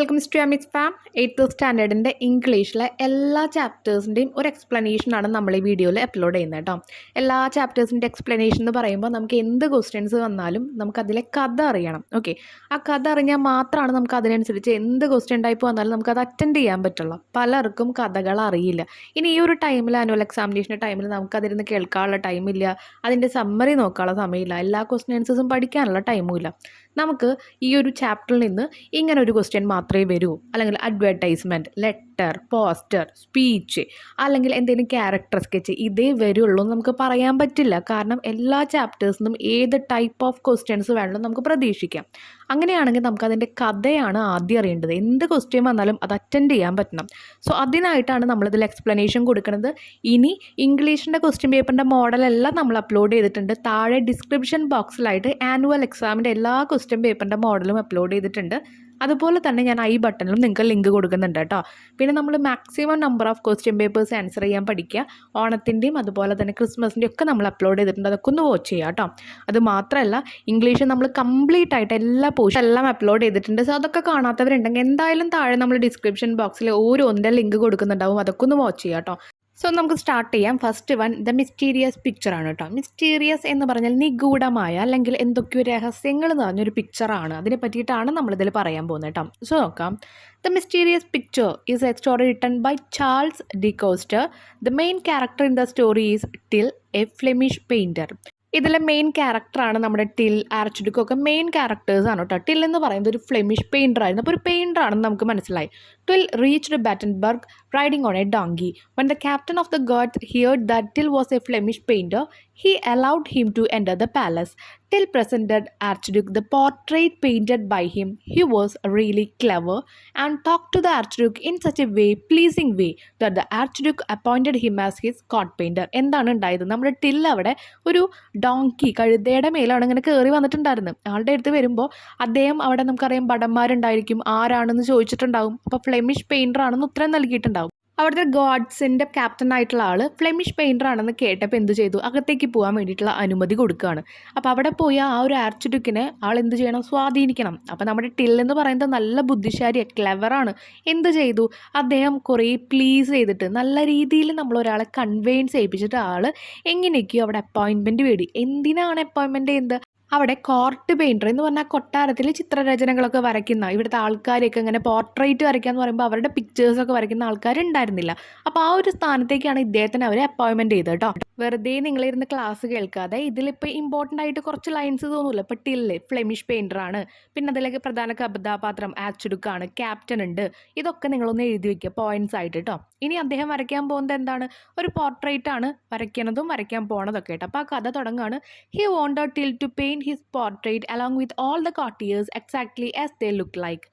Welcome to Aamis farm. 8th സ്റ്റാൻഡേർഡിൻ്റെ ഇംഗ്ലീഷിലെ എല്ലാ ചാപ്റ്റേഴ്സിൻ്റെയും ഒരു എക്സ്പ്ലനേഷനാണ് നമ്മൾ ഈ വീഡിയോയിൽ അപ്ലോഡ് ചെയ്യുന്നത് കേട്ടോ. എല്ലാ ചാപ്റ്റേഴ്സിൻ്റെ എക്സ്പ്ലനേഷൻ എന്ന് പറയുമ്പോൾ നമുക്ക് എന്ത് ക്വസ്റ്റ്യൻസ് വന്നാലും നമുക്കതിലെ കഥ അറിയണം. ഓക്കെ, ആ കഥ അറിഞ്ഞാൽ മാത്രമാണ് നമുക്ക് അതിനനുസരിച്ച് എന്ത് ക്വസ്റ്റ്യൻ ടൈപ്പ് വന്നാലും നമുക്കത് അറ്റൻഡ് ചെയ്യാൻ പറ്റുള്ളൂ. പലർക്കും കഥകൾ അറിയില്ല. ഇനി ഈ ഒരു ടൈമിൽ ആനുവൽ എക്സാമിനേഷൻ്റെ ടൈമിൽ നമുക്കതിരുന്ന് കേൾക്കാനുള്ള ടൈമില്ല, അതിൻ്റെ സമ്മറി നോക്കാനുള്ള സമയമില്ല, എല്ലാ ക്വസ്റ്റ്യൻ ആൻസേഴ്സും പഠിക്കാനുള്ള ടൈമും ഇല്ല. നമുക്ക് ഈ ഒരു ചാപ്റ്ററിൽ നിന്ന് ഇങ്ങനെ ഒരു ക്വസ്റ്റ്യൻ മാത്രമേ വരൂ, അല്ലെങ്കിൽ അഡ്വർടൈസ്മെൻറ്റ്, ലെറ്റർ, പോസ്റ്റർ, സ്പീച്ച്, അല്ലെങ്കിൽ എന്തെങ്കിലും ക്യാരക്ടർ സ്കെച്ച് ഇതേ വരുള്ളൂ എന്ന് നമുക്ക് പറയാൻ പറ്റില്ല. കാരണം എല്ലാ ചാപ്റ്റേഴ്സിനും ഏത് ടൈപ്പ് ഓഫ് ക്വസ്റ്റ്യൻസ് വേണമെങ്കിലും നമുക്ക് പ്രതീക്ഷിക്കാം. അങ്ങനെയാണെങ്കിൽ നമുക്കതിൻ്റെ കഥയാണ് ആദ്യം അറിയേണ്ടത്. എന്ത് ക്വസ്റ്റ്യൻ വന്നാലും അത് അറ്റൻഡ് ചെയ്യാൻ പറ്റണം. സോ അതിനായിട്ടാണ് നമ്മളിതിൽ എക്സ്പ്ലനേഷൻ കൊടുക്കുന്നത്. ഇനി ഇംഗ്ലീഷിൻ്റെ ക്വസ്റ്റ്യൻ പേപ്പറിൻ്റെ മോഡലെല്ലാം നമ്മൾ അപ്ലോഡ് ചെയ്തിട്ടുണ്ട്. താഴെ ഡിസ്ക്രിപ്ഷൻ ബോക്സിലായിട്ട് ആനുവൽ എക്സാമിൻ്റെ എല്ലാ ക്വസ്റ്റ്യൻ പേപ്പറിൻ്റെ മോഡലും അപ്ലോഡ് ചെയ്തിട്ടുണ്ട്. അതുപോലെ തന്നെ ഞാൻ ഐ ബട്ടണിലും നിങ്ങൾക്ക് ലിങ്ക് കൊടുക്കുന്നുണ്ട് കേട്ടോ. പിന്നെ നമ്മൾ maximum number of question papers answer ചെയ്യാൻ പഠിക്കുക. ഓണത്തിൻ്റെയും അതുപോലെ തന്നെ ക്രിസ്മസിൻ്റെയും ഒക്കെ നമ്മൾ അപ്ലോഡ് ചെയ്തിട്ടുണ്ട്. അതൊക്കെ ഒന്ന് വാച്ച് ചെയ്യുക കേട്ടോ. അത് മാത്രമല്ല, ഇംഗ്ലീഷ് നമ്മൾ കംപ്ലീറ്റ് ആയിട്ട് എല്ലാ പോർഷൻ എല്ലാം അപ്ലോഡ് ചെയ്തിട്ടുണ്ട്. സോ അതൊക്കെ കാണാത്തവരുണ്ടെങ്കിൽ എന്തായാലും താഴെ നമ്മൾ ഡിസ്ക്രിപ്ഷൻ ബോക്സിൽ ഓരോന്നിൻ്റെ ലിങ്ക് കൊടുക്കുന്നുണ്ടാവും. അതൊക്കെ ഒന്ന് വാച്ച് ചെയ്യുക കേട്ടോ. സോ നമുക്ക് സ്റ്റാർട്ട് ചെയ്യാം. ഫസ്റ്റ് വൺ ദ മിസ്റ്റീരിയസ് പിക്ചറാണ് കേട്ടോ. മിസ്റ്റീരിയസ് എന്ന് പറഞ്ഞാൽ നിഗൂഢമായ അല്ലെങ്കിൽ എന്തൊക്കെയോ രഹസ്യങ്ങൾ നിറഞ്ഞൊരു പിക്ചറാണ്. അതിനെ പറ്റിയിട്ടാണ് നമ്മളിതിൽ പറയാൻ പോകുന്നത് കേട്ടോ. സോ നോക്കാം. The mysterious picture is a story written by Charles de Coster. The main character in the story is Tyl, a Flemish painter. ഇതിലെ മെയിൻ ക്യാരക്ടറാണ് നമ്മുടെ ടിൽ, ആർച്ച് ഡ്യൂക്ക് ഒക്കെ മെയിൻ ക്യാരക്ടേഴ്സാണ് കേട്ടോ. ടിൽ എന്ന് പറയുന്നത് ഒരു ഫ്ലെമിഷ് പെയിൻറ്റർ ആയിരുന്നു. അപ്പോൾ ഒരു പെയിൻറ്ററാണെന്ന് നമുക്ക് മനസ്സിലായി. Till reached Battenberg riding on a donkey. When the captain of the guards heard that Till was a Flemish painter, he allowed him to enter the palace. Till presented Archduke the portrait painted by him. He was really clever and talked to the Archduke in such a pleasing way that the Archduke appointed him as his court painter. എന്താണ് ഉണ്ടായത്? നമ്മുടെ till അവിടെ ഒരു donkey, കഴുതയുടെ മേലാണ് ഇങ്ങനെ കയറി വന്നിട്ടുണ്ടായിരുന്നു. ആളുടെ അടുത്ത് വരുമ്പോൾ അദ്ദേഹം അവിടെ നമുക്കറിയാം ഭടന്മാരുണ്ടായിരിക്കും, ആരാണെന്ന് ചോദിച്ചിട്ടുണ്ടാവും. അപ്പോൾ ഫ്ലെമിഷ് പെയിൻറ്റർ ആണെന്ന് ഉത്തരം നൽകിയിട്ടുണ്ടാവും. അവിടുത്തെ ഗോഡ്സിൻ്റെ ക്യാപ്റ്റൻ ആയിട്ടുള്ള ആൾ ഫ്ലെമിഷ് പെയിൻറ്റർ ആണെന്ന് കേട്ടപ്പോൾ എന്ത് ചെയ്തു? അകത്തേക്ക് പോകാൻ വേണ്ടിയിട്ടുള്ള അനുമതി കൊടുക്കുകയാണ്. അപ്പോൾ അവിടെ പോയി ആ ഒരു ആർച്ച് ഡ്യൂക്കിനെ ആൾ എന്ത് ചെയ്യണം? സ്വാധീനിക്കണം. അപ്പോൾ നമ്മുടെ ടിൽ എന്ന് പറയുന്നത് നല്ല ബുദ്ധിശാലിയാണ്, ക്ലെവറാണ്. എന്ത് ചെയ്തു? അദ്ദേഹം കുറേ പ്ലീസ് ചെയ്തിട്ട് നല്ല രീതിയിൽ നമ്മളൊരാളെ കൺവെയിൻസ് ചെയ്യിപ്പിച്ചിട്ട് ആൾ എങ്ങനെയൊക്കെയോ അവിടെ അപ്പോയിൻമെൻറ്റ് വേടി. എന്തിനാണ് അപ്പോയിൻമെൻറ്റ് ചെയ്യുന്നത്? അവിടെ കോർട്ട് പെയിൻറ്റർ എന്ന് പറഞ്ഞാൽ കൊട്ടാരത്തിൽ ചിത്രരചനകളൊക്കെ വരയ്ക്കുന്ന, ഇവിടുത്തെ ആൾക്കാരെയൊക്കെ ഇങ്ങനെ പോർട്രേറ്റ് വരയ്ക്കുക എന്ന് പറയുമ്പോൾ അവരുടെ പിക്ചേഴ്സൊക്കെ വരയ്ക്കുന്ന ആൾക്കാരുണ്ടായിരുന്നില്ല. അപ്പോൾ ആ ഒരു സ്ഥാനത്തേക്കാണ് ഇദ്ദേഹത്തിന് അവരെ അപ്പോയിൻമെൻറ്റ് ചെയ്തത് കേട്ടോ. വെറുതെ നിങ്ങളിരുന്ന് ക്ലാസ് കേൾക്കാതെ ഇതിലിപ്പോൾ ഇമ്പോർട്ടൻ്റ് ആയിട്ട് കുറച്ച് ലൈൻസ് തോന്നില്ല. ഇപ്പോൾ ടില്ല് ഫ്ലെമിഷ് പെയിൻറ്ററാണ്, പിന്നെ അതിലേക്ക് പ്രധാന കഥാപാത്രം ആർച്ച്ഡ്യൂക്കാണ്, ക്യാപ്റ്റൻ ഉണ്ട്. ഇതൊക്കെ നിങ്ങളൊന്ന് എഴുതി വയ്ക്കുക പോയിൻറ്റ്സ് ആയിട്ട് കേട്ടോ. ഇനി അദ്ദേഹം വരയ്ക്കാൻ പോകുന്നത് എന്താണ്? ഒരു പോർട്രേറ്റ് ആണ് വരയ്ക്കുന്നതും വരയ്ക്കാൻ പോണതൊക്കെ കേട്ടോ. അപ്പോൾ ആ കഥ തുടങ്ങുകയാണ്. He wanted Tyl to paint his portrait along with all the courtiers exactly as they looked like.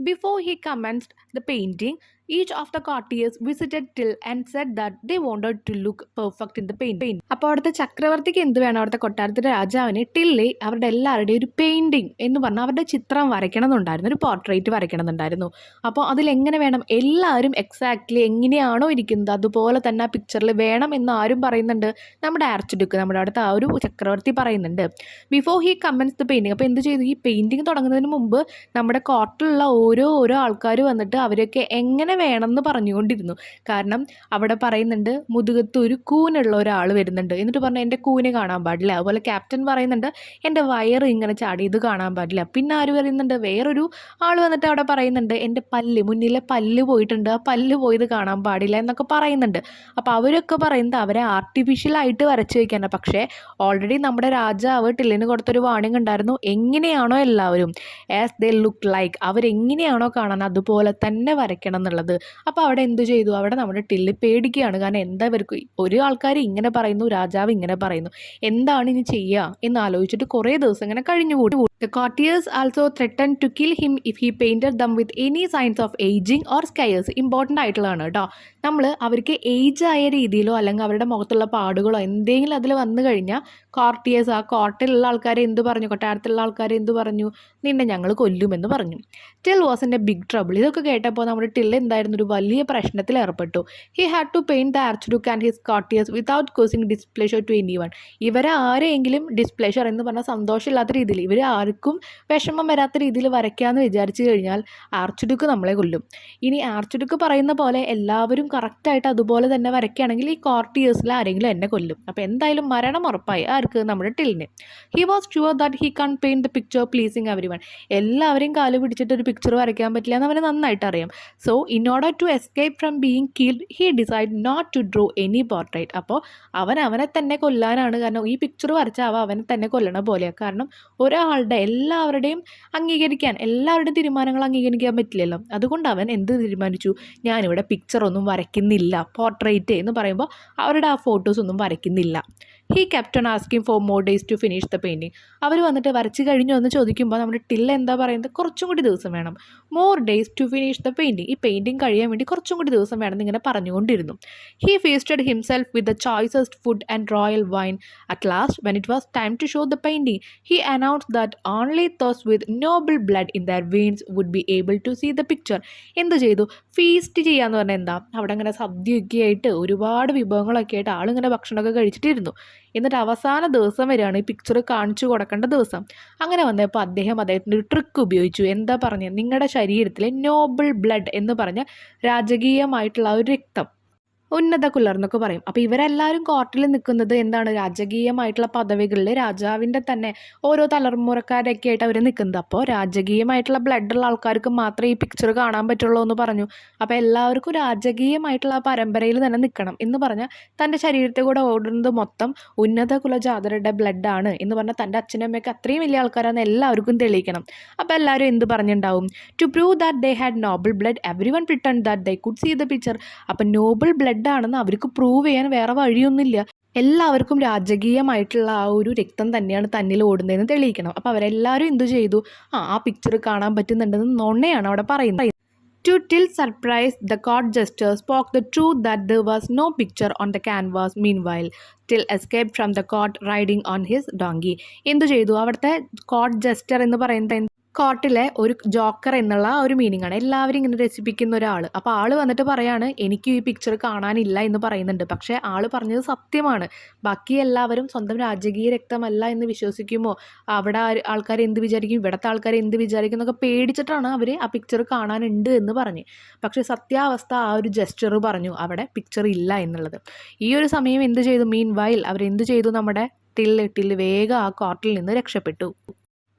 Before he commenced the painting, each of the courtiers visited Till and said that they wanted to look perfect in the paint. അപ്പോൾ അവിടുത്തെ ചക്രവർത്തിക്ക് എന്ത് വേണം? അവിടുത്തെ കൊട്ടാരത്തിലെ രാജാവിന് till അവരുടെ എല്ലാവരുടെയും ഒരു പെയിൻറ്റിങ് എന്ന് പറഞ്ഞാൽ അവരുടെ ചിത്രം വരയ്ക്കണമെന്നുണ്ടായിരുന്നു, ഒരു പോർട്രേറ്റ് വരയ്ക്കണമെന്നുണ്ടായിരുന്നു. അപ്പോൾ അതിലെങ്ങനെ വേണം? എല്ലാവരും എക്സാക്ട്ലി എങ്ങനെയാണോ ഇരിക്കുന്നത് അതുപോലെ തന്നെ ആ പിക്ചറിൽ വേണം എന്ന് ആരും പറയുന്നുണ്ട്? നമ്മുടെ ആർച്ച് ഡ്യൂക്ക്, നമ്മുടെ അവിടുത്തെ ആ ഒരു ചക്രവർത്തി പറയുന്നുണ്ട്. Before he comments the painting. അപ്പോൾ എന്ത് ചെയ്തു? ഈ പെയിൻറ്റിങ് തുടങ്ങുന്നതിന് മുമ്പ് നമ്മുടെ കോർട്ടിലുള്ള ഓരോ ആൾക്കാർ വന്നിട്ട് അവരൊക്കെ എങ്ങനെ വേണമെന്ന് പറഞ്ഞുകൊണ്ടിരുന്നു. കാരണം അവിടെ പറയുന്നുണ്ട് മുതുകത്ത് ഒരു കൂനുള്ള ഒരാൾ വരുന്നുണ്ട്. എന്നിട്ട് പറഞ്ഞാൽ എൻ്റെ കൂന് കാണാൻ പാടില്ല. അതുപോലെ ക്യാപ്റ്റൻ പറയുന്നുണ്ട് എൻ്റെ വയറ് ഇങ്ങനെ ചാടി ഇത് കാണാൻ പാടില്ല. പിന്നെ ആര് പറയുന്നുണ്ട്? വേറൊരു ആൾ വന്നിട്ട് അവിടെ പറയുന്നുണ്ട് എൻ്റെ മുന്നിലെ പല്ല് പോയിട്ടുണ്ട്, ആ പല്ല് പോയത് കാണാൻ പാടില്ല എന്നൊക്കെ പറയുന്നുണ്ട്. അപ്പോൾ അവരൊക്കെ പറയുന്നത് അവരെ ആർട്ടിഫിഷ്യലായിട്ട് വരച്ച് വയ്ക്കാനാണ്. പക്ഷേ ഓൾറെഡി നമ്മുടെ രാജാവ് ടില്ലിന് കൊടുത്തൊരു വാണിംഗ് ഉണ്ടായിരുന്നു. എങ്ങനെയാണോ എല്ലാവരും ആസ് ദേ ലുക്ക് ലൈക്ക്, അവരെങ്ങനെയാണോ കാണാൻ അതുപോലെ തന്നെ വരയ്ക്കണം എന്നുള്ളത്. അപ്പോൾ അവിടെ എന്ത് ചെയ്തു? അവിടെ നമ്മുടെ ടില്ല് പേടിക്കുകയാണ്. കാരണം എന്താ ഇവർക്ക് ഒരു ആൾക്കാർ ഇങ്ങനെ പറയുന്നു, രാജാവ് ഇങ്ങനെ പറയുന്നു, എന്താണ് ഇനി ചെയ്യുക എന്ന് ആലോചിച്ചിട്ട് കുറേ ദിവസം ഇങ്ങനെ കഴിഞ്ഞുകൂടി. The courtiers also threatened to kill him if he painted them with any signs of aging or scars. Important ആയിട്ടുള്ളതാണ് കേട്ടോ. നമ്മൾ അവർക്ക് ഏജ് ആയ രീതിയിലോ അല്ലെങ്കിൽ അവരുടെ മുഖത്തുള്ള പാടുകളോ എന്തെങ്കിലും അതിൽ വന്നു കഴിഞ്ഞാൽ കോർട്ടിയേഴ്സ്, ആ കോർട്ടിലുള്ള ആൾക്കാരെ എന്ത് പറഞ്ഞു? കൊട്ടാരത്തിലുള്ള ആൾക്കാരെ എന്ത് പറഞ്ഞു? നിന്നെ ഞങ്ങൾ കൊല്ലുമെന്ന് പറഞ്ഞു. Till was in a big trouble. ഇതൊക്കെ കേട്ടപ്പോൾ നമ്മുടെ ടിൽ എന്തായിരുന്നു? ഒരു വലിയ പ്രശ്നത്തിൽ ഏർപ്പെട്ടു. He had to paint the archduke and his courtiers without causing displeasure to anyone. ഇവരെ ആരെങ്കിലും ഡിസ്പ്ലേഷർ എന്ന് പറഞ്ഞാൽ സന്തോഷമില്ലാത്ത രീതിയിൽ ഇവർ ആർക്കും വിഷമം വരാത്ത രീതിയിൽ വരയ്ക്കാമെന്ന് വിചാരിച്ചു കഴിഞ്ഞാൽ ആർച്ച് നമ്മളെ കൊല്ലും. ഇനി ആർച്ച് പറയുന്ന പോലെ എല്ലാവരും കറക്റ്റായിട്ട് അതുപോലെ തന്നെ വരയ്ക്കുകയാണെങ്കിൽ ഈ കോർട്ടിയേഴ്സിൽ ആരെങ്കിലും എന്നെ കൊല്ലും. അപ്പോൾ എന്തായാലും മരണം ഉറപ്പായി ആർക്ക്? നമ്മുടെ ടില്ലിന്. He was sure that he can't paint the picture pleasing everyone. എല്ലാവരെയും കാല് പിടിച്ചിട്ട് ഒരു പിക്ചർ വരയ്ക്കാൻ പറ്റില്ല എന്ന് അവന് നന്നായിട്ട് അറിയാം. So in order to escape from being killed he decide not to draw any portrait. അപ്പോൾ അവനെ തന്നെ കൊല്ലാനാണ്. കാരണം ഈ പിക്ചർ വരച്ചാൽ അവനെ തന്നെ കൊല്ലണ പോലെയാണ്. കാരണം ഒരാളുടെ എല്ലാവരുടെയും എല്ലാവരുടെയും തീരുമാനങ്ങൾ അംഗീകരിക്കാൻ പറ്റില്ലല്ലോ. അതുകൊണ്ട് അവൻ എന്ത് തീരുമാനിച്ചു? ഞാനിവിടെ പിക്ചറൊന്നും വരയ്ക്കുന്നില്ല, പോർട്രേറ്റ് എന്ന് പറയുമ്പോൾ അവരുടെ ആ ഫോട്ടോസ് ഒന്നും വരയ്ക്കുന്നില്ല. He kept on asking for more days to finish the painting. അവർ വന്നിട്ട് വരച്ച് കഴിഞ്ഞു എന്ന് ചോദിക്കുമ്പോൾ നമ്മുടെ ടില്ല എന്താ പറയുന്നത്? കുറച്ചും കൂടി ദിവസം വേണം. More days to finish the painting. ഈ പെയിൻറ്റിങ് കഴിയാൻ വേണ്ടി കുറച്ചും കൂടി ദിവസം വേണം എന്നിങ്ങനെ പറഞ്ഞുകൊണ്ടിരുന്നു. He feasted himself with the choicest food and royal wine. At last when it was time to show the painting he announced that only those with noble blood in their veins would be able to see the picture. എന്ത് ചെയ്തു? Feast ചെയ്യാന്ന് പറഞ്ഞാൽ എന്താ? അവിടെ ഇങ്ങനെ സദ്യയൊക്കെ ആയിട്ട് ഒരുപാട് വിഭവങ്ങളൊക്കെ ആയിട്ട് ആളിങ്ങനെ ഭക്ഷണമൊക്കെ കഴിച്ചിട്ടിരുന്നു. എന്നിട്ട് അവസാന ദിവസം വരെയാണ് ഈ പിക്ചർ കാണിച്ചു കൊടുക്കേണ്ട ദിവസം. അങ്ങനെ വന്നപ്പോൾ അദ്ദേഹത്തിൻ്റെ ഒരു ട്രിക്ക് ഉപയോഗിച്ചു. എന്താ പറഞ്ഞത്? നിങ്ങളുടെ ശരീരത്തിലെ നോബിൾ ബ്ലഡ് എന്ന് പറഞ്ഞ രാജകീയമായിട്ടുള്ള ഒരു രക്തം, ഉന്നത കുലർന്നൊക്കെ പറയും. അപ്പോൾ ഇവരെല്ലാവരും കോർട്ടിൽ നിൽക്കുന്നത് എന്താണ്? രാജകീയമായിട്ടുള്ള പദവികളിൽ രാജാവിൻ്റെ തന്നെ ഓരോ തലമുറക്കാരൊക്കെ ആയിട്ട് അവർ നിൽക്കുന്നത്. അപ്പോൾ രാജകീയമായിട്ടുള്ള ബ്ലഡുള്ള ആൾക്കാർക്ക് മാത്രമേ ഈ പിക്ചർ കാണാൻ പറ്റുള്ളൂ എന്ന് പറഞ്ഞു. അപ്പോൾ എല്ലാവർക്കും രാജകീയമായിട്ടുള്ള പരമ്പരയിൽ തന്നെ നിൽക്കണം എന്ന് പറഞ്ഞാൽ തൻ്റെ ശരീരത്തെ കൂടെ ഓടുന്നത് മൊത്തം ഉന്നത കുലജാതരുടെ ബ്ലഡാണ് എന്ന് പറഞ്ഞാൽ തൻ്റെ അച്ഛനും അമ്മയൊക്കെ അത്രയും വലിയ ആൾക്കാരാണെന്ന് എല്ലാവർക്കും തെളിയിക്കണം. അപ്പോൾ എല്ലാവരും എന്ത് പറഞ്ഞിട്ടുണ്ടാവും? To prove that they had noble blood everyone pretend that they could see the picture. അപ്പം നോബിൾ ബ്ലഡ് ആണെന്ന് അവർക്ക് പ്രൂവ് ചെയ്യാൻ വേറെ വഴിയൊന്നുമില്ല. എല്ലാവർക്കും രാജകീയമായിട്ടുള്ള ആ ഒരു രക്തം തന്നെയാണ് തന്നിൽ ഓടുന്നതെന്ന് തെളിയിക്കണം. അപ്പോൾ അവരെല്ലാവരും എന്തു ചെയ്തു? ആ പിക്ചർ കാണാൻ പറ്റുന്നുണ്ടെന്ന് നൊണ്ണയാണ് അവിടെ പറയുന്നത്. To Till's surprise, the court jester spoke the truth that there was no picture on the canvas. Meanwhile, Till escaped from the court riding on his donkey. എന്തു ചെയ്തു? അവിടുത്തെ കോർട്ട് ജസ്റ്റർ എന്ന് പറയുന്നത് കോർട്ടിലെ ഒരു ജോക്കർ എന്നുള്ള ഒരു മീനിങ് ആണ്. എല്ലാവരും ഇങ്ങനെ രസിപ്പിക്കുന്ന ഒരാൾ. അപ്പോൾ ആൾ വന്നിട്ട് പറയാണ് എനിക്ക് ഈ പിക്ചർ കാണാനില്ല എന്ന് പറയുന്നുണ്ട്. പക്ഷേ ആൾ പറഞ്ഞത് സത്യമാണ്. ബാക്കി എല്ലാവരും സ്വന്തം രാജകീയ രക്തമല്ല എന്ന് വിശ്വസിക്കുമോ? അവിടെ ആൾക്കാർ എന്ത് വിചാരിക്കും, ഇവിടുത്തെ ആൾക്കാർ എന്ത് വിചാരിക്കും എന്നൊക്കെ പേടിച്ചിട്ടാണ് അവർ ആ പിക്ചർ കാണാനുണ്ട് എന്ന് പറഞ്ഞ്. പക്ഷേ സത്യാവസ്ഥ ആ ഒരു ജസ്റ്റർ പറഞ്ഞു അവിടെ പിക്ചർ ഇല്ല എന്നുള്ളത്. ഈ ഒരു സമയം എന്ത് ചെയ്തു? മീൻ വൈൽ അവരെന്ത് ചെയ്തു? നമ്മുടെ ടില്ല് വേഗം ആ കോർട്ടിൽ നിന്ന് രക്ഷപ്പെട്ടു.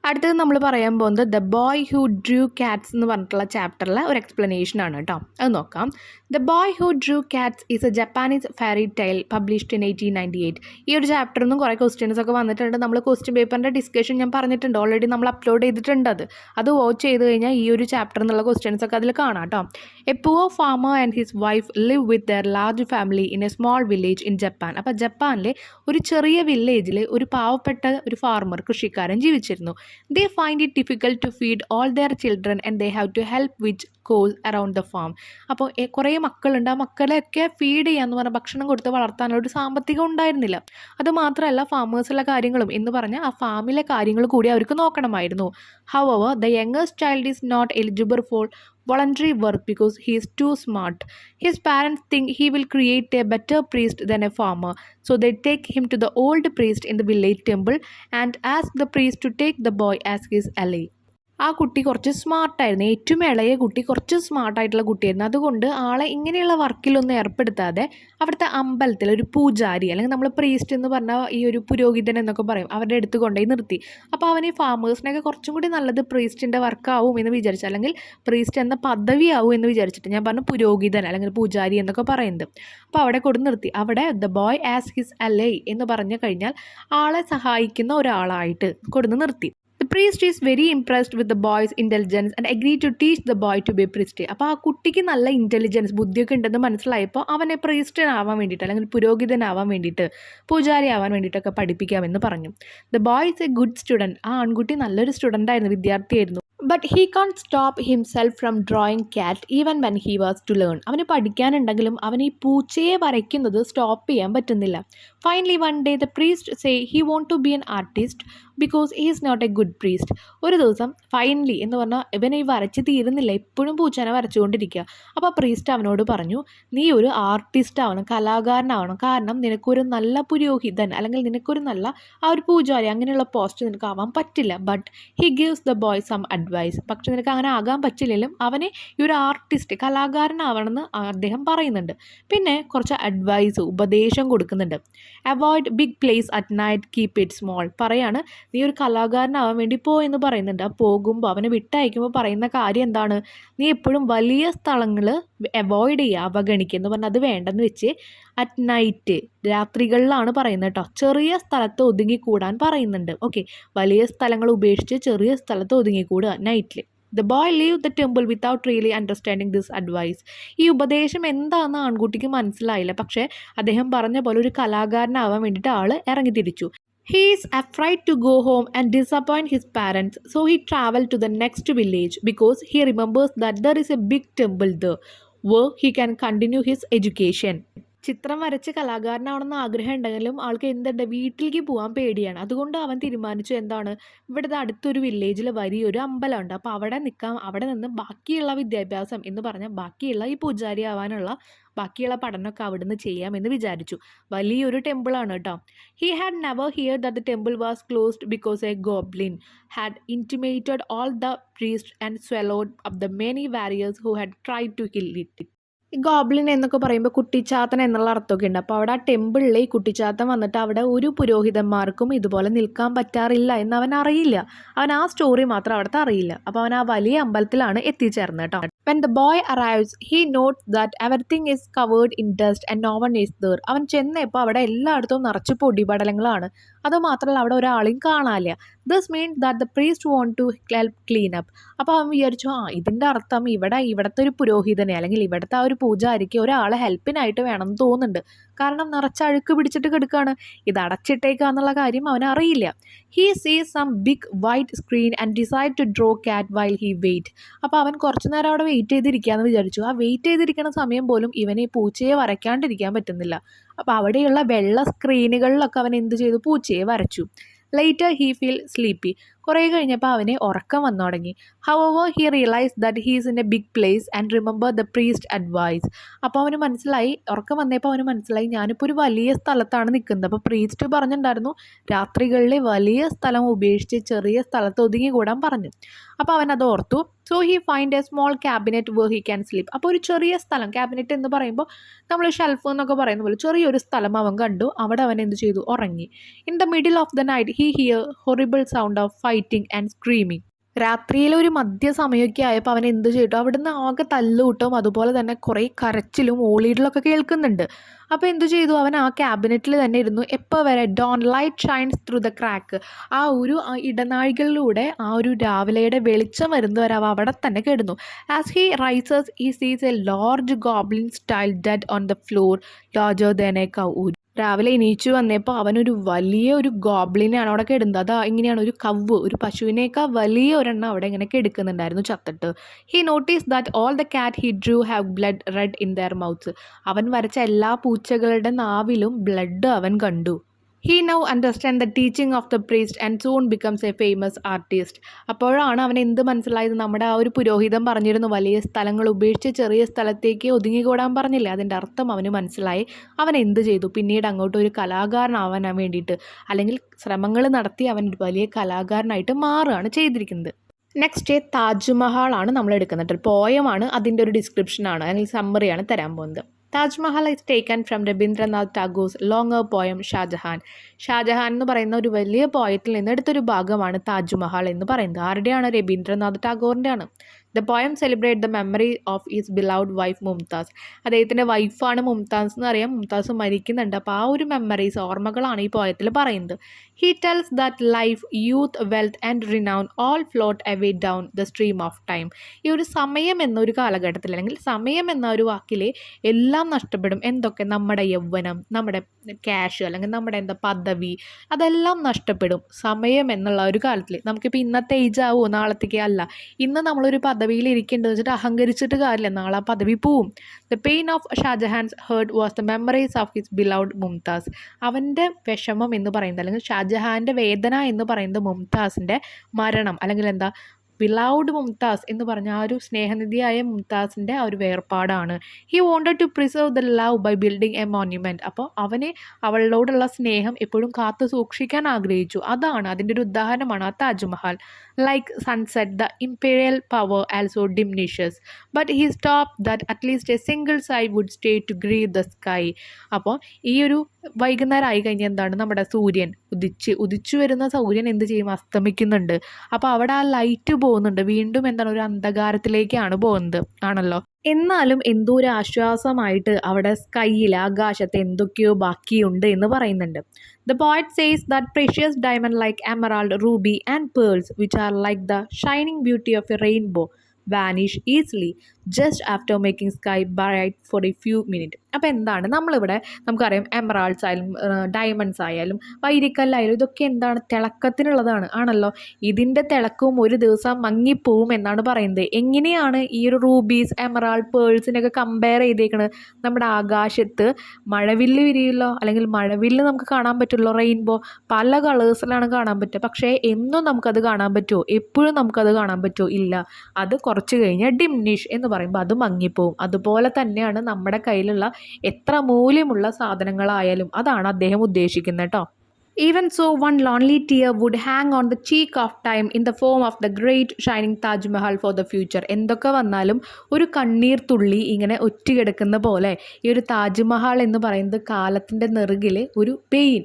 അടുത്തത് നമ്മൾ പറയാൻ പോകുന്നത് the boy who Drew Katz എന്ന് പറഞ്ഞിട്ടുള്ള ചാപ്റ്ററിലെ ഒരു എക്സ്പ്ലനേഷൻ ആണ് കേട്ടോ. അത് നോക്കാം. The boy who Drew Katz is A Japanese fairy tale published in 1898. ഈ ഒരു ചാപ്റ്ററിൽ നിന്നും കുറേ ക്വസ്റ്റ്യൻസ് ഒക്കെ വന്നിട്ടുണ്ട്. നമ്മൾ ക്വസ്റ്റ്യൻ പേപ്പറിൻ്റെ ഡിസ്കഷൻ ഞാൻ പറഞ്ഞിട്ടുണ്ട്, ഓൾറെഡി നമ്മൾ അപ്ലോഡ് ചെയ്തിട്ടുണ്ട്. അത് വാച്ച് ചെയ്ത് കഴിഞ്ഞാൽ ഈ ഒരു ചാപ്റ്ററിൽ നിന്നുള്ള ക്വസ്റ്റ്യൻസ് ഒക്കെ അതിൽ കാണാം കേട്ടോ. A poor farmer and his wife live with their large family in A small village in Japan. അപ്പോൾ ജപ്പാനിലെ ഒരു ചെറിയ വില്ലേജിൽ ഒരു പാവപ്പെട്ട ഒരു ഫാർമർ, കൃഷിക്കാരൻ ജീവിച്ചിരുന്നു. They find it difficult to feed all their children and they have to help with chores around the farm. അപ്പോൾ കുറേ മക്കളുണ്ട്. ആ മക്കളെയൊക്കെ ഫീഡ് ചെയ്യാന്ന് പറഞ്ഞാൽ ഭക്ഷണം കൊടുത്ത് വളർത്താനുള്ള ഒരു സാമ്പത്തികം ഉണ്ടായിരുന്നില്ല. അതുമാത്രമല്ല ഫാമേഴ്സുള്ള കാര്യങ്ങളും എന്ന് പറഞ്ഞാൽ ആ ഫാമിലെ കാര്യങ്ങൾ കൂടി അവർക്ക് നോക്കണമായിരുന്നു. However, the youngest child is not eligible for voluntary work because he is too smart. His parents think he will create a better priest than a farmer. So they take him to the old priest in the village temple and ask the priest to take the boy as his ally. ആ കുട്ടി കുറച്ച് സ്മാർട്ടായിരുന്നു. ഏറ്റവും ഇളയ കുട്ടി കുറച്ച് സ്മാർട്ടായിട്ടുള്ള കുട്ടിയായിരുന്നു. അതുകൊണ്ട് ആളെ ഇങ്ങനെയുള്ള വർക്കിലൊന്നും ഏർപ്പെടുത്താതെ അവിടുത്തെ അമ്പലത്തിൽ ഒരു പൂജാരി, അല്ലെങ്കിൽ നമ്മൾ പ്രീസ്റ്റ് എന്ന് പറഞ്ഞാൽ ഈ ഒരു പുരോഹിതൻ എന്നൊക്കെ പറയും, അവരുടെ അടുത്ത് കൊണ്ടുപോയി നിർത്തി. അപ്പോൾ അവൻ ഈ ഫാമേഴ്സിനൊക്കെ കുറച്ചും കൂടി നല്ലത് പ്രീസ്റ്റിൻ്റെ വർക്കാവും എന്ന് വിചാരിച്ചു, അല്ലെങ്കിൽ പ്രീസ്റ്റ് എന്ന പദവിയാവും എന്ന് വിചാരിച്ചിട്ട് ഞാൻ പറഞ്ഞു പുരോഹിതൻ അല്ലെങ്കിൽ പൂജാരി എന്നൊക്കെ പറയുന്നത്. അപ്പോൾ അവിടെ കൊണ്ട് നിർത്തി. അവിടെ ദ ബോയ് ആസ് ഹിസ് അലൈ എന്ന് പറഞ്ഞു കഴിഞ്ഞാൽ ആളെ സഹായിക്കുന്ന ഒരാളായിട്ട് കൊടുന്ന് നിർത്തി. The priest is very impressed with the boy's intelligence and agreed to teach the boy to be a priest. അപ്പോൾ ആ കുട്ടിക്ക് നല്ല ഇൻ്റലിജൻസ്, ബുദ്ധിയൊക്കെ ഉണ്ടെന്ന് മനസ്സിലായപ്പോൾ അവനെ പ്രീസ്റ്റനാവാൻ വേണ്ടിയിട്ട് അല്ലെങ്കിൽ പുരോഹിതനാവാൻ വേണ്ടിയിട്ട്, പൂജാരി ആവാൻ വേണ്ടിയിട്ടൊക്കെ പഠിപ്പിക്കാമെന്ന് പറഞ്ഞു. The boy is a good student. ആ ആൺകുട്ടി നല്ലൊരു സ്റ്റുഡൻ്റ് ആയിരുന്നു, വിദ്യാർത്ഥിയായിരുന്നു. But he can't stop himself from drawing cat even when he was to learn. അവന് പഠിക്കാനുണ്ടെങ്കിലും അവന് ഈ പൂച്ചയെ വരയ്ക്കുന്നത് സ്റ്റോപ്പ് ചെയ്യാൻ പറ്റുന്നില്ല. Finally, one day the priest say he want to be an artist because he is not a good priest. ഒരു ദിവസം ഫൈനലി എന്ന് പറഞ്ഞാൽ ഇവൻ ഈ വരച്ച് തീരുന്നില്ല, എപ്പോഴും പൂച്ചനെ വരച്ചുകൊണ്ടിരിക്കുക. അപ്പോൾ പ്രീസ്റ്റ് അവനോട് പറഞ്ഞു, നീ ഒരു ആർട്ടിസ്റ്റ് ആവണം, കലാകാരനാവണം. കാരണം നിനക്കൊരു നല്ല പുരോഹിതൻ അല്ലെങ്കിൽ നിനക്കൊരു നല്ല ആ ഒരു പൂജാരി അങ്ങനെയുള്ള പോസ്റ്റ് നിനക്ക് ആവാൻ പറ്റില്ല. But he gives the boy some advice. പക്ഷെ നിനക്ക് അങ്ങനെ ആകാൻ പറ്റില്ലെങ്കിലും അവനെ ഈ ഒരു ആർട്ടിസ്റ്റ് കലാകാരനാവണമെന്ന് അദ്ദേഹം പറയുന്നുണ്ട്. പിന്നെ കുറച്ച് അഡ്വൈസ് ഉപദേശം കൊടുക്കുന്നുണ്ട്. Avoid big place at night, keep it small. പറയാണ് നീ ഒരു കലാകാരനാവാൻ വേണ്ടി എന്ന് പറയുന്നുണ്ട്. ആ പോകുമ്പോൾ അവനെ വിട്ടയക്കുമ്പോൾ പറയുന്ന കാര്യം എന്താണ്, നീ എപ്പോഴും വലിയ സ്ഥലങ്ങൾ അവോയ്ഡ് ചെയ്യുക, അവഗണിക്കുക എന്ന് പറഞ്ഞാൽ അത് വേണ്ടെന്ന് വെച്ച് അറ്റ് നൈറ്റ് രാത്രികളിലാണ് പറയുന്നത് കേട്ടോ. ചെറിയ സ്ഥലത്ത് ഒതുങ്ങിക്കൂടാൻ പറയുന്നുണ്ട്. ഓക്കെ, വലിയ സ്ഥലങ്ങൾ ഉപേക്ഷിച്ച് ചെറിയ സ്ഥലത്ത് ഒതുങ്ങിക്കൂടുക നൈറ്റിൽ. The boy leave the temple without really understanding this advice. ഈ ഉപദേശം എന്താണെന്ന് ആൺകുട്ടിക്ക് മനസ്സിലായില്ല. പക്ഷേ അദ്ദേഹം പറഞ്ഞ പോലെ ഒരു കലാകാരനാവാൻ വേണ്ടിയിട്ട് ആൾ ഇറങ്ങിത്തിരിച്ചു. He is afraid to go home and disappoint his parents, so he traveled to the next village because he remembers that there is a big temple there where he can continue his education. ചിത്രം വരച്ച് കലാകാരനാവണമെന്ന് ആഗ്രഹം ഉണ്ടെങ്കിലും ആൾക്ക് എന്തുണ്ട്, വീട്ടിലേക്ക് പോകാൻ പേടിയാണ്. അതുകൊണ്ട് അവൻ തീരുമാനിച്ചു എന്താണ്, ഇവിടുത്തെ അടുത്തൊരു വില്ലേജിൽ വലിയൊരു അമ്പലമുണ്ട്, അപ്പോൾ അവിടെ നിൽക്കാം, അവിടെ നിന്ന് ബാക്കിയുള്ള വിദ്യാഭ്യാസം എന്ന് പറഞ്ഞാൽ ബാക്കിയുള്ള ഈ പൂജാരി ആവാനുള്ള ബാക്കിയുള്ള പഠനമൊക്കെ അവിടുന്ന് ചെയ്യാമെന്ന് വിചാരിച്ചു. വലിയൊരു ടെമ്പിളാണ് കേട്ടോ. He had never hear that the temple was closed because a goblin had intimidated all the priest and swallowed up the many warriors who had tried to kill it. ഈ ഗോബ്ലിൻ എന്നൊക്കെ പറയുമ്പോൾ കുട്ടിച്ചാത്തൻ എന്നുള്ള അർത്ഥമൊക്കെ ഉണ്ട്. അപ്പോൾ അവിടെ ആ ടെമ്പിളിൽ ഈ കുട്ടിച്ചാത്തൻ വന്നിട്ട് അവിടെ ഒരു പുരോഹിതന്മാർക്കും ഇതുപോലെ നിൽക്കാൻ പറ്റാറില്ല എന്ന് അവൻ അറിയില്ല. അവൻ ആ സ്റ്റോറി മാത്രം അവിടുത്തെ അറിയില്ല. അപ്പോൾ അവൻ ആ വലിയ അമ്പലത്തിലാണ് എത്തിച്ചേർന്നത് കേട്ടോ. When the boy arrives, he notes that everything is covered in dust and no one is there. അവൻ ചെന്നപ്പോൾ അവിടെ എല്ലായിടത്തും നിറച്ച് പൊടിപടലങ്ങളാണ്. അതുമാത്രമല്ല അവിടെ ഒരാളെയും കാണാനില്ല. This means that the priest won't to help clean up. അപ്പോൾ അവൻ വിചാരിച്ചു, ഇതിൻ്റെ അർത്ഥം ഇവിടുത്തെ ഒരു പുരോഹിതനെ അല്ലെങ്കിൽ ഇവിടുത്തെ ആ ഒരു പൂജാരിക്ക് ഒരാളെ ഹെൽപ്പിനായിട്ട് വേണമെന്ന് തോന്നുന്നുണ്ട്. കാരണം നിറച്ച് അഴുക്ക് പിടിച്ചിട്ട് കിടക്കുകയാണ്, ഇത് അടച്ചിട്ടേക്കാന്നുള്ള കാര്യം അവനറിയില്ല. He sees some big white screen and decide to draw cat while he wait. അപ്പോൾ അവൻ കുറച്ചു നേരം അവിടെ വെയിറ്റ് ചെയ്തിരിക്കാമെന്ന് വിചാരിച്ചു. ആ വെയിറ്റ് ചെയ്തിരിക്കുന്ന സമയം പോലും ഇവനെ പൂച്ചയെ വരയ്ക്കാണ്ടിരിക്കാൻ പറ്റുന്നില്ല. അപ്പോൾ അവിടെയുള്ള വെള്ള സ്ക്രീനുകളിലൊക്കെ അവൻ എന്ത് ചെയ്തു, പൂച്ചയെ വരച്ചു. Later he feel sleepy. കുറേ കഴിഞ്ഞപ്പോൾ അവനെ ഉറക്കം വന്നു തുടങ്ങി. However he realise that he is in a big place and remember the priest advice. അപ്പോൾ അവന് മനസ്സിലായി, ഉറക്കം വന്നപ്പോൾ അവന് മനസ്സിലായി ഞാനിപ്പോൾ ഒരു വലിയ സ്ഥലത്താണ് നിൽക്കുന്നത്. അപ്പോൾ പ്രീസ്റ്റ് പറഞ്ഞിട്ടുണ്ടായിരുന്നു രാത്രികളിൽ വലിയ സ്ഥലം ഉപേക്ഷിച്ച് ചെറിയ സ്ഥലത്ത് ഒതുങ്ങിക്കൂടാൻ പറഞ്ഞു. അപ്പോൾ അവൻ അത് ഓർത്തു. So he find a small cabinet where he can sleep. അപ്പോൾ ഒരു ചെറിയ സ്ഥലം, ക്യാബിനറ്റ് എന്ന് പറയുമ്പോൾ നമ്മൾ ഷെൽഫ് എന്നൊക്കെ പറയുന്ന പോലെ ചെറിയൊരു സ്ഥലം അവൻ കണ്ടു. അവിടെ അവൻ എന്ത് ചെയ്തു, ഉറങ്ങി. In the middle of the night he here horrible sound of fighting and screaming. രാത്രിയിലെ ഒരു മധ്യസമയമൊക്കെ ആയപ്പോൾ അവൻ എന്ത് ചെയ്തു, അവിടുന്ന് ആകെ തല്ലുകൂട്ടവും അതുപോലെ തന്നെ കുറേ കരച്ചിലും ഓളിയിടലൊക്കെ കേൾക്കുന്നുണ്ട്. അപ്പോൾ എന്തു ചെയ്തു, അവൻ ആ ക്യാബിനറ്റിൽ തന്നെ ഇരുന്നു. എപ്പോൾ വരെ dawn light shines through the crack. ആ ഒരു ഇടനാഴികളിലൂടെ ആ ഒരു രാവിലെയുടെ വെളിച്ചം വരുന്നവരെ അവ അവിടെ തന്നെ കിടന്നു. ആസ് ഹി റൈസസ് ഹി സീസ് A large goblin style dead on the floor larger than A കൗ. രാവിലെ എണീച്ചു വന്നപ്പോൾ അവനൊരു വലിയൊരു ഗോബ്ലിനാണ് അവിടെ കിടന്നത്. അത് ഇങ്ങനെയാണ്, ഒരു കവ്, ഒരു പശുവിനേക്കാൾ വലിയ ഒരെണ്ണം അവിടെ ഇങ്ങനെ കിടക്കുന്നുണ്ടായിരുന്നു ചത്തിട്ട്. He notice that all the cat he drew have blood red in their mouths. അവൻ വരച്ച എല്ലാ പൂച്ചകളുടെ നാവിലും ബ്ലഡ് അവൻ കണ്ടു. He now understand the teaching of the priest and soon becomes a famous artist. അപ്പോഴാണ് അവൻ എന്ത് മനസ്സിലായത്, നമ്മുടെ ആ ഒരു പുരോഹിതൻ പറഞ്ഞിരുന്നു വലിയ സ്ഥലങ്ങൾ ഉപേക്ഷിച്ച് ചെറിയ സ്ഥലത്തേക്ക് ഒതുങ്ങിക്കൂടാൻ പറഞ്ഞില്ലേ, അതിൻ്റെ അർത്ഥം അവന് മനസ്സിലായി. അവൻ എന്ത് ചെയ്തു, പിന്നീട് അങ്ങോട്ട് ഒരു കലാകാരനാവാൻ വേണ്ടിയിട്ട് അല്ലെങ്കിൽ ശ്രമങ്ങൾ നടത്തി അവൻ ഒരു വലിയ കലാകാരനായിട്ട് മാറുകയാണ് ചെയ്തിരിക്കുന്നത്. നെക്സ്റ്റ് താജ്മഹലാണ് നമ്മൾ എടുക്കുന്നത്. പോയമാണ്, അതിൻ്റെ ഒരു ഡിസ്ക്രിപ്ഷനാണ് അല്ലെങ്കിൽ സമ്മറിയാണ് തരാൻ പോകുന്നത്. Taj Mahal is taken from Rabindranath Tagore's longer poem Shah Jahan. Shah Jahan എന്ന് പറയുന്ന ഒരു വലിയ പോയത്തിൽ നിന്ന് എടുത്തൊരു ഭാഗമാണ് താജ്മഹൽ എന്ന് പറയുന്നത്. ആരുടെയാണ്, രബീന്ദ്രനാഥ് ടാഗോറിൻ്റെയാണ്. The poem celebrate the memory of his beloved wife Mumtaz. അദ്ദേഹത്തിൻ്റെ വൈഫാണ് മുംതാസ് എന്നറിയാം. മുംതാസ് മരിക്കുന്നുണ്ട്. അപ്പോൾ ആ ഒരു മെമ്മറീസ്, ഓർമ്മകളാണ് ഈ പോയത്തിൽ പറയുന്നത്. He tells that life, youth, wealth and renown all float away down the stream of time. ഈ ഒരു സമയം എന്നൊരു കാലഘട്ടത്തിൽ അല്ലെങ്കിൽ സമയം എന്ന ഒരു വാക്കിൽ എല്ലാം നഷ്ടപ്പെടും. എന്തൊക്കെ, നമ്മുടെ യൗവനം, നമ്മുടെ ക്യാഷ് അല്ലെങ്കിൽ നമ്മുടെ പദവി, അതെല്ലാം നഷ്ടപ്പെടും സമയം എന്നുള്ള ഒരു കാലത്തിൽ. നമുക്കിപ്പോൾ ഇന്നത്തെ ഏജ് ആവുമോ നാളത്തേക്ക്, അല്ല. ഇന്ന് നമ്മളൊരു പദവിയിൽ ഇരിക്കേണ്ടത് വെച്ചിട്ട് അഹങ്കരിച്ചിട്ട് കാര്യമില്ല, നാളെ ആ പദവി പോവും. The pain of Shah Jahan's heart was the memories of his beloved Mumtaz. അവൻ്റെ വിഷമം എന്ന് പറയുന്നത്, അല്ലെങ്കിൽ ഷാജഹാൻ്റെ വേദന എന്ന് പറയുന്നത് മുംതാസിൻ്റെ മരണം, അല്ലെങ്കിൽ എന്താ ബിലൗഡ് മുംതാസ് എന്ന് പറഞ്ഞ ആ ഒരു സ്നേഹനിധിയായ മുംതാസിൻ്റെ ആ ഒരു വേർപാടാണ്. He wanted to preserve the love by building a monument. അപ്പോൾ അവന് അവളോടുള്ള സ്നേഹം എപ്പോഴും കാത്തു സൂക്ഷിക്കാൻ ആഗ്രഹിച്ചു. അതാണ് അതിൻ്റെ ഒരു ഉദാഹരണമാണ് ആ Taj Mahal. Like sunset the imperial power also diminishes but he stop that at least a single sigh would stay to grieve the sky. അപ്പോൾ ഈ ഒരു വൈകുന്നേരം ആയി കഴിഞ്ഞാൽ എന്താണ്, നമ്മുടെ സൂര്യൻ ഉദിച്ചു വരുന്ന സൂര്യൻ എന്ത് ചെയ്യും, അസ്തമിക്കുന്നുണ്ട്. അപ്പോൾ അവിടെ ആ ലൈറ്റ് പോകുന്നുണ്ട്, വീണ്ടും എന്താണ് ഒരു അന്ധകാരത്തിലേക്കാണ് പോകുന്നത് ആണല്ലോ. എന്നാലും എന്തോ ഒരു ആശ്വാസമായിട്ട് അവിടെ സ്കൈയിൽ, ആകാശത്ത് എന്തൊക്കെയോ ബാക്കിയുണ്ട് എന്ന് പറയുന്നുണ്ട്. The poet says that precious diamond like emerald, ruby and pearls, which are like the shining beauty of a rainbow, vanish easily just after making sky bright for a few minutes. അപ്പോൾ എന്താണ് നമ്മളിവിടെ, നമുക്കറിയാം എമറാൾഡ്സ് ആയാലും diamonds ആയാലും വൈരിക്കല്ലായാലും ഇതൊക്കെ എന്താണ്, തിളക്കത്തിനുള്ളതാണ് ആണല്ലോ. ഇതിൻ്റെ തിളക്കവും ഒരു ദിവസം മങ്ങിപ്പോവും എന്നാണ് പറയുന്നത്. എങ്ങനെയാണ് ഈ ഒരു റൂബീസ്, എമറാൾഡ്, പേൾസിനൊക്കെ കമ്പയർ ചെയ്തേക്കുന്നത്? നമ്മുടെ ആകാശത്ത് മഴവില്ല് വിരിയുമല്ലോ, അല്ലെങ്കിൽ മഴവില്ല് നമുക്ക് കാണാൻ പറ്റുമല്ലോ, റെയിൻബോ പല കളേഴ്സിലാണ് കാണാൻ പറ്റുക. പക്ഷേ എന്നും നമുക്കത് കാണാൻ പറ്റുമോ? എപ്പോഴും നമുക്കത് കാണാൻ പറ്റുമോ? ഇല്ല. അത് കുറച്ച് കഴിഞ്ഞാൽ ഡിമിനിഷ് എന്ന് പറയുമ്പോൾ അത് മങ്ങിപ്പോവും. അതുപോലെ തന്നെയാണ് നമ്മുടെ കയ്യിലുള്ള എത്ര മൂല്യമുള്ള സാധനങ്ങളായാലും, അതാണ് അദ്ദേഹം ഉദ്ദേശിക്കുന്നത് കേട്ടോ. Even so, one lonely tear would hang on the cheek of time in the form of the great shining Taj Mahal for the future. എന്തൊക്കെ വന്നാലും ഒരു കണ്ണീർ തുള്ളി ഇങ്ങനെ ഒറ്റുകിടക്കുന്ന പോലെ ഈ ഒരു താജ്മഹൽ എന്ന് പറയുന്നത് കാലത്തിൻ്റെ നെറുകിൽ ഒരു പെയിൻ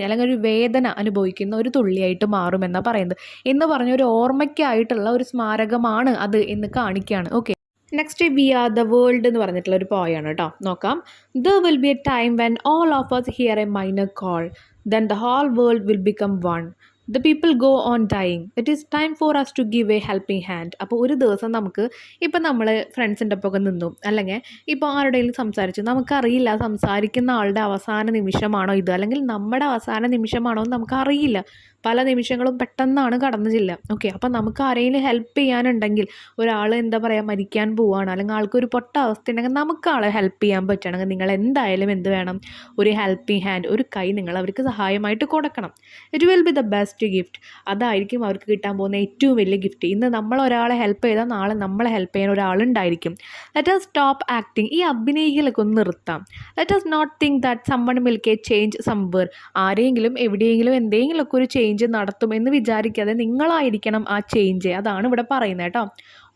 അല്ലെങ്കിൽ ഒരു വേദന അനുഭവിക്കുന്ന ഒരു തുള്ളിയായിട്ട് മാറുമെന്നാണ് പറയുന്നത്. എന്ന് പറഞ്ഞ ഒരു ഓർമ്മയ്ക്കായിട്ടുള്ള ഒരു സ്മാരകമാണ് അത് എന്ന് കാണിക്കുകയാണ്. Okay, next we are the world എന്ന് പറഞ്ഞിട്ടുള്ള ഒരു പോയാണ് കേട്ടോ. നോക്കാം. There will be a time when all of us hear a minor call. Then the whole world will become one. The people go on dying. It is time for us to give a helping hand. അപ്പോൾ ഒരു ദിവസം നമുക്ക്, ഇപ്പം നമ്മൾ ഫ്രണ്ട്സിൻ്റെ ഒപ്പമൊക്കെ നിന്നു, അല്ലെങ്കിൽ ഇപ്പോൾ ആരുടെയും സംസാരിച്ചു, നമുക്കറിയില്ല സംസാരിക്കുന്ന ആളുടെ അവസാന നിമിഷമാണോ ഇത്, അല്ലെങ്കിൽ നമ്മുടെ അവസാന നിമിഷമാണോ എന്ന് നമുക്കറിയില്ല. പല നിമിഷങ്ങളും പെട്ടെന്നാണ് കടന്നു ചെല്ലുക. ഓക്കെ, അപ്പോൾ നമുക്ക് ആരെങ്കിലും ഹെൽപ്പ് ചെയ്യാനുണ്ടെങ്കിൽ, ഒരാൾ എന്താ പറയുക മരിക്കാൻ പോവുകയാണ്, അല്ലെങ്കിൽ ആൾക്കൊരു പൊട്ട അവസ്ഥ ഉണ്ടെങ്കിൽ നമുക്ക് ആളെ ഹെൽപ്പ് ചെയ്യാൻ പറ്റുകയാണെങ്കിൽ നിങ്ങൾ എന്തായാലും എന്ത് വേണം, ഒരു ഹെൽപ്പിംഗ് ഹാൻഡ്, ഒരു കൈ നിങ്ങൾ അവർക്ക് സഹായമായിട്ട് കൊടുക്കണം. It will B the best gift. അതായിരിക്കും അവർക്ക് കിട്ടാൻ പോകുന്ന ഏറ്റവും വലിയ ഗിഫ്റ്റ്. ഇന്ന് നമ്മൾ ഒരാളെ ഹെൽപ്പ് ചെയ്താൽ നാളെ നമ്മളെ ഹെൽപ്പ് ചെയ്യാൻ ഒരാളുണ്ടായിരിക്കും. Let us stop acting. ഈ അഭിനയിക്കലൊക്കെ ഒന്ന് നിർത്താം. Let us not think that someone will get change somewhere. ആരെങ്കിലും എവിടെയെങ്കിലും എന്തെങ്കിലുമൊക്കെ ഒരു ചേഞ്ച് നടത്തുമെന്ന് വിചാരിക്കാതെ നിങ്ങളായിരിക്കണം ആ ചേഞ്ച്. അതാണ് ഇവിടെ പറയുന്നത് കേട്ടോ.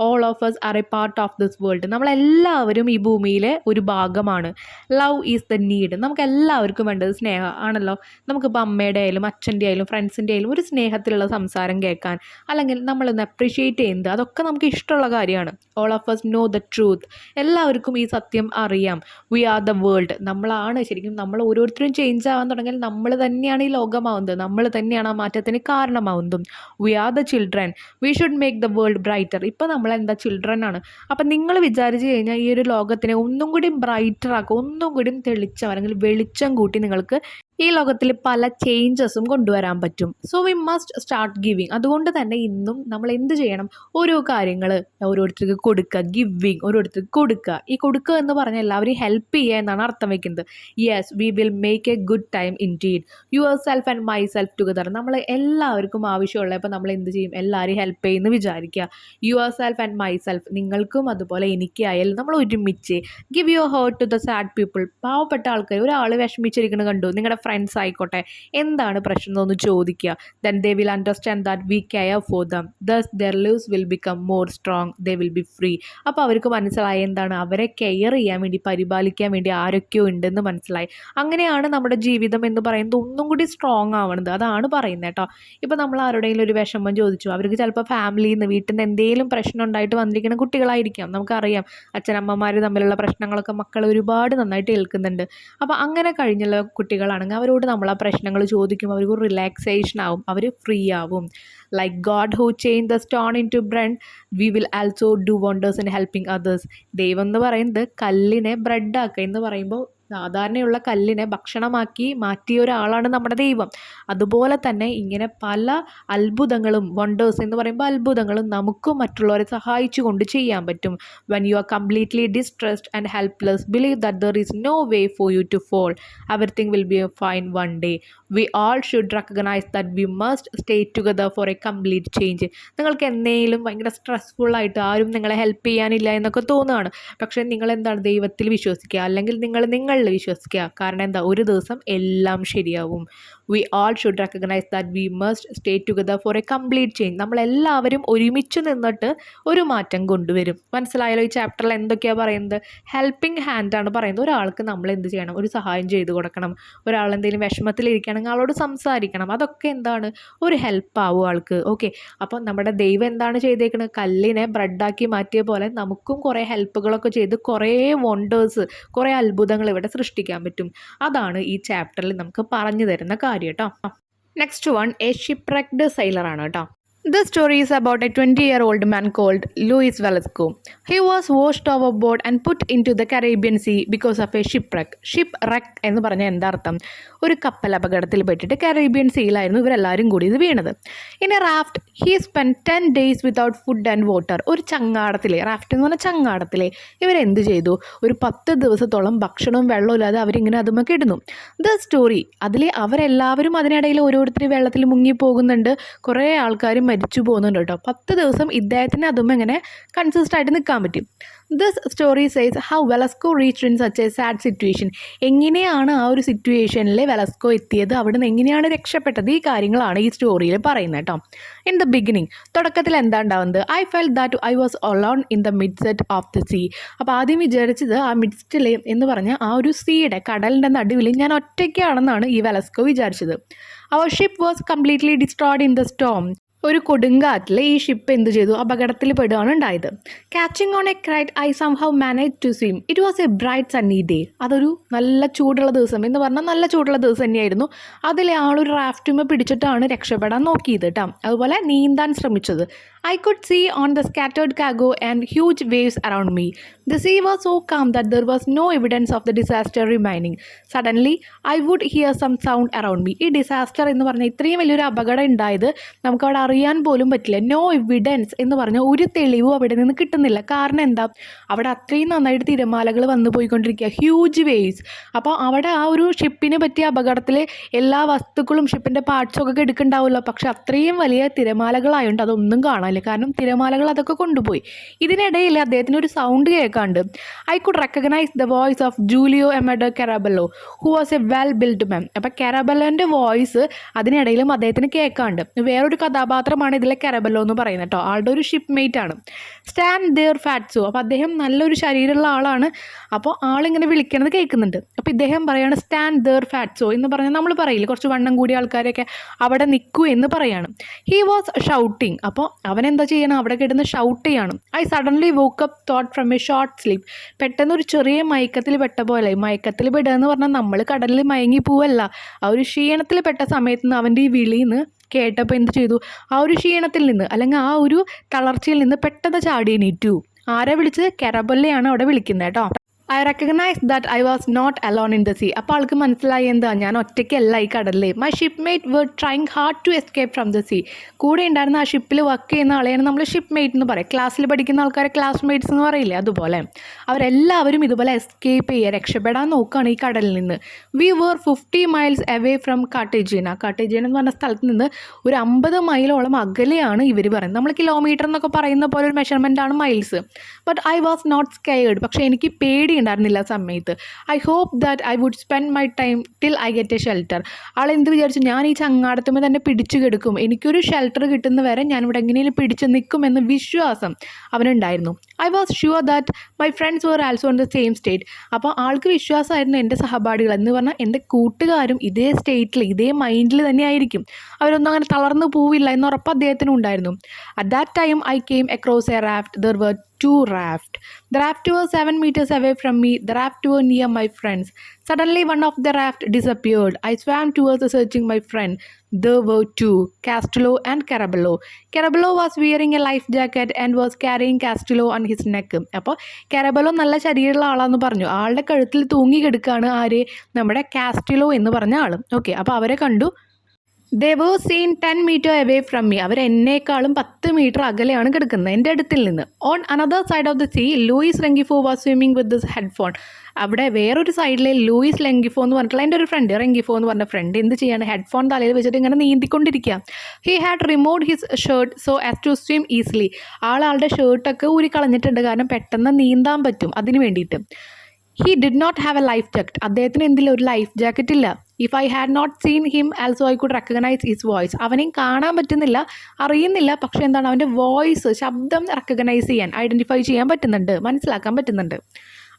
All of us are a part of this world. നമ്മളെല്ലാവരും ഈ ഭൂമിയിലെ ഒരു ഭാഗമാണ്. Love is the need. നമുക്ക് എല്ലാവർക്കും വേണ്ടത് സ്നേഹം ആണല്ലോ. നമുക്കിപ്പോൾ അമ്മയുടെ ആയാലും അച്ഛൻ്റെ ആയാലും ഫ്രണ്ട്സിൻ്റെ ആയാലും ഒരു സ്നേഹത്തിലുള്ള സംസാരം കേൾക്കാൻ, അല്ലെങ്കിൽ നമ്മളൊന്ന് അപ്രിഷ്യേറ്റ് ചെയ്യുന്നത്, അതൊക്കെ നമുക്ക് ഇഷ്ടമുള്ള കാര്യമാണ്. All of us know the truth. എല്ലാവർക്കും ഈ സത്യം അറിയാം. We are the world. നമ്മളാണ് ശരിക്കും, നമ്മൾ ഓരോരുത്തരും ചേഞ്ച് ആവാൻ തുടങ്ങിയാൽ നമ്മൾ തന്നെയാണ് ഈ ലോകമാവുന്നത്, നമ്മൾ തന്നെയാണ് ആ മാറ്റത്തിന് കാരണമാവുന്നതും. We are the children. We should make the world brighter. ഇപ്പോൾ നമ്മൾ എന്താ, ചിൽഡ്രൻ ആണ്. അപ്പം നിങ്ങൾ വിചാരിച്ച് കഴിഞ്ഞാൽ ഈ ഒരു ലോകത്തിനെ ഒന്നും കൂടി ബ്രൈറ്റർ ആക്കുക, ഒന്നും കൂടി തെളിച്ചം അല്ലെങ്കിൽ വെളിച്ചം കൂട്ടി നിങ്ങൾക്ക് ഈ ലോകത്തിൽ പല ചേഞ്ചസും കൊണ്ടുവരാൻ പറ്റും. So we must start giving. അതുകൊണ്ട് തന്നെ ഇന്നും നമ്മൾ എന്ത് ചെയ്യണം, ഓരോ കാര്യങ്ങൾ ഓരോരുത്തർക്ക് കൊടുക്കുക. ഗിവിങ്, ഓരോരുത്തർക്ക് കൊടുക്കുക. ഈ കൊടുക്കുക എന്ന് പറഞ്ഞാൽ എല്ലാവരെയും ഹെൽപ്പ് ചെയ്യുക എന്നാണ് അർത്ഥം വയ്ക്കുന്നത്. Yes, we will make A good time in deed. Your self and my self together. നമ്മൾ എല്ലാവർക്കും ആവശ്യമുള്ള, ഇപ്പോൾ നമ്മൾ എന്ത് ചെയ്യും, എല്ലാവരെയും ഹെൽപ്പ് ചെയ്യുമെന്ന് വിചാരിക്കുക. Yourself and myself, നിങ്ങൾക്കും അതുപോലെ എനിക്കായാലും നമ്മൾ ഒരുമിച്ച്. Give your heart to the sad people. പാവപ്പെട്ട ആൾക്കാർ, ഒരാൾ വിഷമിച്ചിരിക്കുന്നത് കണ്ടു, നിങ്ങളുടെ ഫ്രണ്ട്സ് ആയിക്കോട്ടെ, എന്താണ് പ്രശ്നം എന്നൊന്ന് ചോദിക്കുക. Then they will understand that we care for them. Thus their lives will become more strong. They will be free. അപ്പോൾ അവർക്ക് മനസ്സിലായി എന്താണ്, അവരെ കെയർ ചെയ്യാൻ വേണ്ടി, പരിപാലിക്കാൻ വേണ്ടി ആരൊക്കെയോ ഉണ്ടെന്ന് മനസ്സിലായി. അങ്ങനെയാണ് നമ്മുടെ ജീവിതം എന്ന് പറയുന്നത് ഒന്നും കൂടി സ്ട്രോങ് ആവണത്. അതാണ് പറയുന്നത് കേട്ടോ. ഇപ്പോൾ നമ്മൾ ആരുടെയെങ്കിലും ഒരു വിഷമം ചോദിച്ചു, അവർക്ക് ചിലപ്പോൾ ഫാമിലിയിൽ നിന്ന്, വീട്ടിൽ നിന്ന് എന്തെങ്കിലും പ്രശ്നം ഉണ്ടായിട്ട് വന്നിരിക്കുന്ന കുട്ടികളായിരിക്കാം. നമുക്കറിയാം അച്ഛനമ്മമാർ തമ്മിലുള്ള പ്രശ്നങ്ങളൊക്കെ മക്കൾ ഒരുപാട് നന്നായിട്ട് ഏൽക്കുന്നുണ്ട്. അപ്പോൾ അങ്ങനെ കഴിഞ്ഞുള്ള കുട്ടികളാണെങ്കിൽ അവരോട് നമ്മൾ ആ പ്രശ്നങ്ങൾ ചോദിക്കുമ്പോൾ അവർക്ക് റിലാക്സേഷൻ ആവും, അവർ ഫ്രീ ആവും. Like god who change the stone into bread, we will also do wonders in helping others. ദൈവം എന്ന് പറയുന്നത് കല്ലിനെ ബ്രെഡാക്കുക എന്ന് പറയുമ്പോൾ സാധാരണയുള്ള കല്ലിനെ ഭക്ഷണമാക്കി മാറ്റിയ ഒരാളാണ് നമ്മുടെ ദൈവം. അതുപോലെ തന്നെ ഇങ്ങനെ പല അത്ഭുതങ്ങളും, വണ്ടേഴ്സ് എന്ന് പറയുമ്പോൾ അത്ഭുതങ്ങളും നമുക്കും മറ്റുള്ളവരെ സഹായിച്ചുകൊണ്ട് ചെയ്യാൻ പറ്റും. When you are completely distressed and helpless, believe that there is no way for you to fall. Everything will be fine one day. We all should recognise that we must stay together for a complete change. നിങ്ങൾക്ക് എന്തെങ്കിലും ഭയങ്കര സ്ട്രെസ്ഫുള്ളായിട്ട് ആരും നിങ്ങളെ help ചെയ്യാനില്ല എന്നൊക്കെ തോന്നുകയാണ്. പക്ഷേ നിങ്ങൾ എന്താണ്, ദൈവത്തിൽ വിശ്വസിക്കുക, അല്ലെങ്കിൽ നിങ്ങൾ നിങ്ങളിൽ വിശ്വസിക്കുക. കാരണം എന്താ, ഒരു ദിവസം എല്ലാം ശരിയാവും. We all should recognise that we must stay together for a complete change. നമ്മളെല്ലാവരും ഒരുമിച്ച് നിന്നിട്ട് ഒരു മാറ്റം കൊണ്ടുവരും. മനസ്സിലായാലോ? ഈ ചാപ്റ്ററിൽ എന്തൊക്കെയാണ് പറയുന്നത്? ഹെൽപ്പിംഗ് ഹാൻഡാണ് പറയുന്നത്. ഒരാൾക്ക് നമ്മൾ എന്ത് ചെയ്യണം? ഒരു സഹായം ചെയ്തു കൊടുക്കണം. ഒരാൾ എന്തെങ്കിലും വിഷമത്തിലിരിക്കുകയാണെങ്കിൽ ആളോട് സംസാരിക്കണം. അതൊക്കെ എന്താണ്, ഒരു ഹെൽപ്പാവും ആൾക്ക്. ഓക്കെ, അപ്പോൾ നമ്മുടെ ദൈവം എന്താണ് ചെയ്തേക്കുന്നത്? കല്ലിനെ ബ്രെഡാക്കി മാറ്റിയ പോലെ നമുക്കും കുറേ ഹെൽപ്പുകളൊക്കെ ചെയ്ത് കുറേ വണ്ടേഴ്സ്, കുറേ അത്ഭുതങ്ങൾ ഇവിടെ സൃഷ്ടിക്കാൻ പറ്റും. അതാണ് ഈ ചാപ്റ്ററിൽ നമുക്ക് പറഞ്ഞു തരുന്ന കാര്യം കേട്ടോ. നെക്സ്റ്റ് വൺ, എ ഷിപ്പ്രെക്ഡ് സെയിലർ ആണ് കേട്ടോ. This story is about a 20-year-old man called Luis Velasco. He was washed overboard and put into the Caribbean Sea because of a shipwreck. Shipwreck എന്ന് പറഞ്ഞാൽ എന്താ അർത്ഥം? ഒരു കപ്പൽ അപകടത്തിൽ പെട്ടിട്ട് കരീബിയൻ സീയിലായിരുന്നു ഇവരെല്ലാവരും കൂടി ഇത് വീണത്. In A raft he spend 10 days without food and water. ഒരു ചങ്ങാടത്തിലെ, റാഫ്റ്റ് എന്ന് പറഞ്ഞാൽ ചങ്ങാടത്തിലെ, ഇവരെന്ത് ചെയ്തു? ഒരു 10 ദിവസത്തോളം ഭക്ഷണവും വെള്ളവും ഇല്ലാതെ അവരിങ്ങനെ അതുമൊക്കെ ഇടുന്നു. ദ സ്റ്റോറി, അതിൽ അവരെല്ലാവരും അതിനിടയിൽ ഓരോരുത്തർ വെള്ളത്തിൽ മുങ്ങിപ്പോകുന്നുണ്ട്, കുറേ ആൾക്കാരും മരിച്ചു പോകുന്നുണ്ട് കേട്ടോ. 10 ദിവസം ഇദ്ദേഹത്തിന് അതും എങ്ങനെ കൺസിസ്റ്റ് ആയിട്ട് നിൽക്കാൻ പറ്റും? This story says how Velasco reached in such A sad situation. എങ്ങനെയാണ് ആ ഒരു സിറ്റുവേഷനിൽ വെലസ്കോ എത്തിയത്, അവിടെ നിന്ന് എങ്ങനെയാണ് രക്ഷപ്പെട്ടത്, ഈ കാര്യങ്ങളാണ് ഈ സ്റ്റോറിയിൽ പറയുന്നത് കേട്ടോ. ഇൻ ദ ബിഗിനിങ്, തുടക്കത്തിൽ എന്താ ഉണ്ടാവുന്നത്? I felt that I was alone in the midst of the sea. അപ്പോൾ ആദ്യം വിചാരിച്ചത് ആ മിഡ്സ്റ്റിൽ എന്ന് പറഞ്ഞാൽ ആ ഒരു സീയുടെ, കടലിൻ്റെ നടുവിൽ ഞാൻ ഒറ്റയ്ക്കാണെന്നാണ് ഈ വെലസ്കോ വിചാരിച്ചത്. Our ship was completely destroyed in the storm. ഒരു കൊടുങ്കാറ്റിൽ ഈ ഷിപ്പ് എന്ത് ചെയ്തു? അപകടത്തിൽ പെടുകയാണ് ഉണ്ടായത്. Catching on a crate I somehow manage to swim. It was a bright sunny day. അതൊരു നല്ല ചൂടുള്ള ദിവസം എന്ന് പറഞ്ഞാൽ നല്ല ചൂടുള്ള ദിവസം തന്നെയായിരുന്നു. അതിലെ ആളൊരു റാഫ്റ്റുമേ പിടിച്ചിട്ടാണ് രക്ഷപ്പെടാൻ നോക്കിയത് കേട്ടോ, അതുപോലെ നീന്താൻ ശ്രമിച്ചത്. I could see on the scattered cargo and huge waves around me. The sea was so calm that there was no evidence of the disaster remaining. Suddenly, I would hear some sound around me. ഈ disaster എന്ന് പറഞ്ഞാൽ ഇത്രയും വലിയൊരു അപകടം ഉണ്ടായത് നമുക്കവിടെ അറിയാൻ പോലും പറ്റില്ല. നോ എവിഡൻസ് എന്ന് പറഞ്ഞാൽ ഒരു തെളിവും അവിടെ നിന്ന് കിട്ടുന്നില്ല. കാരണം എന്താ? അവിടെ അത്രയും നന്നായിട്ട് തിരമാലകൾ വന്നു പോയിക്കൊണ്ടിരിക്കുക, ഹ്യൂജ് വേവ്സ്. അപ്പോൾ അവിടെ ആ ഒരു ഷിപ്പിനെ പറ്റിയ അപകടത്തിൽ എല്ലാ വസ്തുക്കളും ഷിപ്പിൻ്റെ പാർട്സൊക്കെ എടുക്കുന്നുണ്ടാവുമല്ലോ, പക്ഷെ അത്രയും വലിയ തിരമാലകളായതുകൊണ്ട് അതൊന്നും കാണാൻ, കാരണം തിരമാലകൾ അതൊക്കെ കൊണ്ടുപോയി. ഇതിനിടയിൽ അദ്ദേഹത്തിന് ഒരു സൗണ്ട് കേൾക്കാണ്ട്. I could recognise the voice of Julio Amado Caraballo, who was a well build man. അപ്പോൾ കാരബല്ലോൻ്റെ വോയിസ് അതിനിടയിലും അദ്ദേഹത്തിന് കേൾക്കാണ്ട്. വേറൊരു കഥാപാത്രമാണ് ഇതിലെ കാരബല്ലോ എന്ന് പറയുന്നത് കേട്ടോ, ആളുടെ ഒരു ഷിപ്പ്മേറ്റ് ആണ്. Stand there fatso. അപ്പോൾ അദ്ദേഹം നല്ലൊരു ശരീരമുള്ള ആളാണ്. അപ്പോൾ ആളിങ്ങനെ വിളിക്കണത് കേൾക്കുന്നുണ്ട്. അപ്പോൾ ഇദ്ദേഹം പറയാണ് സ്റ്റാൻഡ് ദേർ ഫാറ്റ്സോ എന്ന് പറഞ്ഞാൽ നമ്മൾ പറയില്ല, കുറച്ച് വണ്ണം കൂടിയ ആൾക്കാരൊക്കെ അവിടെ നിൽക്കൂ എന്ന് പറയാണ്. He was shouting. അപ്പോൾ അവനെന്താ ചെയ്യണം? അവിടെ കിടന്ന് ഷൗട്ട് ചെയ്യണം. I suddenly woke up thought from A short sleep. പെട്ടെന്ന് ഒരു ചെറിയ മയക്കത്തിൽ പെട്ട പോലെ. മയക്കത്തിൽ പെടുക എന്ന് പറഞ്ഞാൽ നമ്മൾ കടലിൽ മയങ്ങി പോവല്ല, ആ ഒരു ക്ഷീണത്തിൽ പെട്ട സമയത്ത് നിന്ന് അവൻ്റെ ഈ വിളിയിൽ നിന്ന് കേട്ടപ്പോൾ എന്ത് ചെയ്തു? ആ ഒരു ക്ഷീണത്തിൽ നിന്ന് അല്ലെങ്കിൽ ആ ഒരു തളർച്ചയിൽ നിന്ന് പെട്ടെന്ന് ചാടി എണീറ്റു. ആരെ വിളിച്ചത്? കാരബല്ലയാണ് അവിടെ വിളിക്കുന്നത് കേട്ടോ. I recognise that I was not alone in the sea. അപ്പോൾ ആൾക്ക് മനസ്സിലായി എന്താ, ഞാൻ ഒറ്റയ്ക്കല്ല ഈ കടലിൽ. My shipmate were trying hard to escape from the sea. കൂടെ ഉണ്ടായിരുന്ന ആ ഷിപ്പിൽ വർക്ക് ചെയ്യുന്ന ആളെയാണ് നമ്മൾ ഷിപ്പ്മേറ്റ് എന്ന് പറയും. ക്ലാസ്സിൽ പഠിക്കുന്ന ആൾക്കാരെ ക്ലാസ്മേറ്റ്സ് എന്ന് പറയില്ലേ, അതുപോലെ അവരെല്ലാവരും ഇതുപോലെ എസ്കേപ്പ് ചെയ്യുക, രക്ഷപ്പെടാൻ നോക്കുകയാണ് ഈ കടലിൽ നിന്ന്. We were 50 miles away from Cartagena. Cartagena എന്ന് പറഞ്ഞ സ്ഥലത്ത് നിന്ന് ഒരു 50 മൈലോളം അകലെയാണ് ഇവർ പറയുന്നത്. നമ്മൾ കിലോമീറ്റർ എന്നൊക്കെ പറയുന്ന പോലെ ഒരു മെഷർമെൻ്റ് ആണ് miles. But I was not scared. പക്ഷേ എനിക്ക് പേടി ഉണ്ടായിരുന്നില്ല സമയത്ത്. I hope that I would spend my time till I get a shelter. ആൾ എന്ത് വിചാരിച്ചു? ഞാൻ ഈ ചങ്ങാടത്തുമ്പോൾ തന്നെ പിടിച്ചു കിടക്കും, എനിക്കൊരു ഷെൽട്ടർ കിട്ടുന്ന വരെ ഞാൻ ഇവിടെ എങ്ങനെയും പിടിച്ചു നിൽക്കുമെന്ന് വിശ്വാസം അവനുണ്ടായിരുന്നു. I was sure that my friends were also in the same state. അപ്പോൾ ആൾക്ക് വിശ്വാസമായിരുന്നു എൻ്റെ സഹപാഠികൾ എന്ന് പറഞ്ഞാൽ എൻ്റെ കൂട്ടുകാരും ഇതേ സ്റ്റേറ്റിൽ ഇതേ മൈൻഡിൽ തന്നെ ആയിരിക്കും, അവരൊന്നും അങ്ങനെ തളർന്നു പോവില്ല എന്ന് ഉറപ്പ് അദ്ദേഹത്തിനും ഉണ്ടായിരുന്നു. At that time I came across a raft. There were 2 rafts. The raft was 7 meters away from me. The raft were near my friends. Suddenly one of the raft disappeared. I swam towards searching my friend. There were two, Castello and Carabello. Carabello was wearing a life jacket and was carrying Castello on his neck. അപ്പോൾ കാരബലോ നല്ല ശരീരമുള്ള ആളാന്ന് പറഞ്ഞു. ആളുടെ കഴുത്തിൽ തൂങ്ങി കിടക്കുകയാണ് ആര്, നമ്മുടെ കാസ്റ്റിലോ എന്ന് പറഞ്ഞ ആൾ. ഓക്കെ, അപ്പോൾ അവരെ കണ്ടു. They were seen 10 meter away from me. അവർ എന്നേക്കാളും 10 മീറ്റർ അകലെയാണ് കിടക്കുന്നത് എൻ്റെ അടുത്തിൽ നിന്ന്. On another side of the sea Luis Rengifo was swimming with this headphone. അവിടെ വേറൊരു സൈഡിലെ ലൂയിസ് ലെങ്കിഫോ എന്ന് പറഞ്ഞിട്ടുള്ള എൻ്റെ ഒരു ഫ്രണ്ട്, റെങ്കിഫോ എന്ന് പറഞ്ഞ ഫ്രണ്ട് എന്ത് ചെയ്യാണ്, ഹെഡ്ഫോൺ തലയിൽ വെച്ചിട്ട് ഇങ്ങനെ നീന്തിക്കൊണ്ടിരിക്കുക. He had removed his shirt so as to swim easily. ആളുടെ ഷർട്ടൊക്കെ ഊരി കളഞ്ഞിട്ടുണ്ട്, കാരണം പെട്ടെന്ന് നീന്താൻ പറ്റും അതിന് വേണ്ടിയിട്ട്. He did not have a life jacket. അദ്ദേഹത്തിന് എന്തില്ല, ഒരു ലൈഫ് ജാക്കറ്റ് ഇല്ല. If I had not seen him also I could recognise his voice. അവനെയും കാണാൻ പറ്റുന്നില്ല, അറിയുന്നില്ല, പക്ഷേ എന്താണ് അവൻ്റെ വോയിസ്, ശബ്ദം റെക്കഗ്നൈസ് ചെയ്യാൻ, ഐഡൻറ്റിഫൈ ചെയ്യാൻ പറ്റുന്നുണ്ട്, മനസ്സിലാക്കാൻ പറ്റുന്നുണ്ട്.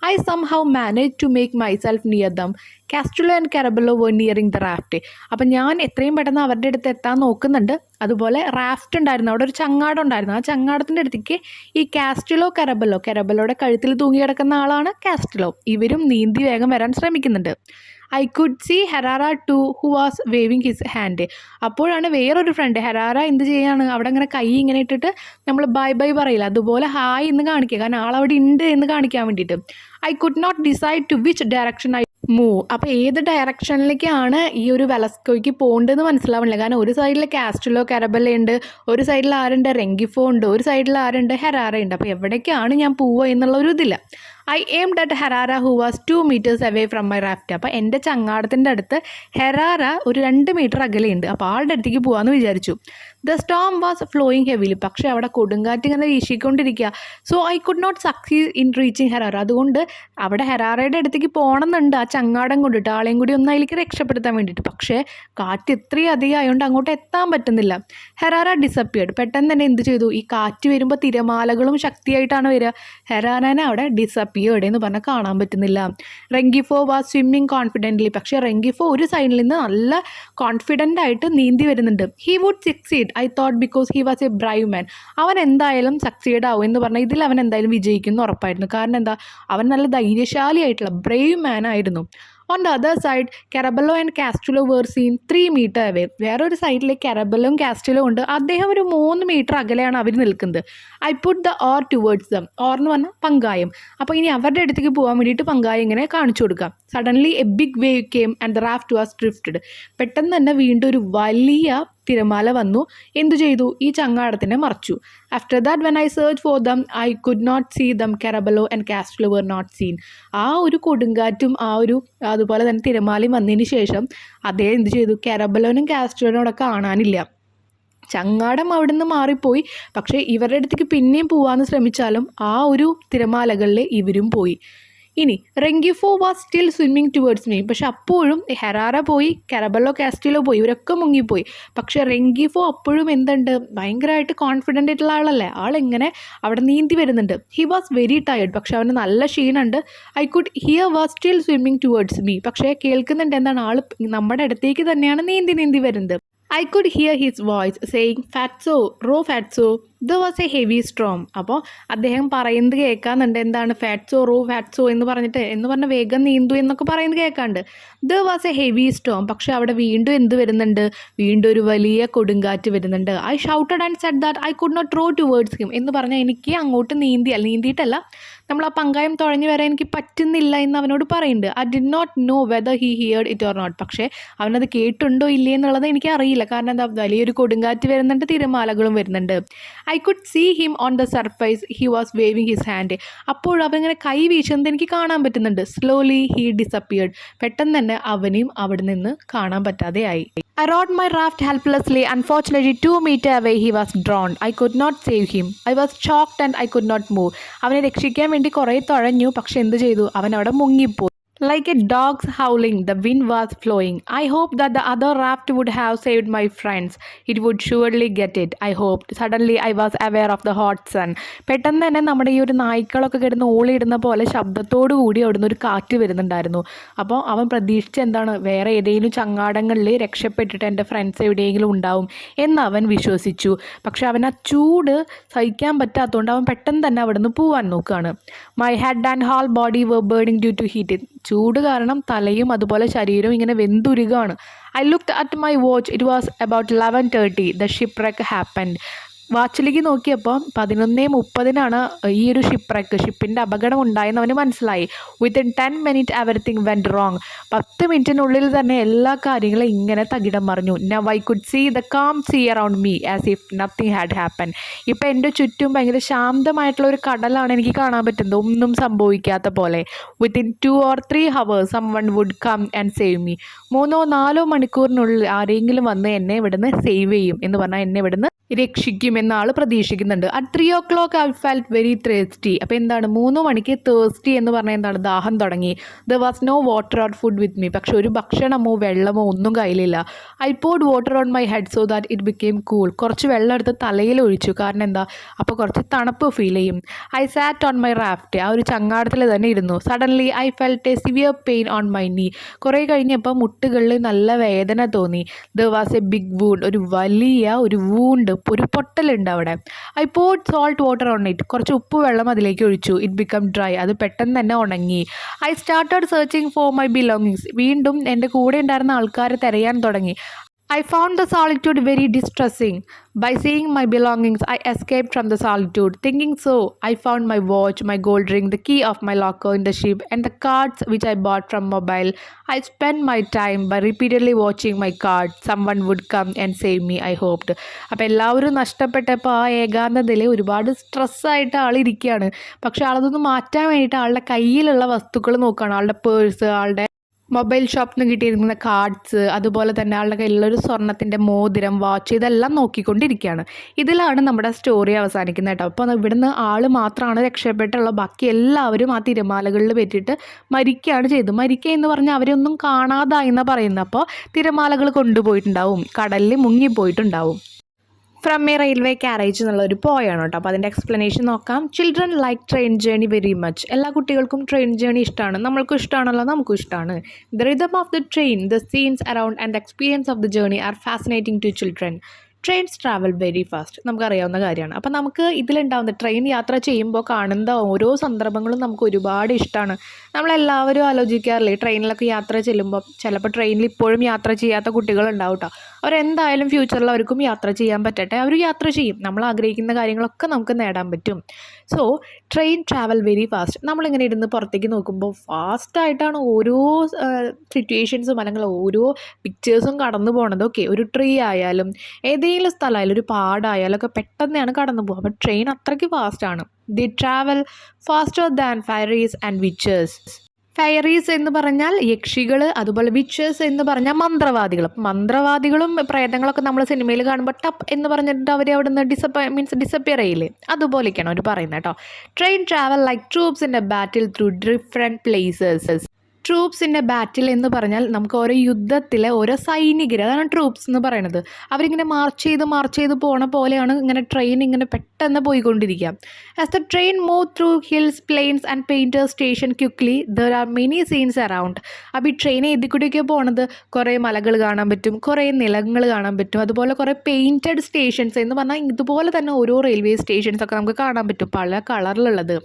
I somehow managed to make myself near them. Castello and Carabello were nearing the raft. അപ്പം ഞാൻ എത്രയും പെട്ടെന്ന് അവരുടെ അടുത്ത് എത്താൻ നോക്കുന്നുണ്ട്. അതുപോലെ റാഫ്റ്റ് ഉണ്ടായിരുന്നു, അവിടെ ഒരു ചങ്ങാടം ഉണ്ടായിരുന്നു. ആ ചങ്ങാടത്തിൻ്റെ അടുത്തേക്ക് ഈ കാസ്റ്റലോ കരബലോയുടെ കഴുത്തിൽ തൂങ്ങി കിടക്കുന്ന ആളാണ് കാസ്റ്റലോ. ഇവരും നീന്തി വേഗം വരാൻ ശ്രമിക്കുന്നുണ്ട്. I could see Herrera too who was waving his hand. അപ്പോഴാണ് വേറൊരു ഫ്രണ്ട് ഹെറാറ എന്ത് ചെയ്യാണ്, അവിടെ ഇങ്ങനെ കൈ ഇങ്ങനെ ഇട്ടിട്ട് നമ്മൾ ബൈ ബൈ പറയില്ല, അതുപോലെ ഹായ് എന്ന് കാണിക്കുക, കാരണം ആളവിടെ ഉണ്ട് എന്ന് കാണിക്കാൻ വേണ്ടിയിട്ട്. I could not decide to which direction I move. അപ്പോൾ ഏത് ഡയറക്ഷനിലേക്കാണ് ഈ ഒരു വെലസ്കോയ്ക്ക് പോകേണ്ടതെന്ന് മനസ്സിലാവണില്ല, കാരണം ഒരു സൈഡിൽ കാസ്റ്റലോ കരബല്ല ഉണ്ട്, ഒരു സൈഡിൽ ആരുണ്ട്, റെങ്കിഫോ ഉണ്ട്, ഒരു സൈഡിൽ ആരുണ്ട്, ഹെറാറ ഉണ്ട്. അപ്പോൾ എവിടേക്കാണ് ഞാൻ പോവുക എന്നുള്ള ഒരു ഇതില്ല. I aimed at Herrera who was 2 meters away from my raft. അപ്പോൾ എൻ്റെ ചങ്ങാടത്തിൻ്റെ അടുത്ത് ഹെറാറ ഒരു 2 മീറ്റർ അകലെയുണ്ട്. അപ്പോൾ ആളുടെ അടുത്തേക്ക് പോകാമെന്ന് വിചാരിച്ചു. The storm was flowing heavily. പക്ഷേ അവിടെ കൊടുങ്കാറ്റ് ഇങ്ങനെ വീശിക്കൊണ്ടിരിക്കുക. So I could not succeed in reaching Herrera. അതുകൊണ്ട് അവിടെ ഹെറാറയുടെ അടുത്തേക്ക് പോകണമെന്നുണ്ട്, ആ ചങ്ങാടം കൊണ്ടിട്ട് ആളെയും കൂടി ഒന്ന് അതിലേക്ക് രക്ഷപ്പെടുത്താൻ വേണ്ടിയിട്ട്. പക്ഷേ കാറ്റ് ഇത്രയും അധികം ആയതുകൊണ്ട് അങ്ങോട്ട് എത്താൻ പറ്റുന്നില്ല. ഹെറാറ ഡിസപ്പിയർഡ്. പെട്ടെന്ന് തന്നെ എന്ത് ചെയ്തു, ഈ കാറ്റ് വരുമ്പോൾ തിരമാലകളും ശക്തിയായിട്ടാണ് വരിക. ഹെറാറനെ അവിടെ ഡിസപ്പിയർഡ് എന്ന് പറഞ്ഞാൽ കാണാൻ പറ്റുന്നില്ല. റെങ്കിഫോ വാസ് സ്വിമ്മിങ് കോൺഫിഡൻ്റ്ലി. പക്ഷേ റെങ്കിഫോ ഒരു സൈഡിൽ നിന്ന് നല്ല കോൺഫിഡൻ്റ് ആയിട്ട് നീന്തി വരുന്നുണ്ട്. He would succeed I thought because he was a brave man. അവൻ എന്തായാലും സക്സീഡ് ആവും എന്ന് പറഞ്ഞാൽ ഇതിൽ അവൻ എന്തായാലും വിജയിക്കുന്നു ഉറപ്പായിരുന്നു. കാരണം എന്താ, അവൻ നല്ല ധൈര്യശാലിയായിട്ടുള്ള ബ്രേവ് മാൻ ആയിരുന്നു. On the other side Caraballo and Castillo were seen 3 meter away. വേറൊരു സൈഡിലേക്ക് കാരബല്ലോയും കാസ്റ്റലോ ഉണ്ട്, അദ്ദേഹം ഒരു 3 meter അകലെയാണ് അവർ നിൽക്കുന്നത്. I put the or towards dum. Or എന്ന് പറഞ്ഞാൽ പങ്കായം. അപ്പോൾ ഇനി അവരുടെ അടുത്തേക്ക് പോകാൻ വേണ്ടിയിട്ട് പങ്കായം ഇങ്ങനെ കാണിച്ചു കൊടുക്കാം. Suddenly a big wave came and the raft was drifted. പെട്ടെന്ന് തന്നെ വീണ്ടും ഒരു വലിയ തിരമാല വന്നു. എന്തു ചെയ്തു, ഈ ചങ്ങാടത്തിനെ മറച്ചു. After that when I search for them I could not see them. Caraballo and Castillo were not seen. ആ ഒരു കൊടുങ്കാറ്റും അതുപോലെ തന്നെ തിരമാലയും വന്നതിന് ശേഷം അദ്ദേഹം എന്ത് ചെയ്തു, കാരബലോനും കാസ്റ്റലോനും അവിടെ കാണാനില്ല. ചങ്ങാടം അവിടെ നിന്ന് മാറിപ്പോയി. പക്ഷേ ഇവരുടെ അടുത്തേക്ക് പിന്നെയും പോകാമെന്ന് ശ്രമിച്ചാലും ആ ഒരു തിരമാലകളിൽ ഇവരും പോയി. ഇനി Rengifo was still swimming towards me. പക്ഷെ അപ്പോഴും ഹെറാറ പോയി, കാരബല്ലോ കാസ്റ്റലോ പോയി, ഇവരൊക്കെ മുങ്ങിപ്പോയി. പക്ഷേ റെങ്കിഫോ അപ്പോഴും എന്തുണ്ട്, ഭയങ്കരമായിട്ട് കോൺഫിഡൻ്റ് ആയിട്ടുള്ള ആളല്ലേ, ആളെങ്ങനെ അവിടെ നീന്തി വരുന്നുണ്ട്. He was very tired. പക്ഷെ അവന് നല്ല ക്ഷീണമുണ്ട്. I could hear was still swimming towards me. പക്ഷേ കേൾക്കുന്നുണ്ട് എന്താണ്, ആൾ നമ്മുടെ അടുത്തേക്ക് തന്നെയാണ് നീന്തി വരുന്നത്. I could hear his voice saying, "Fatso, row Fatso." There was a heavy storm. അപ്പോൾ അദ്ദേഹം പറയുന്നത് കേൾക്കാന്നുണ്ട്, എന്താണ് ഫാറ്റ്സോ റോ ഫാറ്റ്സോ എന്ന് പറഞ്ഞ വേഗം നീന്തു എന്നൊക്കെ പറയുന്നത് കേൾക്കാണ്ട്. There was a heavy storm. പക്ഷേ അവിടെ വീണ്ടും എന്ത് വരുന്നുണ്ട്, വീണ്ടും ഒരു വലിയ കൊടുങ്കാറ്റ് വരുന്നുണ്ട്. I shouted and said that I could not row towards him. എന്ന് പറഞ്ഞാൽ എനിക്ക് അങ്ങോട്ട് നീന്തിയിട്ടല്ല, നമ്മൾ ആ പങ്കായം തുഴഞ്ഞു വരാൻ എനിക്ക് പറ്റുന്നില്ല എന്ന് അവനോട് പറയുന്നുണ്ട്. I did not know whether he heard it or not. പക്ഷേ അവനത് കേട്ടുണ്ടോ ഇല്ലേ എന്നുള്ളത് എനിക്ക് അറിയില്ല. കാരണം എന്താ, വലിയൊരു കൊടുങ്കാറ്റ് വരുന്നുണ്ട്, തിരമാലകളും വരുന്നുണ്ട്. I could see him on the surface. He was waving his hand. അപ്പോൾ അവനിങ്ങനെ കൈ വീശുന്നത് എനിക്ക് കാണാൻ പറ്റുന്നുണ്ട്. Slowly he disappeared. പെട്ടെന്ന് തന്നെ അവനെയും അവിടെ നിന്ന് കാണാൻ പറ്റാതെയായി. I rowed my raft helplessly. Unfortunately, 2 meter away he was drowned. I could not save him. I was shocked and I could not move. അവനെ രക്ഷിക്കാൻ വേണ്ടി കുറേ തുഴഞ്ഞു, പക്ഷെ എന്ത് ചെയ്തു, അവൻ അവിടെ മുങ്ങിപ്പോയി. Like a dog's howling, the wind was flowing. I hoped that the other raft would have saved my friends. It would surely get it, I hoped. Suddenly I was aware of the hot sun. പെട്ടെന്ന് തന്നെ നമ്മുടെ ഈ ഒരു നായ്ക്കളൊക്കെ കിടന്ന് ഓളിയിടുന്ന പോലെ ശബ്ദത്തോടു കൂടി അവിടുന്ന് ഒരു കാറ്റ് വരുന്നുണ്ടായിരുന്നു. അപ്പോൾ അവൻ പ്രതീക്ഷിച്ച എന്താണ്, വേറെ ഏതെങ്കിലും ചങ്ങാടങ്ങളിൽ രക്ഷപ്പെട്ടിട്ട് എൻ്റെ ഫ്രണ്ട്സ് എവിടെയെങ്കിലും ഉണ്ടാവും എന്ന് അവൻ വിശ്വസിച്ചു. പക്ഷെ അവൻ ആ ചൂട് സഹിക്കാൻ പറ്റാത്തതുകൊണ്ട് അവൻ പെട്ടെന്ന് തന്നെ അവിടുന്ന് പോവാൻ നോക്കുകയാണ്. My head and whole body were burning due to heat. ചൂട് കാരണം തലയും അതുപോലെ ശരീരവും ഇങ്ങനെ വെന്തുരുകയാണ്. I looked at my watch. It was about 11:30. The shipwreck happened. വാച്ചിലേക്ക് നോക്കിയപ്പോൾ 11:30 ഈ ഒരു ഷിപ്പിൻ്റെ അപകടം ഉണ്ടായെന്ന് അവന് മനസ്സിലായി. Within 10 minute everything went wrong. 10 മിനിറ്റിനുള്ളിൽ തന്നെ എല്ലാ കാര്യങ്ങളും ഇങ്ങനെ തകിടം മറിഞ്ഞു. Now I could see the calm sea around me as if nothing had happen. ഇപ്പം എൻ്റെ ചുറ്റും ഭയങ്കര ശാന്തമായിട്ടുള്ള ഒരു കടലാണ് എനിക്ക് കാണാൻ പറ്റുന്നത്, ഒന്നും സംഭവിക്കാത്ത പോലെ. Within 2 or 3 hours someone would come and save me. 3-4 മണിക്കൂറിനുള്ളിൽ ആരെങ്കിലും വന്ന് എന്നെ ഇവിടുന്ന് സേവ് ചെയ്യും എന്ന് പറഞ്ഞാൽ എന്നെ ഇവിടുന്ന് രക്ഷിക്കുമെന്ന ആൾ പ്രതീക്ഷിക്കുന്നുണ്ട്. At 3 o'clock I felt very thirsty. അപ്പോൾ എന്താണ് 3 മണിക്ക് തേഴ്സ്റ്റി എന്ന് പറഞ്ഞാൽ എന്താണ്, ദാഹം തുടങ്ങി. There was no water or food with me. പക്ഷെ ഒരു ഭക്ഷണമോ വെള്ളമോ ഒന്നും കയ്യിലില്ല. I poured water on my head so that it became cool. കുറച്ച് വെള്ളം എടുത്ത് തലയിൽ ഒഴിച്ചു, കാരണം എന്താ, അപ്പോൾ കുറച്ച് തണുപ്പ് ഫീൽ ചെയ്യും. I sat on my raft. ആ ഒരു ചങ്ങാടത്തിൽ തന്നെ ഇരുന്നു. Suddenly I felt a severe pain on my knee. കുറേ കഴിഞ്ഞപ്പോൾ മുട്ടുകളിൽ നല്ല വേദന തോന്നി. There was a big wound. ഒരു വലിയ ഒരു വൂണ്ട്, ഒരു പൊട്ടലുണ്ട് അവിടെ. I poured salt water on it. കുറച്ച് ഉപ്പ് വെള്ളം അതിലേക്ക് ഒഴിച്ചു. It become dry. അത് പെട്ടെന്ന് തന്നെ ഉണങ്ങി. I started searching for my belongings. വീണ്ടും എൻ്റെ കൂടെ ഉണ്ടായിരുന്ന ആൾക്കാരെ തിരയാൻ തുടങ്ങി. I found the solitude very distressing. By seeing my belongings, I escaped from the solitude. Thinking so, I found my watch, my gold ring, the key of my locker in the ship, and the cards which I bought from mobile. I spent my time by repeatedly watching my cards. Someone would come and save me, I hoped. അപ്പോൾ എല്ലാവരും നഷ്ടപ്പെട്ടപ്പോൾ ആ ഏകാന്തതയിൽ ഒരുപാട് സ്ട്രെസ്സായിട്ട് ആളിരിക്കുകയാണ്. പക്ഷെ ആളതൊന്ന് മാറ്റാൻ വേണ്ടിയിട്ട് ആളുടെ കയ്യിലുള്ള വസ്തുക്കൾ നോക്കുകയാണ്. ആളുടെ പേഴ്സ്, ആളുടെ മൊബൈൽ ഷോപ്പിൽ നിന്ന് കിട്ടിയിരിക്കുന്ന കാർഡ്സ്, അതുപോലെ തന്നെ ആളുടെ കയ്യിലുള്ളൊരു സ്വർണ്ണത്തിൻ്റെ മോതിരം, വാച്ച്, ഇതെല്ലാം നോക്കിക്കൊണ്ടിരിക്കുകയാണ്. ഇതിലാണ് നമ്മുടെ സ്റ്റോറി അവസാനിക്കുന്നത് കേട്ടോ. അപ്പോൾ ഇവിടുന്ന് ആൾ മാത്രമാണ് രക്ഷപ്പെട്ടുള്ളത്. ബാക്കി എല്ലാവരും ആ തിരമാലകളിൽ പറ്റിയിട്ട് മരിക്കുകയാണ് ചെയ്തത്. മരിക്കുക എന്ന് പറഞ്ഞാൽ അവരൊന്നും കാണാതായി എന്നാണ് പറയുന്നത്. അപ്പോൾ തിരമാലകൾ കൊണ്ടുപോയിട്ടുണ്ടാവും, കടലിൽ മുങ്ങിപ്പോയിട്ടുണ്ടാവും. ഫ്രം എ റെയിൽവേ കാരേജ് എന്നുള്ള ഒരു പോയാണ് കേട്ടോ. അപ്പോൾ അതിൻ്റെ എക്സ്പ്ലനേഷൻ നോക്കാം. Children like train journey very much. എല്ലാ കുട്ടികൾക്കും ട്രെയിൻ ജേണി ഇഷ്ടമാണ്. നമ്മൾക്കും ഇഷ്ടമാണല്ലോ, നമുക്കും ഇഷ്ടമാണ്. The rhythm of the train, the scenes around and the experience of the journey are fascinating to children. Trains travel very fast, നമുക്കറിയാവുന്ന കാര്യമാണ്. അപ്പോൾ നമുക്ക് ഇതിലുണ്ടാവുന്ന ട്രെയിൻ യാത്ര ചെയ്യുമ്പോൾ കാണുന്ന ഓരോ സന്ദർഭങ്ങളും നമുക്ക് ഒരുപാട് ഇഷ്ടമാണ്. നമ്മളെല്ലാവരും ആലോചിക്കാറില്ലേ, ട്രെയിനിലൊക്കെ യാത്ര ചെല്ലുമ്പോൾ ചിലപ്പോൾ ട്രെയിനിൽ ഇപ്പോഴും യാത്ര ചെയ്യാത്ത കുട്ടികളുണ്ടാവും കേട്ടോ. അവരെന്തായാലും ഫ്യൂച്ചറിൽ അവർക്കും യാത്ര ചെയ്യാൻ പറ്റട്ടെ, അവർ യാത്ര ചെയ്യും. നമ്മൾ ആഗ്രഹിക്കുന്ന കാര്യങ്ങളൊക്കെ നമുക്ക് നേടാൻ പറ്റും. So train travel very fast. നമ്മളിങ്ങനെ ഇരുന്ന് പുറത്തേക്ക് നോക്കുമ്പോൾ ഫാസ്റ്റായിട്ടാണ് ഓരോ സിറ്റുവേഷൻസും അല്ലെങ്കിൽ ഓരോ പിക്ചേഴ്സും കടന്നു പോകണത്. ഓക്കെ, ഒരു ട്രീ ആയാലും ഏതെങ്കിലും സ്ഥലമായാലും ഒരു പാടായാലും ഒക്കെ പെട്ടെന്നാണ് കടന്നു പോകുക. അപ്പോൾ ട്രെയിൻ അത്രയ്ക്ക് ഫാസ്റ്റാണ്. The travel faster than fairies and വിച്ചേഴ്സ്. ഫയറീസ് എന്ന് പറഞ്ഞാൽ യക്ഷികൾ, അതുപോലെ വിച്ചേഴ്സ് എന്ന് പറഞ്ഞാൽ മന്ത്രവാദികൾ. മന്ത്രവാദികളും പ്രേതങ്ങളൊക്കെ നമ്മൾ സിനിമയിൽ കാണുമ്പോൾ ടപ്പ് എന്ന് പറഞ്ഞിട്ട് അവർ അവിടെ നിന്ന് ഡിസപ്പിയർ ചെയ്യില്ലേ, അതുപോലെയൊക്കെയാണ് അവർ പറയുന്നത് കേട്ടോ. Train travel like troops in A battle through different places. Troops in A ബാറ്റിൽ എന്ന് പറഞ്ഞാൽ നമുക്ക് ഓരോ യുദ്ധത്തിലെ ഓരോ സൈനികർ, അതാണ് ട്രൂപ്സ് എന്ന് പറയുന്നത്. അവരിങ്ങനെ മാർച്ച് ചെയ്ത് പോണ പോലെയാണ് ഇങ്ങനെ ട്രെയിൻ ഇങ്ങനെ പെട്ടെന്ന് പോയിക്കൊണ്ടിരിക്കുക. As the train move through hills, plains and painter station quickly there are many scenes around. അപ്പോൾ ഈ ട്രെയിൻ ഏതി കൂടിയൊക്കെ പോണത്, കുറേ മലകൾ കാണാൻ പറ്റും, കുറേ നിലങ്ങൾ കാണാൻ പറ്റും, അതുപോലെ കുറേ പെയിൻറ്റഡ് സ്റ്റേഷൻസ് എന്ന് പറഞ്ഞാൽ ഇതുപോലെ തന്നെ ഓരോ റെയിൽവേ സ്റ്റേഷൻസ് ഒക്കെ നമുക്ക് കാണാൻ പറ്റും, പല കളറിലുള്ളത്.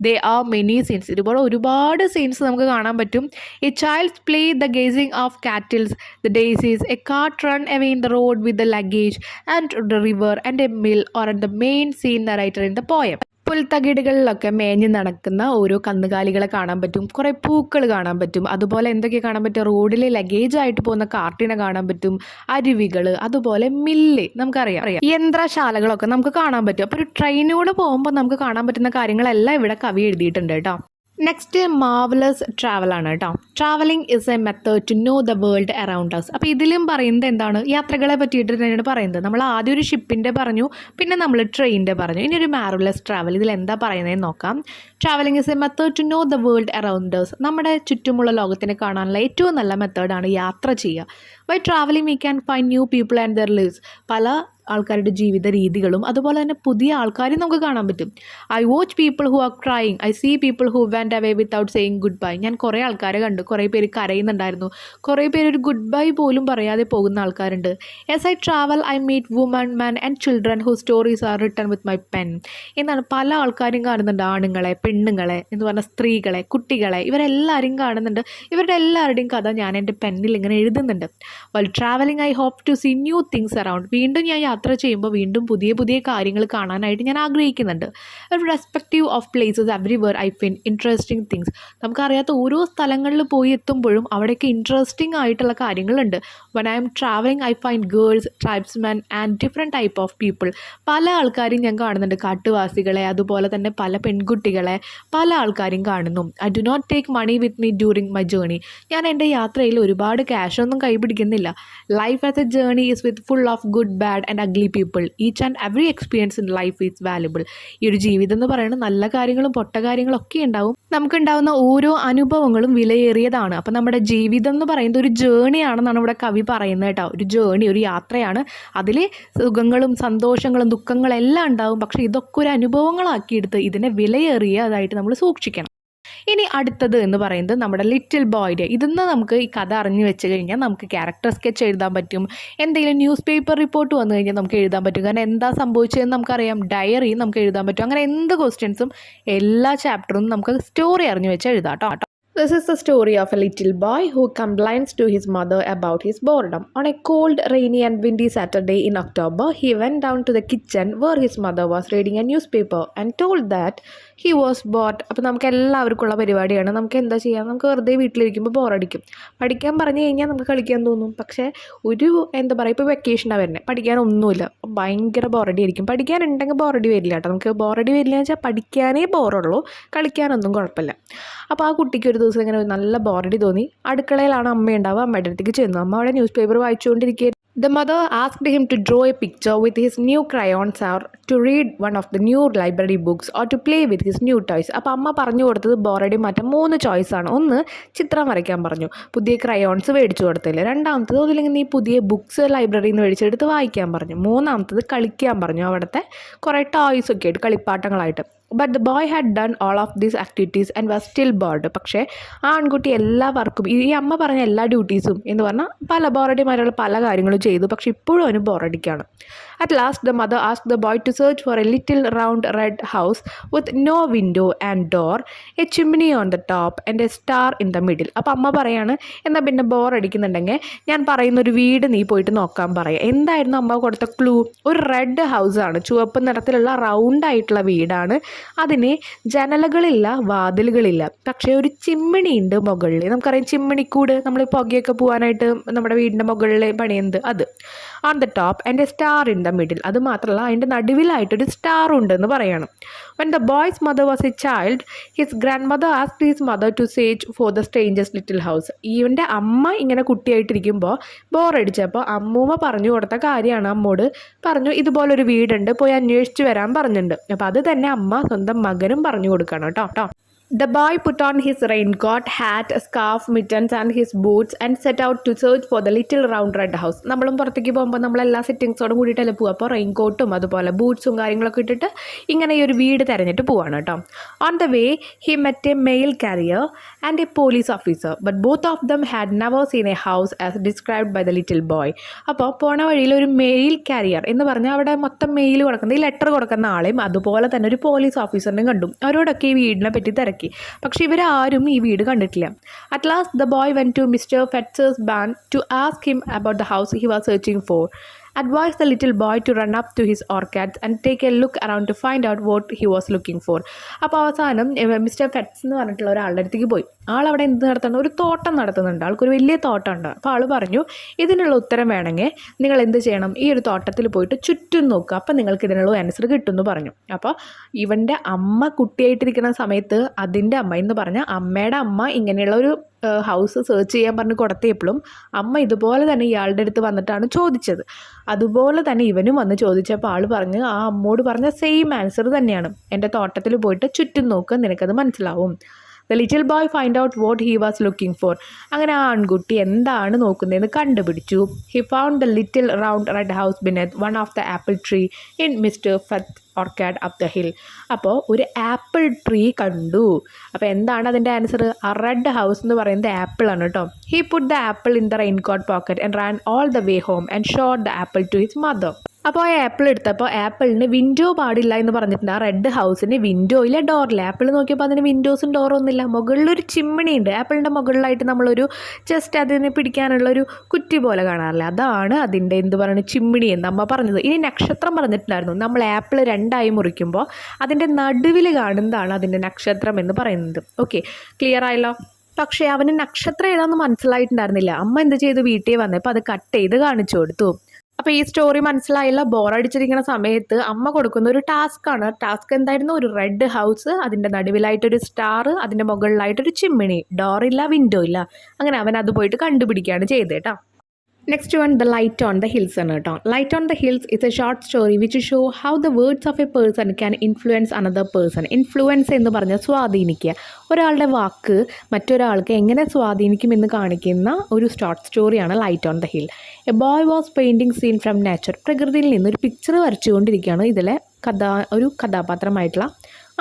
ദേ ആർ മെനി സീൻസ്, ഇതുപോലെ ഒരുപാട് സീൻസ് നമുക്ക് കാണാൻ പറ്റും. A child's play, the gazing of cattle, the daisies, a cart run away in the road with the luggage, and the river and a mill or the main scene narrator in the poem. പുൽത്തകിടുകളിലൊക്കെ മേഞ്ഞ് നടക്കുന്ന ഓരോ കന്നുകാലികളെ കാണാൻ പറ്റും, കുറേ പൂക്കൾ കാണാൻ പറ്റും, അതുപോലെ എന്തൊക്കെ കാണാൻ പറ്റും, റോഡിൽ ലഗേജായിട്ട് പോകുന്ന കാർട്ടിനെ കാണാൻ പറ്റും, അരുവികൾ, അതുപോലെ മില്ല്, നമുക്കറിയാം യന്ത്രശാലകളൊക്കെ നമുക്ക് കാണാൻ പറ്റും. അപ്പോൾ ഒരു ട്രെയിനിലൂടെ പോകുമ്പോൾ നമുക്ക് കാണാൻ പറ്റുന്ന കാര്യങ്ങളെല്ലാം ഇവിടെ കവി എഴുതിയിട്ടുണ്ട് കേട്ടോ. നെക്സ്റ്റ് മാർവലസ് ട്രാവലാണ് കേട്ടോ. Travelling is a method to know the world around us. അപ്പോൾ ഇതിലും പറയുന്നത് എന്താണ്, യാത്രകളെ പറ്റിയിട്ട് തന്നെയാണ് പറയുന്നത്. നമ്മൾ ആദ്യം ഒരു ഷിപ്പിൻ്റെ പറഞ്ഞു, പിന്നെ നമ്മൾ ട്രെയിനിൻ്റെ പറഞ്ഞു, ഇനി ഒരു മാർവലസ് ട്രാവൽ. ഇതിൽ എന്താ പറയുന്നതെന്ന് നോക്കാം. Travelling is a method to know the world around us. നമ്മുടെ ചുറ്റുമുള്ള ലോകത്തിനെ കാണാനുള്ള ഏറ്റവും നല്ല മെത്തേഡാണ് യാത്ര ചെയ്യുക. By travelling we can find new people and their lives. പല ആൾക്കാരുടെ ജീവിത രീതികളും അതുപോലെ തന്നെ പുതിയ ആൾക്കാരെയും നമുക്ക് കാണാൻ പറ്റും. I watch people who are crying, I see people who went away without saying goodbye. ഞാൻ കുറേ ആൾക്കാരെ കണ്ടു, കുറേ പേര് കരയുന്നുണ്ടായിരുന്നു, കുറേ പേര് ഒരു ഗുഡ് ബൈ പോലും പറയാതെ പോകുന്ന ആൾക്കാരുണ്ട്. As I travel I meet woman, men and children who stories are written with my pen. എന്നാണ് പല ആൾക്കാരും കാണുന്നുണ്ട്, ആണുങ്ങളെ, പെണ്ണുങ്ങളെ എന്ന് പറഞ്ഞാൽ സ്ത്രീകളെ, കുട്ടികളെ, ഇവരെല്ലാവരെയും കാണുന്നുണ്ട്. ഇവരുടെ എല്ലാവരുടെയും കഥ ഞാൻ എൻ്റെ പെന്നിൽ ഇങ്ങനെ എഴുതുന്നുണ്ട്. While travelling I hope to see new things around. വീണ്ടും ഞാൻ യാത്ര ചെയ്യുമ്പോൾ വീണ്ടും പുതിയ പുതിയ കാര്യങ്ങൾ കാണാനായിട്ട് ഞാൻ ആഗ്രഹിക്കുന്നുണ്ട്. Respective of places everywhere I find interesting things. നമുക്കറിയാത്ത ഓരോ സ്ഥലങ്ങളിൽ പോയി എത്തുമ്പോഴും അവിടെയൊക്കെ ഇൻട്രസ്റ്റിംഗ് ആയിട്ടുള്ള കാര്യങ്ങളുണ്ട്. When I am travelling I find girls, tribesmen and different type of people. പല ആൾക്കാരെയും ഞാൻ കാണുന്നുണ്ട്, കാട്ടുവാസികളെ, അതുപോലെ തന്നെ പല പെൺകുട്ടികളെ, പല ആൾക്കാരെയും കാണുന്നു. I do not take money with me during my journey. ഞാൻ എൻ്റെ യാത്രയിൽ ഒരുപാട് ക്യാഷൊന്നും കൈപിടിക്കുന്നില്ല. Life as a journey is with full of good, bad and ugly people. Each and every experience in life is valuable. ഈ ഒരു ജീവിതം എന്ന് പറയുന്നത് നല്ല കാര്യങ്ങളും പൊട്ട കാര്യങ്ങളും ഒക്കെ ഉണ്ടാവും. നമുക്കുണ്ടാവുന്ന ഓരോ അനുഭവങ്ങളും വിലയേറിയതാണ്. അപ്പം നമ്മുടെ ജീവിതം എന്ന് പറയുന്നത് ഒരു ജേണിയാണെന്നാണ് ഇവിടെ കവി പറയുന്നത് കേട്ടോ. ഒരു ജേണി, ഒരു യാത്രയാണ്. അതിൽ സുഖങ്ങളും സന്തോഷങ്ങളും ദുഃഖങ്ങളും എല്ലാം ഉണ്ടാവും. പക്ഷേ ഇതൊക്കെ ഒരു അനുഭവങ്ങളാക്കിയെടുത്ത് ഇതിനെ വിലയേറിയതായിട്ട് നമ്മൾ സൂക്ഷിക്കണം. ഇനി അടുത്തത് എന്ന് പറയുന്നത് നമ്മുടെ ലിറ്റിൽ ബോയ്ഡ്. ഇതിന്ന് നമുക്ക് ഈ കഥ അറിഞ്ഞു വെച്ച് കഴിഞ്ഞാൽ നമുക്ക് ക്യാരക്ടർ സ്കെച്ച് എഴുതാൻ പറ്റും. എന്തെങ്കിലും ന്യൂസ് പേപ്പർ റിപ്പോർട്ട് വന്നു കഴിഞ്ഞാൽ നമുക്ക് എഴുതാൻ പറ്റും. കാരണം എന്താ സംഭവിച്ചതെന്ന് നമുക്കറിയാം. ഡയറി നമുക്ക് എഴുതാൻ പറ്റും. അങ്ങനെ എന്ത് ക്വസ്റ്റ്യൻസും എല്ലാ ചാപ്റ്ററും നമുക്ക് സ്റ്റോറി അറിഞ്ഞു വെച്ച് എഴുതാം കേട്ടോ. This is the story of a little boy who complains to his mother about his boredom. On a cold, rainy and windy Saturday in October, he went down to the kitchen where his mother was reading a newspaper and told that he was bored. അപ്പോൾ നമുക്ക് എല്ലാവർക്കുള്ള പരിപാടിയാണ്. നമുക്ക് എന്താ ചെയ്യാം, നമുക്ക് വെറുതെ വീട്ടിലിരിക്കുമ്പോൾ ബോറടിക്കും. പഠിക്കാൻ പറഞ്ഞു കഴിഞ്ഞാൽ നമുക്ക് കളിക്കാൻ തോന്നും. പക്ഷേ ഒരു എന്താ പറയുക, ഇപ്പോൾ വെക്കേഷനാണ് വരുന്നത്, പഠിക്കാനൊന്നുമില്ല, ഭയങ്കര ബോറടി ആയിരിക്കും. പഠിക്കാനുണ്ടെങ്കിൽ ബോറടി വരില്ല കേട്ടോ. നമുക്ക് ബോറടി വരില്ല എന്ന് വെച്ചാൽ പഠിക്കാനേ ബോറുള്ളൂ, കളിക്കാനൊന്നും കുഴപ്പമില്ല. അപ്പോൾ ആ കുട്ടിക്ക് ഒരു ദിവസം ഇങ്ങനെ നല്ല ബോറടി തോന്നി. അടുക്കളയിലാണ് അമ്മയുണ്ടാവുക. അമ്മയുടെ അടുത്തേക്ക് ചെന്നു. അമ്മ അവിടെ ന്യൂസ് പേപ്പർ വായിച്ചുകൊണ്ടിരിക്കുക. The mother asked him to draw a picture with his new crayons or to read one of the new library books or to play with his new toys. അപ്പോൾ അമ്മ പറഞ്ഞു കൊടുത്തത് ബോറടി മാറ്റാൻ 3 ചോയ്സാണ്. ഒന്ന്, ചിത്രം വരയ്ക്കാൻ പറഞ്ഞു, പുതിയ ക്രയോൺസ് മേടിച്ചു കൊടുത്തില്ല. രണ്ടാമത്തത് ഒന്നില്ലെങ്കിൽ നീ പുതിയ ബുക്സ് ലൈബ്രറിയിൽ നിന്ന് മേടിച്ചെടുത്ത് വായിക്കാൻ പറഞ്ഞു. മൂന്നാമത്തത് കളിക്കാൻ പറഞ്ഞു, അവിടുത്തെ കുറേ ടോയ്സ് ഒക്കെ ആയിട്ട്, കളിപ്പാട്ടങ്ങളായിട്ട്. But the boy had done all of these activities and was still bored. പക്ഷേ ആ ആൺകുട്ടി എല്ലാ വർക്കും, ഈ അമ്മ പറഞ്ഞ എല്ലാ ഡ്യൂട്ടീസും എന്ന് പറഞ്ഞാൽ പല ബോറടിമാരുള്ള പല കാര്യങ്ങളും ചെയ്തു. പക്ഷേ ഇപ്പോഴും അവന് ബോറടിക്കാണ്. At last the mother asked the boy to search for a little round red house with no window and door, a chimney on the top and a star in the middle. അപ്പോൾ അമ്മ പറയാണ്, എന്നാൽ പിന്നെ ബോറടിക്കുന്നുണ്ടെങ്കിൽ ഞാൻ പറയുന്നൊരു വീട് നീ പോയിട്ട് നോക്കാൻ പറയാം. എന്തായിരുന്നു അമ്മ കൊടുത്ത ക്ലൂ? ഒരു റെഡ് ഹൗസാണ്, ചുവപ്പ് നിറത്തിലുള്ള റൗണ്ടായിട്ടുള്ള വീടാണ്. അതിന് ജനലുകളില്ല, വാതിലുകളില്ല, പക്ഷേ ഒരു ചിമ്മിണി ഉണ്ട് മുകളിൽ. നമുക്കറിയാം ചിമ്മിണിക്കൂട്, നമ്മൾ പുകയൊക്കെ പോകാനായിട്ട് നമ്മുടെ വീടിൻ്റെ മുകളിൽ പണിയുന്നത്, അത്. On the top and a star in the middle. അത് മാത്രമല്ല അതിൻ്റെ നടുവിലായിട്ടൊരു സ്റ്റാർ ഉണ്ടെന്ന് പറയണം. When the boy's mother was a child his grandmother asked his mother to search for the strangers little house. ഇവൻ്റെ അമ്മ ഇങ്ങനെ കുട്ടിയായിട്ടിരിക്കുമ്പോൾ ബോറടിച്ചപ്പോൾ അമ്മൂമ്മ പറഞ്ഞു കൊടുത്ത കാര്യമാണ്. അമ്മോട് പറഞ്ഞു, ഇതുപോലൊരു വീടുണ്ട്, പോയി അന്വേഷിച്ച് വരാൻ പറഞ്ഞിട്ടുണ്ട്. അപ്പോൾ അത് തന്നെ അമ്മ സ്വന്തം മകനും പറഞ്ഞു കൊടുക്കണം കേട്ടോ. The boy put on his raincoat, hat, scarf, mittens and his boots and set out to search for the little round red house. നമ്മളും പുറത്തേക്ക് പോകുമ്പോൾ നമ്മളെല്ലാ സെറ്റിങ്സോടും കൂടിയിട്ടല്ലേ പോവുക. അപ്പോൾ റെയിൻകോട്ടും അതുപോലെ ബൂട്ട്സും കാര്യങ്ങളൊക്കെ ഇട്ടിട്ട് ഇങ്ങനെ ഈ ഒരു വീട് തിരഞ്ഞിട്ട് പോവാണ് കേട്ടോ. On the way he met a mail carrier and a police officer, but both of them had never seen a house as described by the little boy. അപ്പോൾ പോണ വഴിയിൽ ഒരു മെയിൽ കാരിയർ എന്ന് പറഞ്ഞാൽ അവിടെ മൊത്തം മെയിൽ കൊടുക്കുന്നത്, ഈ ലെറ്റർ കൊടുക്കുന്ന ആളെയും അതുപോലെ തന്നെ ഒരു പോലീസ് ഓഫീസറിനെയും കണ്ടു. അവരോടൊക്കെ ഈ വീടിനെ പറ്റി തിരക്കി. പക്ഷെ ഇവരാരും ഈ വീട് കണ്ടിട്ടില്ല. At last the boy went to Mister Fetzer's barn to ask him about the house he was searching for. advised the little boy to run up to his orchids and take a look around to find out what he was looking for. അപ്പോൾ അവസാനം mister ഫെറ്റ്സ് എന്ന് പറഞ്ഞിട്ടുള്ള ഒരാളുടെ അടുത്തേക്ക് പോയി. ആളവിടെ എന്ത് നടത്തുന്നുണ്ട്? ഒരു തോട്ടം നടത്തുന്നുണ്ട്. ആൾക്കൊരു വലിയ തോട്ടമുണ്ട്. അപ്പോൾ ആൾ പറഞ്ഞു, ഇതിനുള്ള ഉത്തരം വേണമെങ്കിൽ നിങ്ങൾ എന്ത് ചെയ്യണം, ഈ ഒരു തോട്ടത്തിൽ പോയിട്ട് ചുറ്റും നോക്കുക, അപ്പോൾ നിങ്ങൾക്ക് ഇതിനുള്ള ആൻസർ കിട്ടുമെന്ന് പറഞ്ഞു. അപ്പോൾ ഇവൻ്റെ അമ്മ കുട്ടിയായിട്ടിരിക്കുന്ന സമയത്ത് അതിൻ്റെ അമ്മ എന്ന് പറഞ്ഞാൽ അമ്മയുടെ അമ്മ ഇങ്ങനെയുള്ള ഒരു ഹൗസ് സെർച്ച് ചെയ്യാൻ പറഞ്ഞ് കൊടുത്തപ്പോഴും അമ്മ ഇതുപോലെ തന്നെ ഇയാളുടെ അടുത്ത് വന്നിട്ടാണ് ചോദിച്ചത്. അതുപോലെ തന്നെ ഇവനും വന്ന് ചോദിച്ചപ്പോൾ ആൾ പറഞ്ഞ് ആ അമ്മോട് പറഞ്ഞ സെയിം ആൻസർ തന്നെയാണ്, എൻ്റെ തോട്ടത്തിൽ പോയിട്ട് ചുറ്റും നോക്കുക, നിനക്കത് മനസ്സിലാവും. The little boy find out what he was looking for. അങ്ങനെ ആ ആൺകുട്ടി എന്താണ് നോക്കുന്നതെന്ന് കണ്ടുപിടിച്ചു. He found the little round red house beneath one of the apple tree in Mister Fath orchard up the hill. അപ്പോൾ ഒരു ആപ്പിൾ ട്രീ കണ്ടു. അപ്പോൾ എന്താണ് അതിൻ്റെ ആൻസർ? ആ റെഡ് ഹൗസ് എന്ന് പറയുന്നത് ആപ്പിൾ ആണ് കേട്ടോ. He put the apple in the raincoat pocket and ran all the way home and showed the apple to his mother. അപ്പോൾ ആ ആപ്പിൾ എടുത്തപ്പോൾ ആപ്പിളിന് വിൻഡോ പാടില്ല എന്ന് പറഞ്ഞിട്ടുണ്ട്. ആ റെഡ് ഹൗസിന് വിൻഡോ ഇല്ല, ഡോറില്ല. ആപ്പിൾ നോക്കിയപ്പോൾ അതിന് വിൻഡോസും ഡോറും ഒന്നുമില്ല. മുകളിലൊരു ചിമ്മിണി ഉണ്ട്. ആപ്പിളിൻ്റെ മുകളിലായിട്ട് നമ്മളൊരു ജസ്റ്റ് അതിനെ പിടിക്കാനുള്ളൊരു കുറ്റി പോലെ കാണാറില്ല, അതാണ് അതിൻ്റെ എന്ത് പറയുന്നത് ചിമ്മിണി എന്ന് അമ്മ പറഞ്ഞത്. ഇനി നക്ഷത്രം പറഞ്ഞിട്ടുണ്ടായിരുന്നു. നമ്മൾ ആപ്പിൾ രണ്ടായി മുറിക്കുമ്പോൾ അതിൻ്റെ നടുവിൽ കാണുന്നതാണ് അതിൻ്റെ നക്ഷത്രം എന്ന് പറയുന്നത്. ഓക്കെ, ക്ലിയർ ആയല്ലോ? പക്ഷേ അവന് നക്ഷത്രം ഏതാണെന്ന് മനസ്സിലായിട്ടുണ്ടായിരുന്നില്ല. അമ്മ എന്ത് ചെയ്തു? വീട്ടിൽ വന്നപ്പോൾ അത് കട്ട് ചെയ്ത് കാണിച്ചു കൊടുത്തു. അപ്പോൾ ഈ സ്റ്റോറി മനസ്സിലായില്ല. ബോറടിച്ചിരിക്കുന്ന സമയത്ത് അമ്മ കൊടുക്കുന്ന ഒരു ടാസ്ക്കാണ്. ടാസ്ക് എന്തായിരുന്നു? ഒരു റെഡ് ഹൗസ്, അതിൻ്റെ നടുവിലായിട്ടൊരു സ്റ്റാർ, അതിൻ്റെ മുകളിലായിട്ടൊരു ചിമ്മിണി, ഡോറില്ല, വിൻഡോ ഇല്ല. അങ്ങനെ അവൻ അത് പോയിട്ട് കണ്ടുപിടിക്കുകയാണ് ചെയ്തത് കേട്ടോ. Next one, the light on the hills ആണ് കേട്ടോ. Light on the hills is A short story which show how the words of A person can influence another person. Influence എന്ന് പറഞ്ഞാൽ സ്വാധീനിക്കുക. ഒരാളുടെ വാക്ക് മറ്റൊരാൾക്ക് എങ്ങനെ സ്വാധീനിക്കുമെന്ന് കാണിക്കുന്ന ഒരു ഷോർട്ട് സ്റ്റോറിയാണ് light on the hill. A boy was painting scene from nature. പ്രകൃതിയിൽ നിന്നൊരു പിക്ചർ വരച്ചുകൊണ്ടിരിക്കുകയാണ് ഇതിലെ ഒരു കഥാപാത്രമായിട്ടുള്ള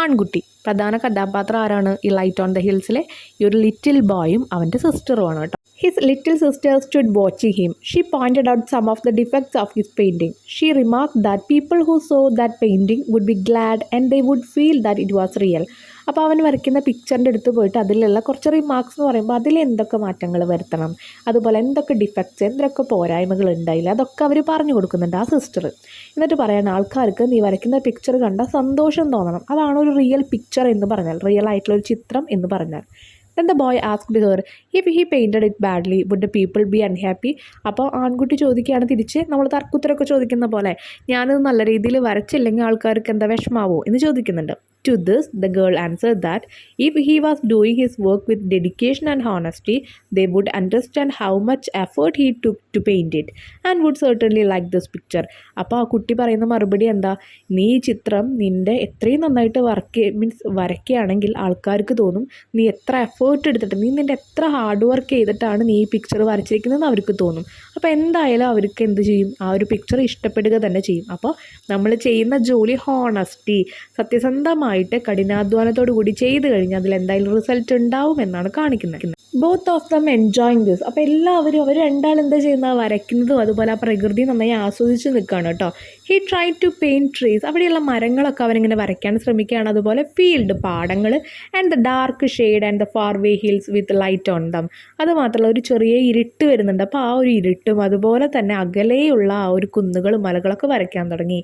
ആൺകുട്ടി. പ്രധാന കഥാപാത്രം ആരാണ്? ഈ ലൈറ്റ് ഓൺ ദ ഹിൽസിലെ ഈ ഒരു ലിറ്റിൽ ബോയും അവൻ്റെ സിസ്റ്ററുമാണ് കേട്ടോ. His little sister stood watching him. She pointed out some of the defects of his painting. She remarked that people who saw that painting would be glad and they would feel that it was real. അപ്പോൾ അവൻ വരയ്ക്കുന്ന പിക്ചറിൻ്റെ അടുത്ത് പോയിട്ട് അതിലുള്ള കുറച്ച് remarks എന്ന് പറയുമ്പോൾ അതിൽ എന്തൊക്കെ മാറ്റങ്ങൾ വരുത്തണം, അതുപോലെ എന്തൊക്കെ ഡിഫക്ട്സ്, എന്തൊക്കെ പോരായ്മകൾ ഉണ്ടായില്ല, അതൊക്കെ അവർ പറഞ്ഞു കൊടുക്കുന്നുണ്ട് ആ സിസ്റ്റർ. എന്നിട്ട് പറയാൻ ആൾക്കാർക്ക് നീ വരയ്ക്കുന്ന പിക്ചർ കണ്ടാൽ സന്തോഷം തോന്നണം. അതാണ് ഒരു റിയൽ പിക്ചർ എന്ന് പറഞ്ഞാൽ, റിയൽ ആയിട്ടുള്ള ഒരു ചിത്രം എന്ന് പറഞ്ഞാൽ. Then the boy asked her if he painted it badly would the people be unhappy. അപ്പോൾ ആൺകുട്ടി ചോദിക്കുകയാണ് തിരിച്ച്, നമ്മൾ തർക്കുത്തരൊക്കെ ചോദിക്കുന്ന പോലെ, ഞാനത് നല്ല രീതിയിൽ വരച്ചില്ലെങ്കിൽ ആൾക്കാർക്ക് എന്താ വിഷമാവോ എന്ന് ചോദിക്കുന്നുണ്ട്. To this, the girl answered that if he was doing his work with dedication and honesty, they would understand how much effort he took to paint it and would certainly like this picture. അപ്പോൾ ആ കുട്ടി പറയുന്ന മറുപടി എന്താ? നീ ഈ ചിത്രം നിൻ്റെ എത്രയും നന്നായിട്ട് വരയ്ക്കുകയാണെങ്കിൽ ആൾക്കാർക്ക് തോന്നും നീ എത്ര എഫേർട്ട് എടുത്തിട്ട്, നീ നിൻ്റെ എത്ര ഹാർഡ് വർക്ക് ചെയ്തിട്ടാണ് നീ ഈ പിക്ചർ വരച്ചിരിക്കുന്നതെന്ന് അവർക്ക് തോന്നും. അപ്പോൾ എന്തായാലും അവർക്ക് എന്ത് ചെയ്യും? ആ ഒരു പിക്ചർ ഇഷ്ടപ്പെടുക തന്നെ ചെയ്യും. അപ്പോൾ നമ്മൾ ചെയ്യുന്ന ജോലി ഹോണസ്റ്റി, സത്യസന്ധമായി കഠിനാധ്വാനത്തോടു കൂടി ചെയ്തു കഴിഞ്ഞാൽ അതിൽ എന്തായാലും റിസൾട്ട് ഉണ്ടാവും എന്നാണ് കാണിക്കുന്നത്. Both of dum enjoying this. അപ്പോൾ എല്ലാവരും അവർ രണ്ടാളും എന്താ ചെയ്യുന്നത്? വരയ്ക്കുന്നതും അതുപോലെ ആ പ്രകൃതി നന്നായി ആസ്വദിച്ച് നിൽക്കുകയാണ് കേട്ടോ. He try to paint trees. അവിടെയുള്ള മരങ്ങളൊക്കെ അവനിങ്ങനെ വരയ്ക്കാൻ ശ്രമിക്കുകയാണ്. അതുപോലെ ഫീൽഡ്, പാടങ്ങൾ, and the dark shade and the far way hills with light on them. അതുമാത്രമല്ല ഒരു ചെറിയ ഇരുട്ട് വരുന്നുണ്ട്. അപ്പോൾ ആ ഒരു ഇരുട്ടും അതുപോലെ തന്നെ അകലെയുള്ള ആ ഒരു കുന്നുകളും മലകളൊക്കെ വരയ്ക്കാൻ തുടങ്ങി.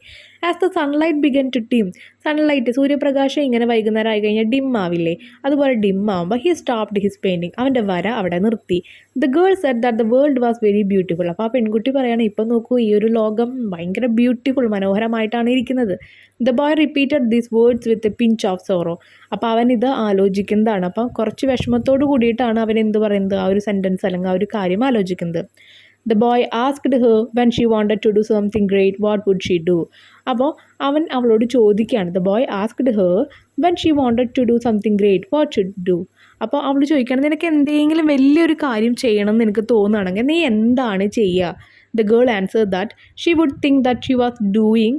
As the sunlight began to dim. Sunlight, സൂര്യപ്രകാശം ഇങ്ങനെ വൈകുന്നേരം ആയി കഴിഞ്ഞാൽ ഡിം ആവില്ലേ, അതുപോലെ ഡിം ആകുമ്പോൾ ഹി സ്റ്റോപ്ഡ് ഹിസ് പെയിൻറ്റിങ്. അവൻ്റെ വര അവിടെ നിർത്തി. The girl Z that the world was very beautiful. അപ്പോൾ ആ പെൺകുട്ടി പറയുകയാണ്, ഇപ്പം നോക്കൂ ഈ ഒരു ലോകം ഭയങ്കര ബ്യൂട്ടിഫുൾ, മനോഹരമായിട്ടാണ് ഇരിക്കുന്നത്. The boy repeated these words with a pinch of sorrow. അപ്പോൾ അവൻ ഇത് ആലോചിക്കുന്നതാണ്. അപ്പം കുറച്ച് വിഷമത്തോട് കൂടിയിട്ടാണ് അവൻ എന്ത് പറയുന്നത്, ആ ഒരു സെൻറ്റൻസ് അല്ലെങ്കിൽ ആ ഒരു കാര്യം ആലോചിക്കുന്നത്. The boy asked her when she wanted to do something great, what would she do? അപ്പോൾ അവൻ അവളോട് ചോദിക്കുകയാണ്. The boy asked her when she wanted to do something great, what should do? അപ്പോൾ അവൾ ചോദിക്കുകയാണ്, നിനക്ക് എന്തെങ്കിലും വലിയൊരു കാര്യം ചെയ്യണം എന്ന് എനിക്ക് തോന്നുകയാണെങ്കിൽ നീ എന്താണ് ചെയ്യുക? The girl answered that she would think that she was doing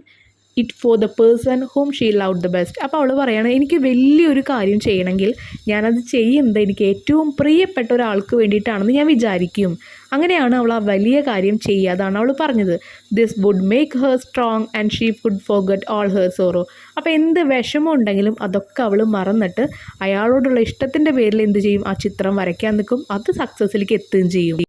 it for the person whom she love the best. അപ്പോൾ അവൾ പറയുകയാണ്, എനിക്ക് വലിയൊരു കാര്യം ചെയ്യണമെങ്കിൽ ഞാനത് ചെയ്യുന്നത് എനിക്ക് ഏറ്റവും പ്രിയപ്പെട്ട ഒരാൾക്ക് വേണ്ടിയിട്ടാണെന്ന് ഞാൻ വിചാരിക്കും. അങ്ങനെയാണ് അവൾ ആ വലിയ കാര്യം ചെയ്യുക. അതാണ് അവൾ പറഞ്ഞത്. This would make her strong and she would forget all her sorrow. അപ്പോൾ എന്ത് വിഷമം ഉണ്ടെങ്കിലും അതൊക്കെ അവൾ മറന്നിട്ട് അയാളോടുള്ള ഇഷ്ടത്തിൻ്റെ പേരിൽ എന്ത് ചെയ്യും? ആ ചിത്രം വരയ്ക്കാൻ നിൽക്കും. അത് സക്സസ്സിലേക്ക് എത്തുകയും ചെയ്യും.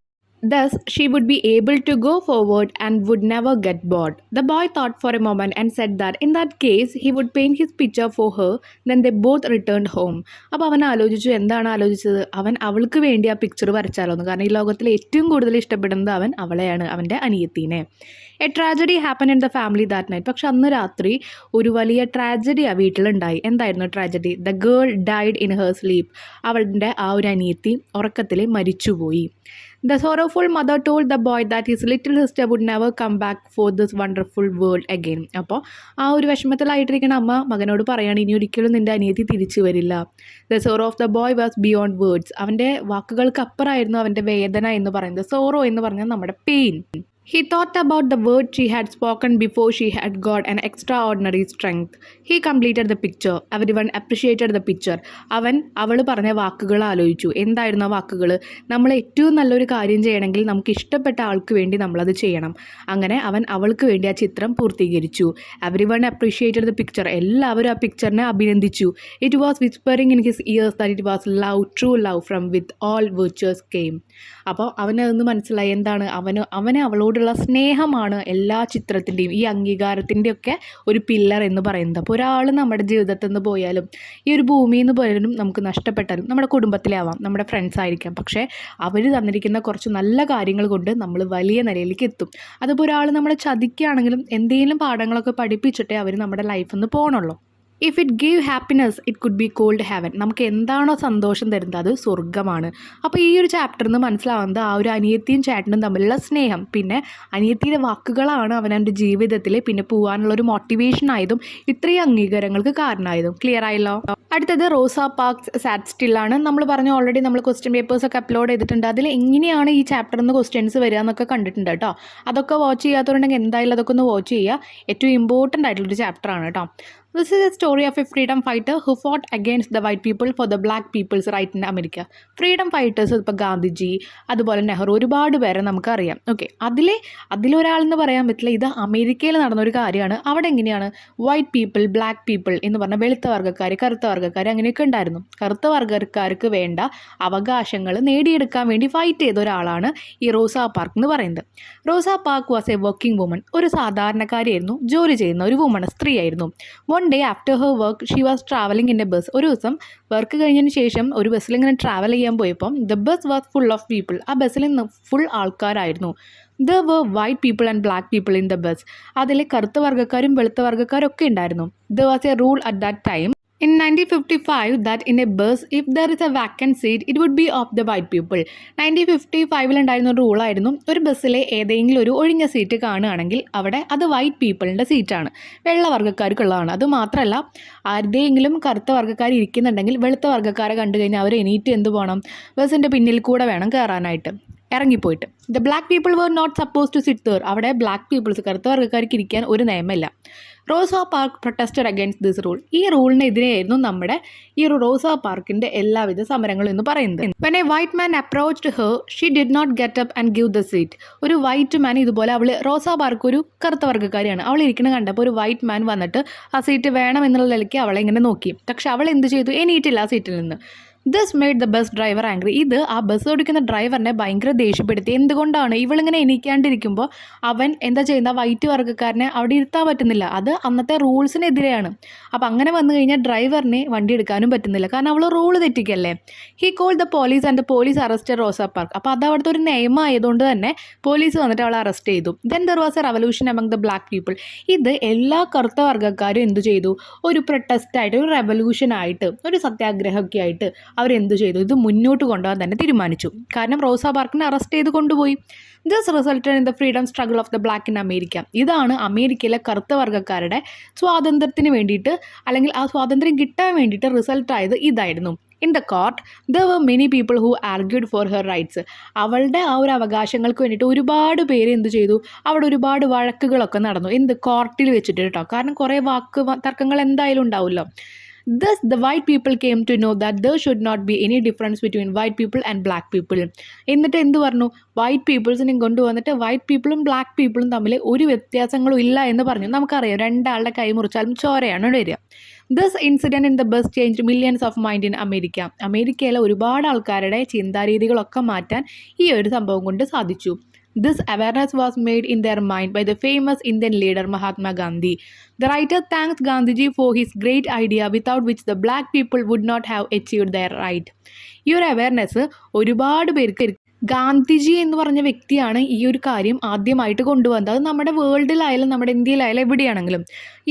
Thus, she would be able to go forward and would never get bored. The boy thought for a moment and said that in that case, he would paint his picture for her. Then they both returned home. അപ്പോൾ അവൻ ആലോചിച്ചു, എന്താണ് ആലോചിച്ചത്? അവൻ അവൾക്ക് വേണ്ടി ആ picture വരച്ചാലോന്ന്. കാരണം ഈ ലോകത്തിൽ ഏറ്റവും കൂടുതൽ ഇഷ്ടപ്പെടുന്നത് അവൻ അവളെയാണ്, അവൻ്റെ അനിയത്തീനെ. A tragedy happen in the family that night. പക്ഷെ അന്ന് രാത്രി ഒരു വലിയ ട്രാജഡി ആ വീട്ടിലുണ്ടായി. എന്തായിരുന്നു tragedy? The girl died in her sleep. അവളുടെ ആ ഒരു അനിയത്തി ഉറക്കത്തിൽ മരിച്ചുപോയി. The sorrowful mother told the boy that his little sister would never come back for this wonderful world again. അപ്പോൾ ആ ഒരു വിഷമത്തിലായിട്ടിരിക്കുന്ന അമ്മ മകനോട് പറയാണ്, ഇനി ഒരിക്കലും നിൻ്റെ അനിയത്തി തിരിച്ചു വരില്ല. The sorrow of the boy was beyond words. അവൻ്റെ വാക്കുകൾക്ക് അപ്പുറമായിരുന്നു അവൻ്റെ വേദന എന്ന് പറയുന്നത്. സോറോ എന്ന് പറഞ്ഞാൽ നമ്മുടെ pain. He thought about the words she had spoken before she had got an extraordinary strength. He completed the picture. Everyone appreciated the picture. അവൾ പറഞ്ഞ വാക്കുകൾ ആലോചിച്ചു. എന്തായിരുന്നു ആ വാക്കുകൾ? നമ്മൾ ഏറ്റവും നല്ലൊരു കാര്യം ചെയ്യണമെങ്കിൽ നമുക്ക് ഇഷ്ടപ്പെട്ട ആൾക്ക് വേണ്ടി നമ്മളത് ചെയ്യണം. അങ്ങനെ അവൾക്ക് വേണ്ടി ആ ചിത്രം പൂർത്തീകരിച്ചു. Everyone appreciated the picture. എല്ലാവരും ആ പിക്ചറിനെ അഭിനന്ദിച്ചു. It was whispering in his ears that it was love, true love from with all virtues came. അപ്പോൾ അവനതൊന്ന് മനസ്സിലായി. എന്താണ്? അവന് അവളോടുള്ള സ്നേഹമാണ് എല്ലാ ചിത്രത്തിൻ്റെയും ഈ അംഗീകാരത്തിൻ്റെയൊക്കെ ഒരു പില്ലർ എന്ന് പറയുന്നത്. അപ്പോൾ ഒരാൾ നമ്മുടെ ജീവിതത്തിൽ നിന്ന് പോയാലും ഈ ഒരു ഭൂമിയിൽ നിന്ന് പോയാലും നമുക്ക് നഷ്ടപ്പെട്ടാലും നമ്മുടെ കുടുംബത്തിലെ ആവാം, നമ്മുടെ ഫ്രണ്ട്സ് ആയിരിക്കാം, പക്ഷേ അവർ തന്നിരിക്കുന്ന കുറച്ച് നല്ല കാര്യങ്ങൾ കൊണ്ട് നമ്മൾ വലിയ നിലയിലേക്ക് എത്തും. അതിപ്പോൾ ഒരാൾ നമ്മളെ ചതിക്കുകയാണെങ്കിലും എന്തെങ്കിലും പാഠങ്ങളൊക്കെ പഠിപ്പിച്ചിട്ടേ അവർ നമ്മുടെ ലൈഫിൽ നിന്ന് പോകണുള്ളൂ. If it give happiness it could be called heaven. നമുക്ക് എന്താണോ സന്തോഷം തരുന്നത് അത് സ്വർഗ്ഗമാണ്. അപ്പോൾ ഈ ഒരു ചാപ്റ്ററിൽ നിന്ന് മനസ്സിലാവുന്നത് ആ ഒരു അനിയത്തിയും ചേട്ടനും തമ്മിലുള്ള സ്നേഹം, പിന്നെ അനിയത്തിയുടെ വാക്കുകളാണ് അവനവൻ്റെ ജീവിതത്തിൽ പിന്നെ പോകാനുള്ളൊരു മോട്ടിവേഷൻ ആയതും ഇത്രയും അംഗീകാരങ്ങൾക്ക് കാരണമായതും. ക്ലിയർ ആയല്ലോ? അടുത്തത് റോസ പാർക്സ് സാഡ് സ്റ്റില്ലാണ്. നമ്മൾ പറഞ്ഞു ഓൾറെഡി നമ്മൾ ക്വസ്റ്റ്യൻ പേപ്പേഴ്സൊക്കെ അപ്ലോഡ് ചെയ്തിട്ടുണ്ട്. അതിൽ എങ്ങനെയാണ് ഈ ചാപ്റ്ററിൽ നിന്ന് ക്വസ്റ്റ്യൻസ് വരിക എന്നൊക്കെ കണ്ടിട്ടുണ്ട് കേട്ടോ. അതൊക്കെ വാച്ച് ചെയ്യാത്തവരുണ്ടെങ്കിൽ എന്തായാലും അതൊക്കെ ഒന്ന് വാച്ച് ചെയ്യുക. ഏറ്റവും ഇമ്പോർട്ടൻ്റ് ആയിട്ടുള്ളൊരു ചാപ്റ്ററാണ് കേട്ടോ. This is a story of a freedom fighter who fought against the white people for the black people's right in America. Freedom fighters ഇപ്പോൾ ഗാന്ധിജി, അതുപോലെ നെഹ്റു, ഒരുപാട് പേരെ നമുക്കറിയാം. ഓക്കെ, അതിലൊരാളെന്ന് പറയാൻ പറ്റില്ല. ഇത് അമേരിക്കയിൽ നടന്നൊരു കാര്യമാണ്. അവിടെ എങ്ങനെയാണ് വൈറ്റ് പീപ്പിൾ, ബ്ലാക്ക് പീപ്പിൾ എന്ന് പറഞ്ഞാൽ വെളുത്ത വർഗ്ഗക്കാർ, കറുത്ത വർഗ്ഗക്കാർ അങ്ങനെയൊക്കെ ഉണ്ടായിരുന്നു. കറുത്ത വർഗ്ഗക്കാർക്ക് വേണ്ട അവകാശങ്ങൾ നേടിയെടുക്കാൻ വേണ്ടി ഫൈറ്റ് ചെയ്ത ഒരാളാണ് ഈ റോസ പാർക്ക് എന്ന് പറയുന്നത്. Rosa Park was a working woman. ഒരു സാധാരണക്കാരിയായിരുന്നു, ജോലി ചെയ്യുന്ന ഒരു വുമൺ, സ്ത്രീയായിരുന്നു. One day after her work, she was traveling in a bus. ഒരു ദിവസം വർക്ക് കഴിഞ്ഞതിന് ശേഷം ഒരു ബസ്സിൽ ഇങ്ങനെ ട്രാവൽ ചെയ്യാൻ പോയപ്പം the bus was full of people. ആ ബസ്സിൽ ഫുൾ ആൾക്കാരായിരുന്നു. There were white people and black people in the bus. അതിൽ കറുത്ത വർഗ്ഗക്കാരും വെളുത്ത വർഗ്ഗക്കാരും ഒക്കെ ഉണ്ടായിരുന്നു. There was a rule at that time in 1955 that in a bus if there is a vacant seat it would be of the white people. 1955 ഉണ്ടായിരുന്ന ഒരു റൂളായിരുന്നു, ഒരു ബസ്സിലെ ഏതെങ്കിലും ഒരു ഒഴിഞ്ഞ സീറ്റ് കാണുകയാണെങ്കിൽ അവിടെ അത് വൈറ്റ് പീപ്പിളിൻ്റെ സീറ്റാണ്, വെള്ള വർഗ്ഗക്കാർക്കുള്ളതാണ്. അതുമാത്രമല്ല, ആരുടെയെങ്കിലും കറുത്ത വർഗ്ഗക്കാർ ഇരിക്കുന്നുണ്ടെങ്കിൽ വെളുത്ത വർഗ്ഗക്കാരെ കണ്ടു കഴിഞ്ഞാൽ അവർ എണീറ്റ് എന്ത് പോകണം? ബസ്സിൻ്റെ പിന്നിൽ കൂടെ വേണം കയറാനായിട്ട്, ഇറങ്ങിപ്പോയിട്ട്. The black people were not suppose to sit there. അവിടെ ബ്ലാക്ക് പീപ്പിൾസ്, കറുത്ത വർഗ്ഗക്കാർക്ക് ഇരിക്കാൻ ഒരു നിയമമില്ല. Rosa Park protested against this rule. ഈ റൂളിനെതിരെയായിരുന്നു നമ്മുടെ ഈ ഒരു റോസ പാർക്കിൻ്റെ എല്ലാവിധ സമരങ്ങളും എന്ന് പറയുന്നത്. When a white man approached her she did not get up and give the seat. ഒരു വൈറ്റ് മാൻ ഇതുപോലെ, റോസ പാർക്ക് ഒരു കറുത്ത വർഗ്ഗക്കാരിയാണ്, അവൾ ഇരിക്കുന്നത് കണ്ടപ്പോൾ ഒരു വൈറ്റ് മാൻ വന്നിട്ട് ആ സീറ്റ് വേണം എന്നുള്ള നിലയ്ക്ക് അവളെ ഇങ്ങനെ നോക്കി. പക്ഷെ അവൾ എന്ത് ചെയ്തു? എണീറ്റില്ല ആ സീറ്റിൽ നിന്ന്. This made the bus driver angry. ഇത് ആ ബസ് ഓടിക്കുന്ന ഡ്രൈവറിനെ ഭയങ്കര ദേഷ്യപ്പെടുത്തി. എന്തുകൊണ്ടാണ് ഇവളിങ്ങനെ എണീക്കാണ്ടിരിക്കുമ്പോൾ അവൻ എന്താ ചെയ്യുന്ന വൈറ്റ് വർഗ്ഗക്കാരനെ അവിടെ ഇരുത്താൻ പറ്റുന്നില്ല? അത് അന്നത്തെ റൂൾസിനെതിരെയാണ്. അപ്പം അങ്ങനെ വന്നു കഴിഞ്ഞാൽ ഡ്രൈവറിനെ വണ്ടി എടുക്കാനും പറ്റുന്നില്ല, കാരണം അവൾ റൂൾ തെറ്റിക്കല്ലേ. He called the police and the police arrest Rosa Park. അപ്പോൾ അത് അവിടുത്തെ ഒരു നിയമം ആയതുകൊണ്ട് തന്നെ പോലീസ് വന്നിട്ട് അവളെ അറസ്റ്റ് ചെയ്തു. Then there was A revolution among the black people. ഇത് എല്ലാ കറുത്ത വർഗ്ഗക്കാരും എന്തു ചെയ്തു? ഒരു പ്രൊട്ടസ്റ്റായിട്ട്, ഒരു റെവല്യൂഷനായിട്ട്, ഒരു സത്യാഗ്രഹമൊക്കെ ആയിട്ട് അവരെന്തു ചെയ്തു? ഇത് മുന്നോട്ട് കൊണ്ടുപോകാൻ തന്നെ തീരുമാനിച്ചു. കാരണം റോസ പാർക്കിനെ അറസ്റ്റ് ചെയ്ത് കൊണ്ടുപോയി. This resulted in the freedom struggle of the black in America. ഇതാണ് അമേരിക്കയിലെ കറുത്ത വർഗ്ഗക്കാരുടെ സ്വാതന്ത്ര്യത്തിന് വേണ്ടിയിട്ട്, അല്ലെങ്കിൽ ആ സ്വാതന്ത്ര്യം കിട്ടാൻ വേണ്ടിയിട്ട് റിസൾട്ടായത് ഇതായിരുന്നു. In the court there were many people who argued for her rights. അവളുടെ ആ ഒരു അവകാശങ്ങൾക്ക് വേണ്ടിയിട്ട് ഒരുപാട് പേര് എന്ത് ചെയ്തു? അവിടെ ഒരുപാട് വഴക്കുകളൊക്കെ നടന്നു. എന്ത്? കോർട്ടിൽ വെച്ചിട്ട് കേട്ടോ. കാരണം കുറേ തർക്കങ്ങൾ എന്തായാലും ഉണ്ടാവുമല്ലോ. Thus, the white people came to know that there should not be any difference between white people and black people. എന്നിട്ട് എന്ത് പറഞ്ഞു? വൈറ്റ് പീപ്പിൾസിനെയും കൊണ്ടുവന്നിട്ട് വൈറ്റ് പീപ്പിളും ബ്ലാക്ക് പീപ്പിളും തമ്മിൽ ഒരു വ്യത്യാസങ്ങളും ഇല്ല എന്ന് പറഞ്ഞു. നമുക്കറിയാം, രണ്ടാളുടെ കൈ മുറിച്ചാലും ചോരയാണ് വരിക. This incident in the bus change millions of mind in America. അമേരിക്കയിലെ ഒരുപാട് ആൾക്കാരുടെ ചിന്താരീതികളൊക്കെ മാറ്റാൻ ഈ ഒരു സംഭവം കൊണ്ട് സാധിച്ചു. This awareness was made in their mind by the famous Indian leader Mahatma Gandhi. The writer thanks Gandhiji for his great idea without which the black people would not have achieved their right. ഈ ഒരു awareness ഒരുപാട് പേർക്ക്, ഗാന്ധിജി എന്ന് പറഞ്ഞ വ്യക്തിയാണ് ഈ ഒരു കാര്യം ആദ്യമായിട്ട് കൊണ്ടുവന്നത്. അത് നമ്മുടെ വേൾഡിലായാലും നമ്മുടെ ഇന്ത്യയിലായാലും എവിടെയാണെങ്കിലും.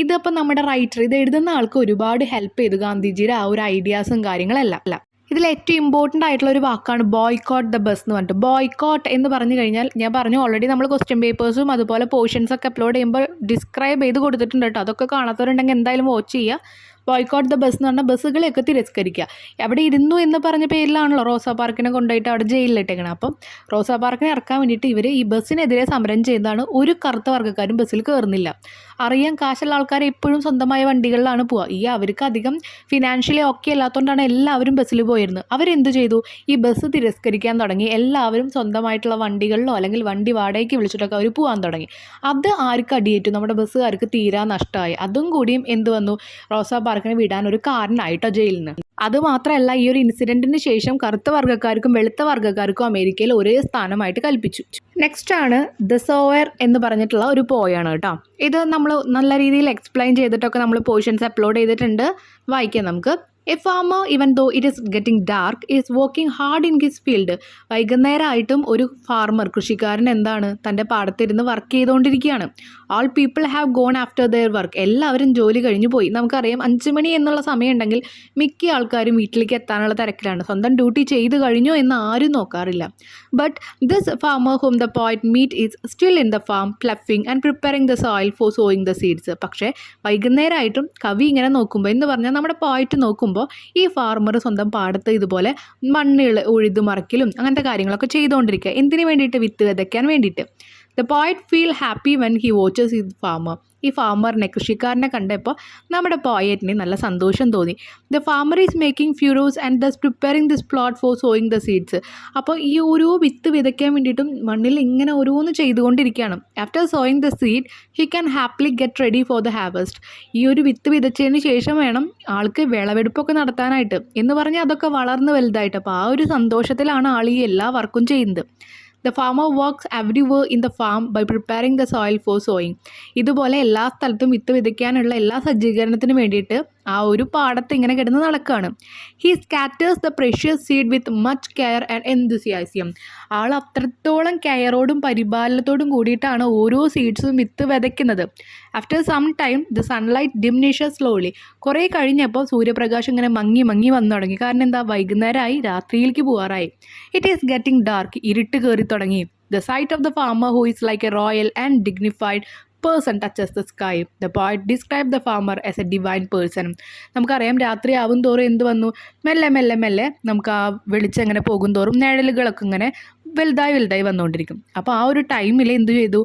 ഇതിപ്പോൾ നമ്മുടെ റൈറ്റർ, ഇത് എഴുതുന്ന ആൾക്ക് ഒരുപാട് ഹെൽപ്പ് ചെയ്തു ഗാന്ധിജിയുടെ ആ ഒരു ഐഡിയാസും കാര്യങ്ങളെല്ലാം. ഇതിൽ ഏറ്റവും ഇമ്പോർട്ടൻ്റ് ആയിട്ടുള്ള ഒരു വാക്കാണ് ബോയ്ക്കോട്ട് ദ ബസ് എന്ന് പറഞ്ഞിട്ട്. ബോയ്ക്കോട്ട് എന്ന് പറഞ്ഞു കഴിഞ്ഞാൽ ഞാൻ പറഞ്ഞു ഓൾറെഡി നമ്മൾ ക്വസ്റ്റ്യൻ പേപ്പേഴ്സും അതുപോലെ പോർഷൻസൊക്കെ അപ്ലോഡ് ചെയ്യുമ്പോൾ ഡിസ്ക്രൈബ് ചെയ്ത് കൊടുത്തിട്ടുണ്ട് കേട്ടോ. അതൊക്കെ കാണാത്തവരുണ്ടെങ്കിൽ എന്തായാലും വാച്ച് ചെയ്യുക. ബോയ്ക്കോട്ട് ദ ബസ് എന്ന് പറഞ്ഞാൽ ബസ്സുകളെയൊക്കെ തിരസ്കരിക്കുക. അവിടെ ഇരുന്നു എന്ന് പറഞ്ഞ പേരിലാണല്ലോ റോസാ പാർക്കിനെ കൊണ്ടുപോയിട്ട് അവിടെ ജയിലിലിട്ടേക്കണം. അപ്പം റോസാ പാർക്കിനെ ഇറക്കാൻ വേണ്ടിയിട്ട് ഇവർ ഈ ബസ്സിനെതിരെ സമരം ചെയ്തതാണ്. ഒരു കറുത്ത വർഗ്ഗക്കാരും ബസ്സിൽ കയറുന്നില്ല. അറിയാം, കാശുള്ള ആൾക്കാർ എപ്പോഴും സ്വന്തമായ വണ്ടികളിലാണ് പോവുക. ഈ അവർക്ക് അധികം ഫിനാൻഷ്യലി ഓക്കെ അല്ലാത്തതുകൊണ്ടാണ് എല്ലാവരും ബസ്സിൽ പോയിരുന്നത്. അവരെന്ത് ചെയ്തു? ഈ ബസ് തിരസ്കരിക്കാൻ തുടങ്ങി. എല്ലാവരും സ്വന്തമായിട്ടുള്ള വണ്ടികളിലോ അല്ലെങ്കിൽ വണ്ടി വാടകയ്ക്ക് വിളിച്ചിട്ടൊക്കെ അവർ പോകാൻ തുടങ്ങി. അത് ആർക്ക് അടിയേറ്റു? നമ്മുടെ ബസ്സുകാർക്ക് തീരാ നഷ്ടമായി. അതും കൂടിയും എന്ത് വന്നു? റോസാ പാർക്കിനെ വിടാൻ ഒരു കാരണമായിട്ടോ ജയിലിൽ നിന്ന്. അതുമാത്രമല്ല, ഈ ഒരു ഇൻസിഡൻറ്റിന് ശേഷം കറുത്ത വർഗ്ഗക്കാർക്കും വെളുത്ത വർഗ്ഗക്കാർക്കും അമേരിക്കയിൽ ഒരേ സ്ഥാനമായിട്ട് കൽപ്പിച്ചു. നെക്സ്റ്റ് ആണ് ദ സോവർ എന്ന് പറഞ്ഞിട്ടുള്ള ഒരു പോയാണ് കേട്ടോ. ഇത് നമ്മൾ നല്ല രീതിയിൽ എക്സ്പ്ലെയിൻ ചെയ്തിട്ടൊക്കെ നമ്മൾ പോർഷൻസ് അപ്ലോഡ് ചെയ്തിട്ടുണ്ട്. വായിക്കാം നമുക്ക്. A farmer even though it is getting dark is working hard in his field. വൈകുന്നേരമായിട്ടും ഒരു ഫാർമർ, കൃഷിക്കാരൻ എന്താണ്, തൻ്റെ പാടത്തിരുന്ന് വർക്ക് ചെയ്തുകൊണ്ടിരിക്കുകയാണ്. All people have gone after their work. എല്ലാവരും ജോലി കഴിഞ്ഞു പോയി. നമുക്കറിയാം 5 മണി എന്നുള്ള സമയം ഉണ്ടെങ്കിൽ മിക്ക ആൾക്കാരും വീട്ടിലേക്ക് എത്താനുള്ള തിരക്കിലാണ്. സ്വന്തം ഡ്യൂട്ടി ചെയ്ത് കഴിഞ്ഞോ എന്ന് ആരും നോക്കാറില്ല. But this farmer whom the poet meet is still in the farm ploughing and preparing the soil for sowing the seeds. പക്ഷേ വൈകുന്നേരമായിട്ടും കവി ഇങ്ങനെ നോക്കുമ്പോൾ, എന്ന് പറഞ്ഞാൽ നമ്മുടെ പോയിറ്റ് നോക്കുമ്പോൾ ഈ ഫാർമർ സ്വന്തം പാടത്ത് ഇതുപോലെ മണ്ണിൽ ഉഴുതു മറിക്കലും അങ്ങനത്തെ കാര്യങ്ങളൊക്കെ ചെയ്തുകൊണ്ടിരിക്കുക. എന്തിനു വേണ്ടിയിട്ട്? വിത്ത് വിതയ്ക്കാൻ വേണ്ടിയിട്ട്. The poet feel happy when he watches his farmer. ഈ ഫാമറിനെ, കൃഷിക്കാരനെ കണ്ടപ്പോൾ നമ്മുടെ പോയറ്റിന് നല്ല സന്തോഷം തോന്നി. The farmer is making furrows and thus preparing this plot for sowing the seeds. അപ്പോൾ ഈ ഓരോ വിത്ത് വിതയ്ക്കാൻ വേണ്ടിയിട്ടും മണ്ണിൽ ഇങ്ങനെ ഓരോന്ന് ചെയ്തുകൊണ്ടിരിക്കുകയാണ്. After sowing the seed he can happily get ready for the harvest. ഈ ഒരു വിത്ത് വിതച്ചതിന് ശേഷം വേണം ആൾക്ക് വിളവെടുപ്പൊക്കെ നടത്താനായിട്ട്. എന്ന് പറഞ്ഞാൽ അതൊക്കെ വളർന്ന് വലുതായിട്ട്. അപ്പോൾ ആ ഒരു സന്തോഷത്തിലാണ് ആൾ ഈ എല്ലാ വർക്കും ചെയ്യുന്നത്. The farmer works everywhere in the farm by preparing the soil for sowing. ഇതുപോലെ എല്ലാ സ്ഥലത്തും വിത്ത് വിതയ്ക്കാനുള്ള എല്ലാ സജ്ജീകരണത്തിനും വേണ്ടിയിട്ട് ആ ഒരു പാടത്ത് ഇങ്ങനെ കിടന്ന് നടക്കുകയാണ്. He scatters the precious seed with much care and enthusiasm. ആൾ അത്രത്തോളം കെയറോടും പരിപാലനത്തോടും കൂടിയിട്ടാണ് ഓരോ സീഡ്സും വിത്ത് വിതയ്ക്കുന്നത്. After some time the sunlight diminishes slowly. കുറേ കഴിഞ്ഞപ്പോൾ സൂര്യപ്രകാശം ഇങ്ങനെ മങ്ങി മങ്ങി വന്നു തുടങ്ങി. കാരണം എന്താ? വൈകുന്നേരമായി, രാത്രിയിലേക്ക് പോകാറായി. It is getting dark. ഇരുട്ട് കയറി തുടങ്ങി. The sight of the farmer who is like a royal and dignified person touches the sky. The poet described the farmer as a divine person. നമുക്കറിയാം, രാത്രി ആവും തോറും എന്ത് വന്നു? മെല്ലെ മെല്ലെ മെല്ലെ നമുക്ക് ആ വെളിച്ചം ഇങ്ങനെ പോകും തോറും നിഴലുകളൊക്കെ ഇങ്ങനെ വലുതായി വലുതായി വന്നുകൊണ്ടിരിക്കും. അപ്പോൾ ആ ഒരു ടൈമിൽ എന്ത് ചെയ്തു?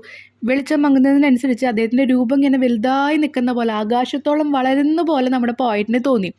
വെളിച്ചം മങ്ങുന്നതിനനുസരിച്ച് അദ്ദേഹത്തിൻ്റെ രൂപം ഇങ്ങനെ വലുതായി നിൽക്കുന്ന പോലെ, ആകാശത്തോളം വളരുന്ന പോലെ നമ്മുടെ പോയറ്റിന് തോന്നി.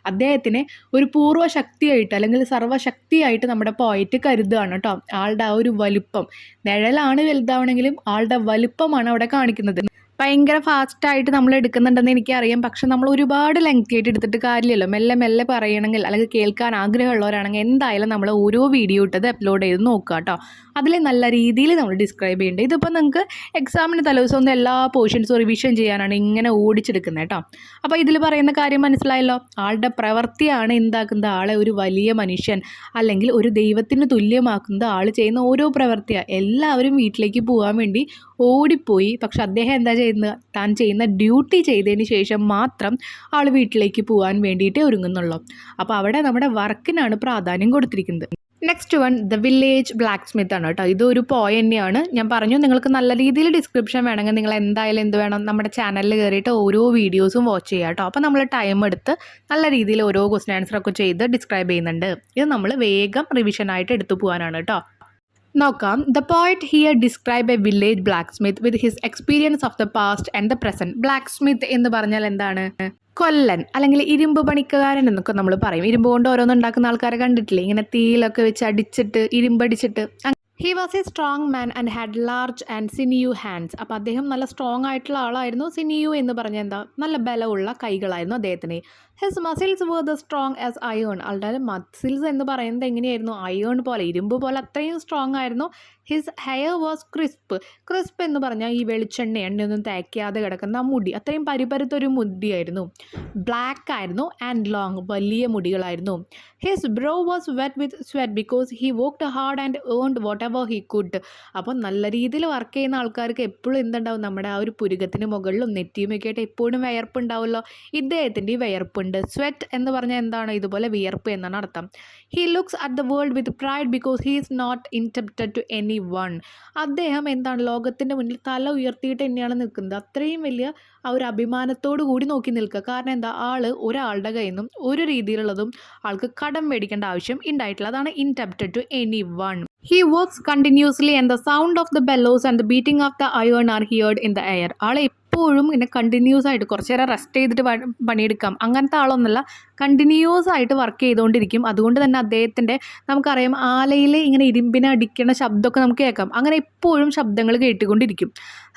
അദ്ദേഹത്തിനെ ഒരു പൂർവ്വശക്തിയായിട്ട് അല്ലെങ്കിൽ സർവ്വശക്തിയായിട്ട് നമ്മുടെ പോയറ്റ് കരുതുകയാണ് കേട്ടോ. ആളുടെ ആ ഒരു വലുപ്പം, നിഴലാണ് വലുതാവണമെങ്കിലും ആളുടെ വലുപ്പമാണ് അവിടെ കാണിക്കുന്നത്. ഭയങ്കര ഫാസ്റ്റായിട്ട് നമ്മൾ എടുക്കുന്നുണ്ടെന്ന് എനിക്കറിയാം. പക്ഷെ നമ്മൾ ഒരുപാട് ലെങ്തി ആയിട്ട് എടുത്തിട്ട് കാര്യമില്ലല്ലോ. മെല്ലെ മെല്ലെ പറയണമെങ്കിൽ അല്ലെങ്കിൽ കേൾക്കാൻ ആഗ്രഹമുള്ളവരാണെങ്കിൽ എന്തായാലും നമ്മൾ ഓരോ വീഡിയോ ഇട്ടത് അപ്ലോഡ് ചെയ്ത് നോക്കുക കേട്ടോ. അതിൽ നല്ല രീതിയിൽ നമ്മൾ ഡിസ്ക്രൈബ് ചെയ്യേണ്ടത്. ഇതിപ്പോൾ നിങ്ങൾക്ക് എക്സാമിന് തലേദിവസം ഒന്ന് എല്ലാ പോർഷൻസും റിവിഷൻ ചെയ്യാനാണ് ഇങ്ങനെ ഓടിച്ചെടുക്കുന്നത് കേട്ടോ. അപ്പോൾ ഇതിൽ പറയുന്ന കാര്യം മനസ്സിലായല്ലോ. ആളുടെ പ്രവൃത്തിയാണ് എന്താക്കുന്നത്? ആളെ ഒരു വലിയ മനുഷ്യൻ അല്ലെങ്കിൽ ഒരു ദൈവത്തിന് തുല്യമാക്കുന്നത് ആൾ ചെയ്യുന്ന ഓരോ പ്രവൃത്തിയാണ്. എല്ലാവരും വീട്ടിലേക്ക് പോകാൻ വേണ്ടി ഓടിപ്പോയി. പക്ഷെ അദ്ദേഹം എന്താ ചെയ്യുന്നത്? താൻ ചെയ്യുന്ന ഡ്യൂട്ടി ചെയ്തതിന് ശേഷം മാത്രം ആൾ വീട്ടിലേക്ക് പോകാൻ വേണ്ടിയിട്ടേ ഒരുങ്ങുന്നുള്ളൂ. അപ്പോൾ അവിടെ നമ്മുടെ വർക്കിനാണ് പ്രാധാന്യം കൊടുത്തിരിക്കുന്നത്. Next one the village black Smith ആണ് കേട്ടോ. ഇതൊരു പോയം തന്നെയാണ്. ഞാൻ പറഞ്ഞു നിങ്ങൾക്ക് നല്ല രീതിയിൽ ഡിസ്ക്രിപ്ഷൻ വേണമെങ്കിൽ നിങ്ങൾ എന്തായാലും എന്ത് വേണം, നമ്മുടെ ചാനലിൽ കയറിയിട്ട് ഓരോ വീഡിയോസും വാച്ച് ചെയ്യുക കേട്ടോ. അപ്പോൾ നമ്മൾ ടൈം എടുത്ത് നല്ല രീതിയിൽ ഓരോ ക്വസ്റ്റ്യൻ ആൻസറൊക്കെ ചെയ്ത് ഡിസ്ക്രൈബ് ചെയ്യുന്നുണ്ട്. ഇത് നമ്മൾ വേഗം റിവിഷനായിട്ട് എടുത്തു പോകാനാണ് കേട്ടോ. നോക്കാം. The poet here describe A village black Smith with his experience of the past and the present. Black Smith എന്ന് പറഞ്ഞാൽ എന്താണ്? കൊല്ലൻ അല്ലെങ്കിൽ ഇരുമ്പ് പണിക്കാരൻ എന്നൊക്കെ നമ്മൾ പറയും. ഇരുമ്പ് കൊണ്ട് ഓരോന്നും ഉണ്ടാക്കുന്ന ആൾക്കാരെ കണ്ടിട്ടില്ലേ? ഇങ്ങനെ തീയിലൊക്കെ വെച്ച് അടിച്ചിട്ട് ഇരുമ്പടിച്ചിട്ട്. He was a strong man and had large and sinewy hands. അപ്പോൾ അദ്ദേഹം നല്ല സ്ട്രോങ് ആയിട്ടുള്ള ആളായിരുന്നു. സിനിയു എന്ന് പറഞ്ഞാൽ എന്താ? നല്ല ബലമുള്ള കൈകളായിരുന്നു അദ്ദേഹത്തിന്. His muscles were the strong as iron. ആളുടെ മസിൽസ് എന്ന് പറയുന്നത് എങ്ങനെയായിരുന്നു? അയേൺ പോലെ, ഇരുമ്പ് പോലെ അത്രയും സ്ട്രോങ് ആയിരുന്നു. His hair was crisp. Crisp എന്ന് പറഞ്ഞാൽ ഈ വെളിച്ചെണ്ണ എണ്ണയൊന്നും തേക്കാതെ കിടക്കുന്ന മുടി, അത്രയും പരിപരുത്തൊരു മുടിയായിരുന്നു. ബ്ലാക്ക് ആയിരുന്നു ആൻഡ് ലോങ്, വലിയ മുടികളായിരുന്നു. His brow was wet with sweat because he worked hard and earned whatever he could. അപ്പോൾ നല്ല രീതിയിൽ വർക്ക് ചെയ്യുന്ന ആൾക്കാർക്ക് എപ്പോഴും എന്തുണ്ടാവും? നമ്മുടെ ആ ഒരു പുരുകത്തിന് മുകളിലും നെറ്റിയുമൊക്കെ ആയിട്ട് എപ്പോഴും വിയർപ്പ് ഉണ്ടാവുമല്ലോ. ഇദ്ദേഹത്തിൻ്റെ ഈ വിയർപ്പ് ഉണ്ട്. സ്വെറ്റ് എന്ന് പറഞ്ഞാൽ എന്താണ്? ഇതുപോലെ വിയർപ്പ് എന്നാണ് അർത്ഥം. He looks at the world with pride because he is not ഇൻറ്റംപ്റ്റഡ് ടു എനി വൺ. അദ്ദേഹം എന്താണ്? ലോകത്തിൻ്റെ മുന്നിൽ തല ഉയർത്തിയിട്ട് തന്നെയാണ് നിൽക്കുന്നത്. അത്രയും വലിയ ആ ഒരു അഭിമാനത്തോടു കൂടി നോക്കി നിൽക്കുക. കാരണം എന്താ? ഒരാളുടെ കയ്യിൽ നിന്നും ഒരു രീതിയിലുള്ളതും ആൾക്ക് കടം മേടിക്കേണ്ട ആവശ്യം ഉണ്ടായിട്ടില്ല. അതാണ് ഇൻറ്റംപ്റ്റഡ് to any one. He works continuously and the sound of the bellows and the beating of the iron are heard in the air. ആളെ എപ്പോഴും ഇങ്ങനെ കണ്ടിന്യൂസ് ആയിട്ട് കുറച്ച് നേരം റെസ്റ്റ് ചെയ്തിട്ട് പണിയെടുക്കാം, അങ്ങനത്തെ ആളൊന്നുമല്ല. കണ്ടിന്യൂസ് ആയിട്ട് വർക്ക് ചെയ്തുകൊണ്ടിരിക്കും. അതുകൊണ്ട് തന്നെ അദ്ദേഹത്തിൻ്റെ നമുക്കറിയാം ആലയിൽ ഇങ്ങനെ ഇരുമ്പിനെ അടിക്കുന്ന ശബ്ദമൊക്കെ നമുക്ക് കേൾക്കാം. അങ്ങനെ എപ്പോഴും ശബ്ദങ്ങൾ കേട്ടുകൊണ്ടിരിക്കും.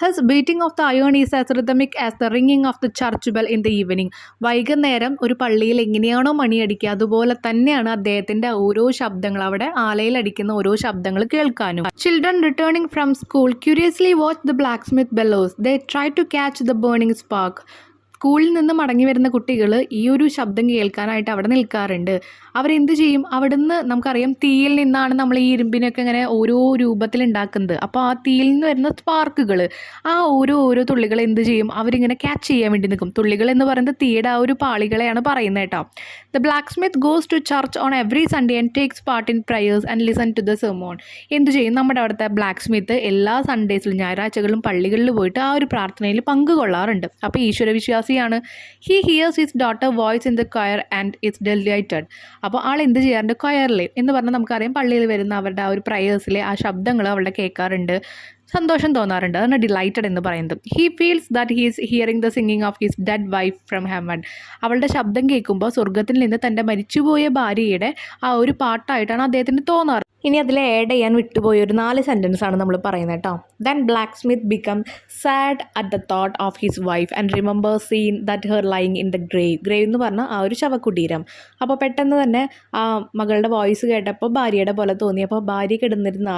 His beating of the iron is as rhythmic as the ringing of the church bell in the evening. വൈകുന്നേരം ഒരു പള്ളിയിൽ എങ്ങനെയാണോ മണിയടിക്കുക അതുപോലെ തന്നെയാണ് അദ്ദേഹത്തിൻ്റെ ഓരോ ശബ്ദങ്ങൾ, അവിടെ ആലയിൽ അടിക്കുന്ന ഓരോ ശബ്ദങ്ങൾ കേൾക്കാനും. Children returning from school curiously watch the blacksmith bellows. They try to catch the burning spark. സ്കൂളിൽ നിന്ന് മടങ്ങി വരുന്ന കുട്ടികൾ ഈ ഒരു ശബ്ദം കേൾക്കാനായിട്ട് അവിടെ നിൽക്കാറുണ്ട്. അവരെന്ത് ചെയ്യും? അവിടുന്ന് നമുക്കറിയാം തീയിൽ നിന്നാണ് നമ്മൾ ഈ ഇരുമ്പിനൊക്കെ ഇങ്ങനെ ഓരോ രൂപത്തിൽ ഉണ്ടാക്കുന്നത്. അപ്പോൾ ആ തീയിൽ നിന്ന് വരുന്ന സ്പാർക്കുകൾ, ആ ഓരോ തുള്ളികൾ എന്ത് ചെയ്യും? അവരിങ്ങനെ ക്യാച്ച് ചെയ്യാൻ വേണ്ടി നിൽക്കും. തുള്ളികൾ എന്ന് പറയുന്നത് തീയുടെ ആ ഒരു പാളികളെയാണ് പറയുന്നത് കേട്ടോ. The blacksmith goes to church on every Sunday and takes part in prayers and listen to the sermon. എന്ത് ചെയ്യും? നമ്മുടെ അവിടുത്തെ ബ്ലാക്ക് സ്മിത്ത് എല്ലാ സൺഡേസിലും ഞായറാഴ്ചകളിലും പള്ളികളിൽ പോയിട്ട് ആ ഒരു പ്രാർത്ഥനയിൽ പങ്കുകൊള്ളാറുണ്ട്. അപ്പോൾ ഈശ്വരവിശ്വാസിയാണ്. He hears his daughter voice in the choir and it's delighted. അപ്പോൾ ആൾ എന്ത് ചെയ്യാറുണ്ട്? കൊയറിൽ എന്ന് പറഞ്ഞാൽ നമുക്കറിയാം പള്ളിയിൽ വരുന്ന അവരുടെ ആ ഒരു പ്രയേഴ്സിലെ ആ ശബ്ദങ്ങൾ അവളുടെ കേൾക്കാറുണ്ട്, സന്തോഷം തോന്നാറുണ്ട്. അതാണ് ഡിലൈറ്റഡ് എന്ന് പറയുന്നത്. He feels that he is hearing the singing of his dead wife from heaven. അവളുടെ ശബ്ദം കേൾക്കുമ്പോൾ സ്വർഗ്ഗത്തിൽ നിന്ന് തൻ്റെ മരിച്ചുപോയ ഭാര്യയുടെ ആ ഒരു പാട്ടായിട്ടാണ് അദ്ദേഹത്തിന് തോന്നാറ്. ഇനി അതിൽ ആഡ് ചെയ്യാൻ വിട്ടുപോയ ഒരു 4 സെൻറ്റൻസ് ആണ് നമ്മൾ പറയുന്നത് കേട്ടോ. Then black Smith become sad at the thought of his wife and remember scene that her lying in the grave. Grave എന്ന് പറഞ്ഞാൽ ആ ഒരു ശവകുടീരം. അപ്പോൾ പെട്ടെന്ന് തന്നെ ആ മകളുടെ വോയിസ് കേട്ടപ്പോൾ ഭാര്യയുടെ പോലെ തോന്നി. അപ്പോൾ ഭാര്യ കിടന്നിരുന്ന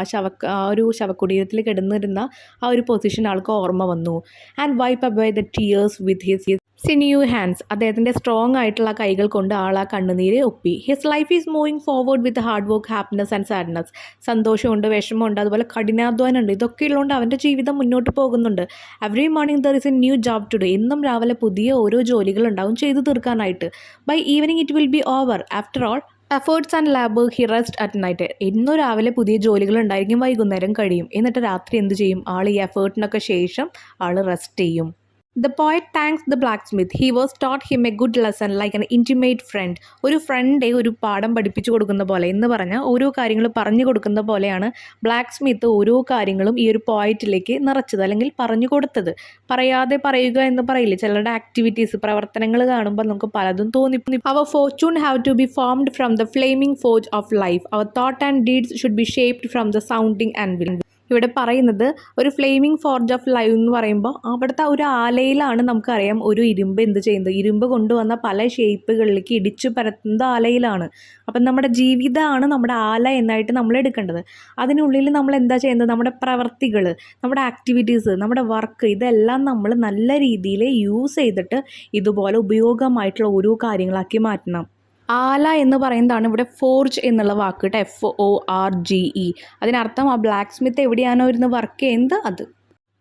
ആ ഒരു ശവകുടീരത്തിൽ കിടന്നിരുന്ന ആ ഒരു പൊസിഷൻ ആൾക്ക് ഓർമ്മ വന്നു. And wipe away the tears with his sinewy hands. അദ്ദേഹത്തിൻ്റെ സ്ട്രോങ് ആയിട്ടുള്ള കൈകൾ കൊണ്ട് ആൾ ആ കണ്ണുനീര് ഒപ്പി. His life is moving forward with hard work, happiness and sadness. സന്തോഷമുണ്ട്, വിഷമമുണ്ട്, അതുപോലെ കഠിനാധ്വാനമുണ്ട്. ഇതൊക്കെ ഉള്ളതുകൊണ്ട് അവൻ്റെ ജീവിതം മുന്നോട്ട് പോകുന്നുണ്ട്. Every morning there is a new job today. എന്നും രാവിലെ പുതിയ ഓരോ ജോലികളുണ്ടാവും ചെയ്തു തീർക്കാനായിട്ട്. By evening it will be over. After all efforts and labour he rest at night. ഇന്നു രാവിലെ പുതിയ ജോലികൾ ഉണ്ടായിരിക്കും, വൈകുന്നേരം കഴിയും. എന്നിട്ട് രാത്രി എന്ത് ചെയ്യും? ആൾ ഈ എഫേർട്ടിനൊക്കെ ശേഷം ആൾ റെസ്റ്റ് ചെയ്യും. The poet thanks the blacksmith. He was taught him a good lesson like an intimate friend. ഒരു ഫ്രണ്ട് ഒരു പാഠം പഠിപ്പിച്ചു കൊടുക്കുന്ന പോലെ എന്ന് പറഞ്ഞാൽ ഓരോ കാര്യങ്ങൾ പറഞ്ഞു കൊടുക്കുന്ന പോലെയാണ് ബ്ലാക്ക് സ്മിത്ത് ഓരോ കാര്യങ്ങളും ഈ ഒരു പോയിറ്റിലേക്ക് നിറച്ചത്, അല്ലെങ്കിൽ പറഞ്ഞു കൊടുത്തത്. പറയാതെ പറയുക എന്ന് പറയില്ലേ, ചിലരുടെ ആക്ടിവിറ്റീസ്, പ്രവർത്തനങ്ങൾ കാണുമ്പോൾ നമുക്ക് പലതും തോന്നി. Our fortune have to be formed from the flaming forge of life. Our thought and deeds should be shaped from the sounding anvil. ഇവിടെ പറയുന്നത് ഒരു ഫ്ലെയിമിംഗ് ഫോർജ് ഓഫ് ലൈവ് എന്ന് പറയുമ്പോൾ അവിടുത്തെ ഒരു ആലയിലാണ് നമുക്കറിയാം ഒരു ഇരുമ്പ് എന്ത് ചെയ്യുന്നത്, ഇരുമ്പ് കൊണ്ടുവന്ന പല ഷേപ്പുകളിലേക്ക് ഇടിച്ചു പരത്തുന്നത് ആലയിലാണ്. അപ്പം നമ്മുടെ ജീവിതമാണ് നമ്മുടെ ആല എന്നായിട്ട് നമ്മൾ എടുക്കേണ്ടത്. അതിനുള്ളിൽ നമ്മൾ എന്താ ചെയ്യുന്നത്? നമ്മുടെ പ്രവർത്തികൾ, നമ്മുടെ ആക്ടിവിറ്റീസ്, നമ്മുടെ വർക്ക്, ഇതെല്ലാം നമ്മൾ നല്ല രീതിയിൽ യൂസ് ചെയ്തിട്ട് ഇതുപോലെ ഉപയോഗമായിട്ടുള്ള ഓരോ കാര്യങ്ങളാക്കി മാറ്റണം. ആല എന്ന് പറയുന്നതാണ് ഇവിടെ ഫോർജ് എന്നുള്ള വാക്ക് കേട്ടോ, FORGE. അതിനർത്ഥം ആ ബ്ലാക്ക് സ്മിത്ത് എവിടെയാണോ ഇരുന്ന് വർക്ക് ചെയ്യുന്നത് അത്.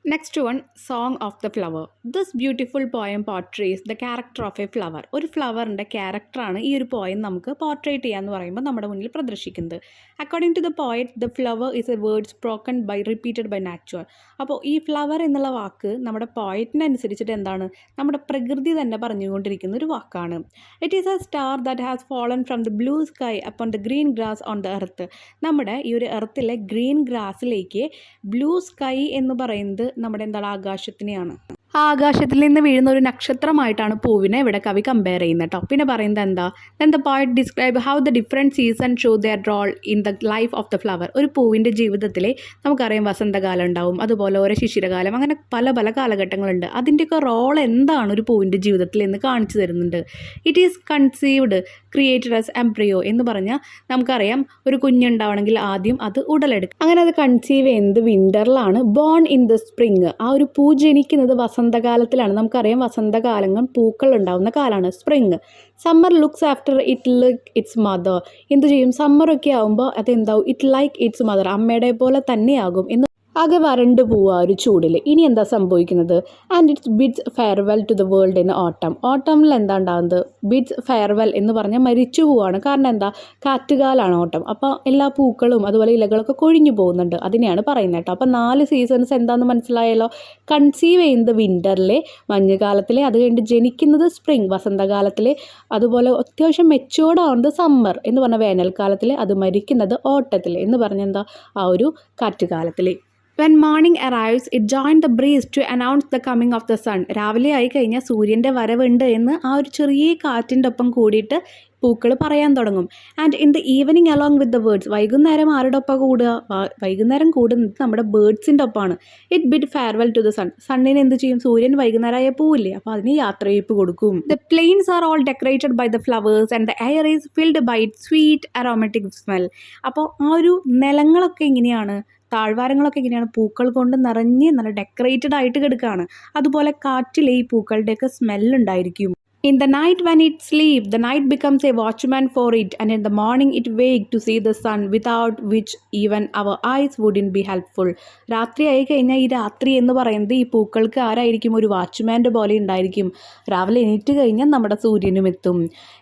Next one, song of the flower. This beautiful poem portrays the character of A flower. ഒരു ഫ്ലവറിൻ്റെ ക്യാരക്ടറാണ് ഈ ഒരു പോയം നമുക്ക് പോർട്രേറ്റ് ചെയ്യാന്ന് പറയുമ്പോൾ നമ്മുടെ മുന്നിൽ പ്രദർശിക്കുന്നത്. According to the poet, the flower is a word spoken by repeated by natural. അപ്പോൾ ഈ ഫ്ലവർ എന്നുള്ള വാക്ക് നമ്മുടെ പോയറ്റിനനുസരിച്ചിട്ട് എന്താണ്? നമ്മുടെ പ്രകൃതി തന്നെ പറഞ്ഞുകൊണ്ടിരിക്കുന്ന ഒരു വാക്കാണ്. It is A star that has fallen from the blue sky upon the green grass on the earth. നമ്മുടെ ഈ ഒരു എർത്തിലെ ഗ്രീൻ ഗ്രാസിലേക്ക് ബ്ലൂ സ്കൈ എന്ന് പറയുന്നത് നമ്മുടെ എന്താണ്? ആകാശത്തിനെയാണ്. ആ ആകാശത്തിൽ നിന്ന് വീഴുന്ന ഒരു നക്ഷത്രമായിട്ടാണ് പൂവിനെ ഇവിടെ കവി കമ്പയർ ചെയ്യുന്നത് കേട്ടോ. പിന്നെ പറയുന്നത് എന്താ? Then the poet describe how the different season show their role in the life of the flower. ഒരു പൂവിൻ്റെ ജീവിതത്തിൽ നമുക്കറിയാം വസന്തകാലം ഉണ്ടാവും, അതുപോലെ ഓരോ ശിശിരകാലം, അങ്ങനെ പല പല കാലഘട്ടങ്ങളുണ്ട്. അതിൻ്റെയൊക്കെ റോൾ എന്താണ് ഒരു പൂവിൻ്റെ ജീവിതത്തിൽ എന്ന് കാണിച്ചു തരുന്നുണ്ട്. It is conceived created as embryo എന്ന് പറഞ്ഞാൽ നമുക്കറിയാം ഒരു കുഞ്ഞുണ്ടാവണമെങ്കിൽ ആദ്യം അത് ഉടലെടുക്കും. അങ്ങനെ അത് കൺസീവ് ചെയ്യുന്നത് വിൻ്ററിലാണ്, ബോൺ ഇൻ ദ സ്പ്രിങ്. ആ ഒരു പൂ ജനിക്കുന്നത് വസന്തകാലത്തിലാണ്. നമുക്കറിയാം വസന്തകാലങ്ങൾ പൂക്കൾ ഉണ്ടാവുന്ന കാലമാണ് spring. Summer looks after it like it's mother. എന്ത് ചെയ്യും? സമ്മറൊക്കെ ആകുമ്പോൾ അതെന്താവും? ഇറ്റ് ലൈക്ക് ഇറ്റ്സ് മദർ, അമ്മയുടെ പോലെ തന്നെയാകും എന്ന് ആകെ വരണ്ടു പോവുക ഒരു ചൂടിൽ. ഇനി എന്താ സംഭവിക്കുന്നത്? And its bids farewell to the world in autumn. ഓട്ടമിൽ എന്താ ഉണ്ടാകുന്നത്? ബിഡ്സ് ഫെയർവെൽ എന്ന് പറഞ്ഞാൽ മരിച്ചു പോവുകയാണ്. കാരണം എന്താ? കാറ്റുകാലാണ് ഓട്ടം. അപ്പോൾ എല്ലാ പൂക്കളും അതുപോലെ ഇലകളൊക്കെ കൊഴിഞ്ഞു പോകുന്നുണ്ട്. അതിനെയാണ് പറയുന്നത് കേട്ടോ. അപ്പോൾ 4 സീസൺസ് എന്താണെന്ന് മനസ്സിലായല്ലോ. കൺസീവ് ചെയ്യുന്നത് വിൻ്ററിലെ, മഞ്ഞുകാലത്തിലെ, അത് കഴിഞ്ഞിട്ട് ജനിക്കുന്നത് സ്പ്രിംഗ് വസന്തകാലത്തിലെ, അതുപോലെ അത്യാവശ്യം മെച്ചുവേർഡ് ആവുന്നത് സമ്മർ എന്ന് പറഞ്ഞ വേനൽക്കാലത്തിൽ, അത് മരിക്കുന്നത് ഓട്ടത്തിൽ എന്ന് പറഞ്ഞെന്താ ആ ഒരു കാറ്റുകാലത്തിൽ. When morning arrives, it joined the breeze to announce the coming of the sun. രാവിലെ ആയി കഴിഞ്ഞാൽ സൂര്യൻ്റെ വരവുണ്ട് എന്ന് ആ ഒരു ചെറിയ കാറ്റിൻ്റെ ഒപ്പം കൂടിയിട്ട് പൂക്കൾ പറയാൻ തുടങ്ങും. And in the evening along with the birds. വൈകുന്നേരം ആരുടെ ഒപ്പം കൂടുക? വൈകുന്നേരം കൂടുന്നത് നമ്മുടെ ബേർഡ്സിൻ്റെ ഒപ്പമാണ്. It bid farewell to the sun. സണ്ണിന് എന്ത് ചെയ്യും? സൂര്യൻ വൈകുന്നേരമായ പൂവില്ലേ, അപ്പോൾ അതിന് യാത്രയയപ്പ് കൊടുക്കും. The plains are all decorated by the flowers and the air is filled by sweet aromatic smell. അപ്പോൾ ആ ഒരു നിലങ്ങളൊക്കെ എങ്ങനെയാണ്, താഴ്വാരങ്ങളൊക്കെ ഇങ്ങനെയാണ് പൂക്കൾ കൊണ്ട് നിറഞ്ഞ് നല്ല ഡെക്കറേറ്റഡ് ആയിട്ട് കിടക്കുകയാണ്. അതുപോലെ കാറ്റിലെ ഈ പൂക്കളുടെയൊക്കെ സ്മെല്ലുണ്ടായിരിക്കും. In the night when it sleeps, the night becomes a watchman for it, and in the morning it wakes to see the sun, without which even our eyes wouldn't be helpful. രാത്രി ആയി കഴിഞ്ഞാൽ ഈ രാത്രി എന്ന് പറയുന്നത് ഈ പൂക്കൾക്ക് ആരായിരിക്കും? ഒരു വാച്ച്മാൻ്റെ പോലെ ഉണ്ടായിരിക്കും. രാവിലെ എണീറ്റ് കഴിഞ്ഞാൽ നമ്മുടെ സൂര്യനും എത്തും.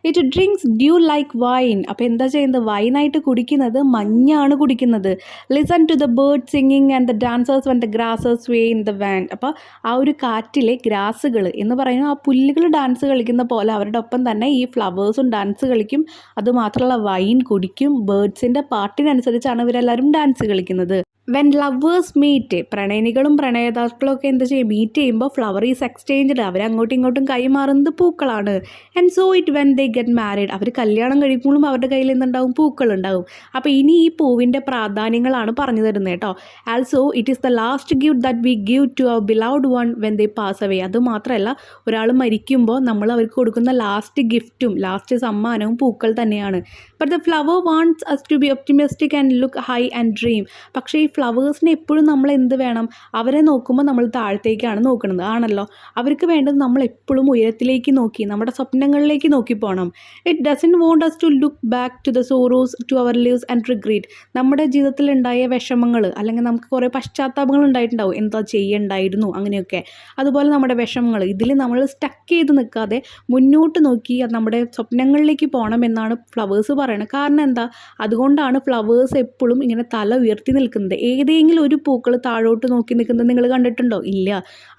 It drinks dew like wine. അപ്പോൾ എന്താ ചെയ്യുന്നത്? വൈനായിട്ട് കുടിക്കുന്നത് മഞ്ഞാണ് കുടിക്കുന്നത്. Listen to the bird singing and the dancers when the grasses sway in the wind. അപ്പോൾ ആ ഒരു കാറ്റിലെ ഗ്രാസുകൾ എന്ന് പറയുന്നത് ആ പുല്ലുകൾ ഡാൻസ് കളിക്കുന്ന പോലെ അവരുടെ ഒപ്പം തന്നെ ഈ ഫ്ലവേഴ്സും ഡാൻസ് കളിക്കും. അതുമാത്രമല്ല വൈൻ കുടിക്കും. ബേർഡ്സിൻ്റെ പാട്ടിനനുസരിച്ചാണ് ഇവരെല്ലാവരും ഡാൻസ് കളിക്കുന്നത്. വെൻ ലവേഴ്സ് മീറ്റ്, പ്രണയിനികളും പ്രണയതാക്കളും ഒക്കെ എന്ത് ചെയ്യും? മീറ്റ് ചെയ്യുമ്പോൾ ഫ്ലവർ ഈസ് എക്സ്ചേഞ്ച്ഡ്. അവർ അങ്ങോട്ടും ഇങ്ങോട്ടും കൈമാറുന്നത് പൂക്കളാണ്. And so it when they get married. അവർ കല്യാണം കഴിക്കുമ്പോഴും അവരുടെ കയ്യിൽ നിന്നുണ്ടാവും പൂക്കളുണ്ടാവും. അപ്പോൾ ഇനി ഈ പൂവിൻ്റെ പ്രാധാന്യങ്ങളാണ് പറഞ്ഞു തരുന്നത് കേട്ടോ. Also it is the last gift that we give to our beloved one when they pass away. അതുമാത്രമല്ല, ഒരാൾ മരിക്കുമ്പോൾ നമ്മൾ അവർക്ക് കൊടുക്കുന്ന ലാസ്റ്റ് ഗിഫ്റ്റും ലാസ്റ്റ് സമ്മാനവും പൂക്കൾ തന്നെയാണ്. But the flower wants us to be optimistic and look high and dream. പക്ഷേ ഈ ഫ്ലവേഴ്സിന് എപ്പോഴും നമ്മൾ എന്ത് വേണം? അവരെ നോക്കുമ്പോൾ നമ്മൾ താഴത്തേക്കാണ് നോക്കുന്നത് ആണല്ലോ. അവർക്ക് വേണ്ടത് നമ്മൾ എപ്പോഴും ഉയരത്തിലേക്ക് നോക്കി നമ്മുടെ സ്വപ്നങ്ങളിലേക്ക് നോക്കി പോകണം. It doesn't want us to look back to the sorrows to our lives and regret. നമ്മുടെ ജീവിതത്തിൽ ഉണ്ടായ വിഷമങ്ങൾ അല്ലെങ്കിൽ നമുക്ക് കുറേ പശ്ചാത്താപങ്ങൾ ഉണ്ടായിട്ടുണ്ടാവും. എന്താ ചെയ്യണ്ടായിരുന്നു അങ്ങനെയൊക്കെ. അതുപോലെ നമ്മുടെ വിഷമങ്ങൾ ഇതിൽ നമ്മൾ സ്റ്റക്ക് ചെയ്ത് നിൽക്കാതെ മുന്നോട്ട് നോക്കി നമ്മുടെ സ്വപ്നങ്ങളിലേക്ക് പോകണം എന്നാണ് ഫ്ലവേഴ്സ് പറയുന്നത്. കാരണം എന്താ? അതുകൊണ്ടാണ് ഫ്ലവേഴ്സ് എപ്പോഴും ഇങ്ങനെ തല ഉയർത്തി നിൽക്കുന്നത്. ഏതെങ്കിലും ഒരു പൂക്കൾ താഴോട്ട് നോക്കി നിൽക്കുന്നത് നിങ്ങൾ കണ്ടിട്ടുണ്ടോ? ഇല്ല.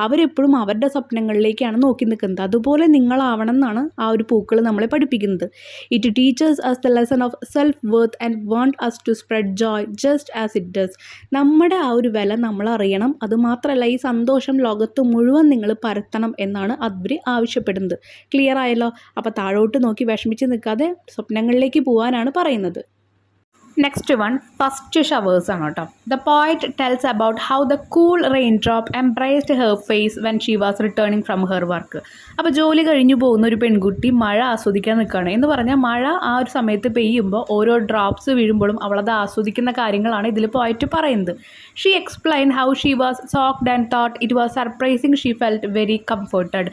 അവരെപ്പോഴും അവരുടെ സ്വപ്നങ്ങളിലേക്കാണ് നോക്കി നിൽക്കുന്നത്. അതുപോലെ നിങ്ങളാവണം എന്നാണ് ആ ഒരു പൂക്കൾ നമ്മളെ പഠിപ്പിക്കുന്നത്. It teachers us the lesson of self worth and want us to spread joy just as it does. നമ്മുടെ ആ ഒരു വില നമ്മൾ അറിയണം. അതുമാത്രമല്ല, ഈ സന്തോഷം ലോകത്ത് മുഴുവൻ നിങ്ങൾ പരത്തണം എന്നാണ് അവർ ആവശ്യപ്പെടുന്നത്. ക്ലിയർ ആയല്ലോ? അപ്പോൾ താഴോട്ട് നോക്കി വിഷമിച്ച് നിൽക്കാതെ സ്വപ്നങ്ങളിലേക്ക് പോകാനാണ് പറയുന്നത്. നെക്സ്റ്റ് വൺ ഫസ്റ്റ് ഷവേഴ്സ് ആണ് കേട്ടോ. The poet tells about how the cool raindrop embraced her face when she was returning from her work. അപ്പോൾ ജോലി കഴിഞ്ഞു പോകുന്ന ഒരു പെൺകുട്ടി മഴ ആസ്വദിക്കാൻ നിൽക്കുകയാണ്. എന്ന് പറഞ്ഞാൽ മഴ ആ ഒരു സമയത്ത് പെയ്യുമ്പോൾ ഓരോ ഡ്രോപ്സ് വീഴുമ്പോഴും അവളത് ആസ്വദിക്കുന്ന കാര്യങ്ങളാണ് ഇതിൽ പോയറ്റ് പറയുന്നത്. She explain how she was soaked and thought it was surprising. She felt very comforted.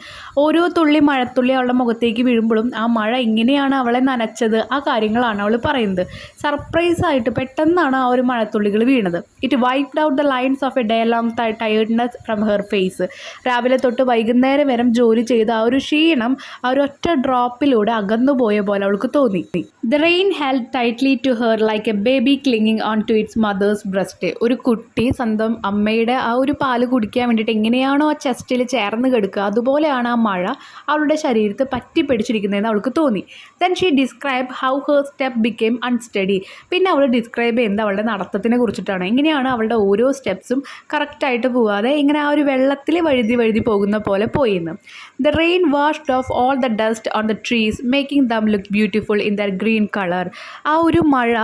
ഓരോ തുള്ളി മഴത്തുള്ളി അവളുടെ മുഖത്തേക്ക് വീഴുമ്പോഴും ആ മഴ എങ്ങനെയാണ് അവളെ നനച്ചത്, ആ കാര്യങ്ങളാണ് അവൾ പറയുന്നത്. സർപ്രൈസ് ആയിട്ട് പെട്ടെന്നാണ് ആ ഒരു മഴത്തുള്ളികൾ വീണത്. It wiped out the lines of a day long tiredness from her face. രാവിലെ തൊട്ട് വൈകുന്നേരം വരെ ജോലി ചെയ്ത ആ ഒരു ക്ഷീണം ആ ഒരു ഒറ്റ ഡ്രോപ്പിലൂടെ അകന്നുപോയ പോലെ അവൾക്ക് തോന്നി. The rain held tightly to her like a baby clinging on to its mother's breast. ഒരു കുട്ടി സ്വന്തം അമ്മയുടെ ആ ഒരു പാല് കുടിക്കാൻ വേണ്ടിയിട്ട് എങ്ങനെയാണോ ആ ചെസ്റ്റിൽ ചേർന്ന് കിടക്കുക, അതുപോലെയാണ് ആ മഴ അവളുടെ ശരീരത്തിൽ പറ്റി പിടിച്ചിരിക്കുന്നതെന്ന് അവൾക്ക് തോന്നി. Then she describe how her step became unsteady. പിന്നെ അവൾ ഡിസ്ക്രൈബ് ചെയ്യുന്നത് അവളുടെ നടത്തത്തിനെ കുറിച്ചിട്ടാണ്. എങ്ങനെയാണ് അവളുടെ ഓരോ സ്റ്റെപ്സും കറക്റ്റായിട്ട് പോവാതെ ഇങ്ങനെ ആ ഒരു വെള്ളത്തിൽ വഴുതി പോകുന്ന പോലെ പോയിന്ന്. The rain washed of all the dust on the trees making them look beautiful in there green colour. ആ ഒരു മഴ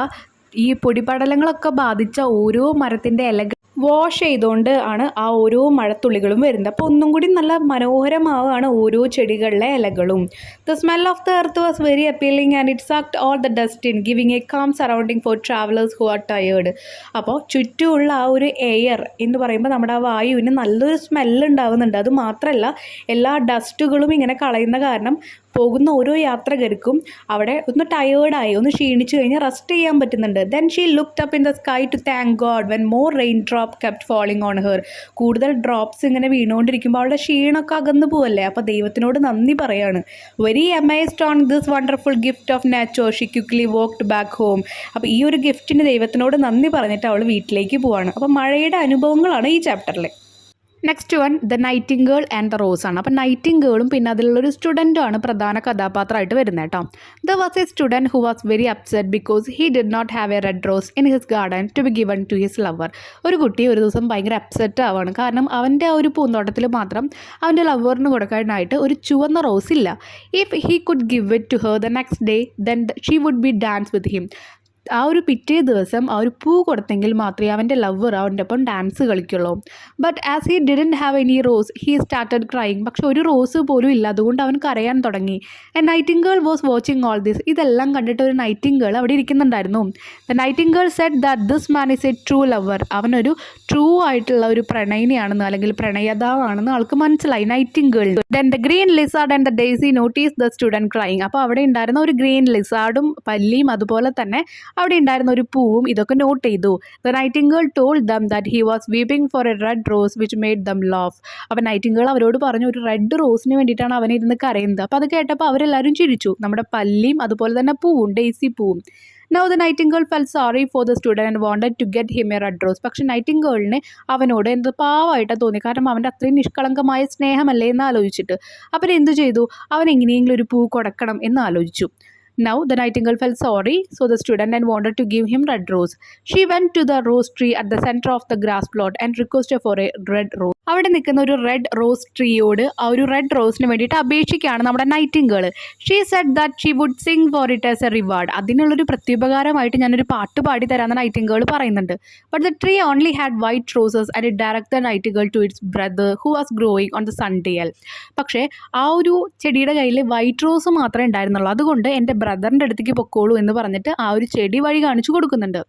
ഈ പൊടിപടലങ്ങളൊക്കെ ബാധിച്ച ഓരോ മരത്തിൻ്റെ ഇലകൾ വാഷ് ചെയ്തുകൊണ്ട് ആണ് ആ ഓരോ മഴത്തുള്ളികളും വരുന്നത്. അപ്പോൾ ഒന്നും കൂടി നല്ല മനോഹരമാവുകയാണ് ഓരോ ചെടികളിലെ ഇലകളും. The smell of the earth was very appealing and it sucked all the dust in giving a calm surrounding for travellers who are tired. അപ്പോൾ ചുറ്റുമുള്ള ആ ഒരു എയർ എന്ന് പറയുമ്പോൾ നമ്മുടെ ആ വായുവിന് നല്ലൊരു സ്മെല്ല് ഉണ്ടാകുന്നുണ്ട്. അത് മാത്രമല്ല എല്ലാ ഡസ്റ്റുകളും ഇങ്ങനെ കളയുന്ന കാരണം പോകുന്ന ഓരോ യാത്രകർക്കും അവിടെ ഒന്ന് ടയേർഡായി ഒന്ന് ക്ഷീണിച്ചു കഴിഞ്ഞാൽ റെസ്റ്റ് ചെയ്യാൻ പറ്റുന്നുണ്ട്. Then she looked up in the sky to thank god when more raindrop kept falling on her. കൂടുതൽ ഡ്രോപ്സ് ഇങ്ങനെ വീണുകൊണ്ടിരിക്കുമ്പോൾ അവളുടെ ക്ഷീണമൊക്കെ അകന്നു പോവല്ലേ, അപ്പോൾ ദൈവത്തിനോട് നന്ദി പറയാണ്. Very amazed on this wonderful gift of nature she quickly walked back home. അപ്പോൾ ഈ ഒരു ഗിഫ്റ്റിന് ദൈവത്തിനോട് നന്ദി പറഞ്ഞിട്ട് അവൾ വീട്ടിലേക്ക് പോവാണ്. അപ്പോൾ മഴയുടെ അനുഭവങ്ങളാണ് ഈ ചാപ്റ്ററിൽ. Next one the Nightingale and the rose ആണ്. അപ്പോൾ നൈറ്റിംഗേളും പിന്നെ അതിലുള്ളൊരു സ്റ്റുഡൻറ്റും ആണ് പ്രധാന കഥാപാത്രമായിട്ട് വരുന്നത് കേട്ടോ. The was a student who was very upset because he did not have a red rose in his garden to be given to his lover. ഒരു കുട്ടി ഒരു ദിവസം ഭയങ്കര അപ്സെറ്റ് ആവാണ്, കാരണം അവൻ്റെ ആ ഒരു പൂന്തോട്ടത്തിൽ മാത്രം അവൻ്റെ ലവറിന് കൊടുക്കാനായിട്ട് ഒരു ചുവന്ന റോസ് ഇല്ല. If he could give it to her the next day then she would be dance with him. ആ ഒരു പിറ്റേ ദിവസം ആ ഒരു പൂ കൊടുത്തെങ്കിൽ മാത്രമേ അവൻ്റെ ലവർ അവൻ്റെ ഒപ്പം ഡാൻസ് കളിക്കുള്ളൂ. But as he didn't have any rose he started crying. പക്ഷെ ഒരു റോസ് പോലും ഇല്ല, അതുകൊണ്ട് അവൻ കരയാൻ തുടങ്ങി. A nightingale was watching all this. ഇതെല്ലാം കണ്ടിട്ട് ഒരു നൈറ്റിംഗേൾ അവിടെ ഇരിക്കുന്നുണ്ടായിരുന്നു. The nightingale said that this man is a true lover. അവനൊരു ട്രൂ ആയിട്ടുള്ള ഒരു പ്രണയിനിയാണെന്ന് അല്ലെങ്കിൽ പ്രണയതാവാണെന്ന് ആൾക്ക് മനസ്സിലായി nightingale. Then the green lizard and the daisy notice the student crying. അപ്പോൾ അവിടെ ഉണ്ടായിരുന്ന ഒരു ഗ്രീൻ ലിസാർഡും പല്ലിയും അതുപോലെ തന്നെ അവിടെ ഉണ്ടായിരുന്ന ഒരു പൂവും ഇതൊക്കെ നോട്ട് ചെയ്തു. The nightingale told them that he was weeping for a red rose which made them laugh. അപ്പോൾ നൈറ്റിംഗേൾ അവരോട് പറഞ്ഞു ഒരു റെഡ് റോസിന് വേണ്ടിയിട്ടാണ് അവനിരുന്ന് കരയുന്നത്. അപ്പോൾ അത് കേട്ടപ്പോൾ അവരെല്ലാവരും ചിരിച്ചു, നമ്മുടെ പല്ലിയും അതുപോലെ തന്നെ പൂവും ഡെയ്സി പൂവും. Now the nightingale felt sorry for the student and wanted to get him a red rose. പക്ഷേ നൈറ്റിംഗേളിന് അവനോട് എന്ത് പാവമായിട്ടാണ് തോന്നി, കാരണം അവൻ്റെ അത്രയും നിഷ്കളങ്കമായ സ്നേഹമല്ലേ എന്ന് ആലോചിച്ചിട്ട്. അപ്പോൾ എന്തു ചെയ്തു, അവൻ എങ്ങനെയെങ്കിലും ഒരു പൂ കൊടുക്കണം എന്ന് ആലോചിച്ചു. Now the nightingale felt sorry for the student and wanted to give him red rose. She went to the rose tree at the center of the grass plot and requested for a red rose. അവിടെ നിൽക്കുന്ന ഒരു red rose ട്രീയോട് ആ ഒരു red റോസിന് വേണ്ടിയിട്ട് അപേക്ഷിക്കുകയാണ് നമ്മുടെ nightingale. She said that she would sing for it as a reward. അതിനുള്ളൊരു പ്രത്യുപകാരമായിട്ട് ഞാനൊരു പാട്ട് പാടി തരാമെന്ന് നൈറ്റിംഗേൾ പറയുന്നുണ്ട്. But the tree only had white roses and it direct the nightingale to its brother who was growing on the sundial. പക്ഷേ ആ ഒരു ചെടിയുടെ കയ്യിൽ വൈറ്റ് റോസ് മാത്രമേ ഉണ്ടായിരുന്നുള്ളൂ, അതുകൊണ്ട് എൻ്റെ ബ്രദറിൻ്റെ അടുത്തേക്ക് പൊക്കോളൂ എന്ന് പറഞ്ഞിട്ട് ആ ഒരു ചെടി വഴി കാണിച്ചു കൊടുക്കുന്നുണ്ട്.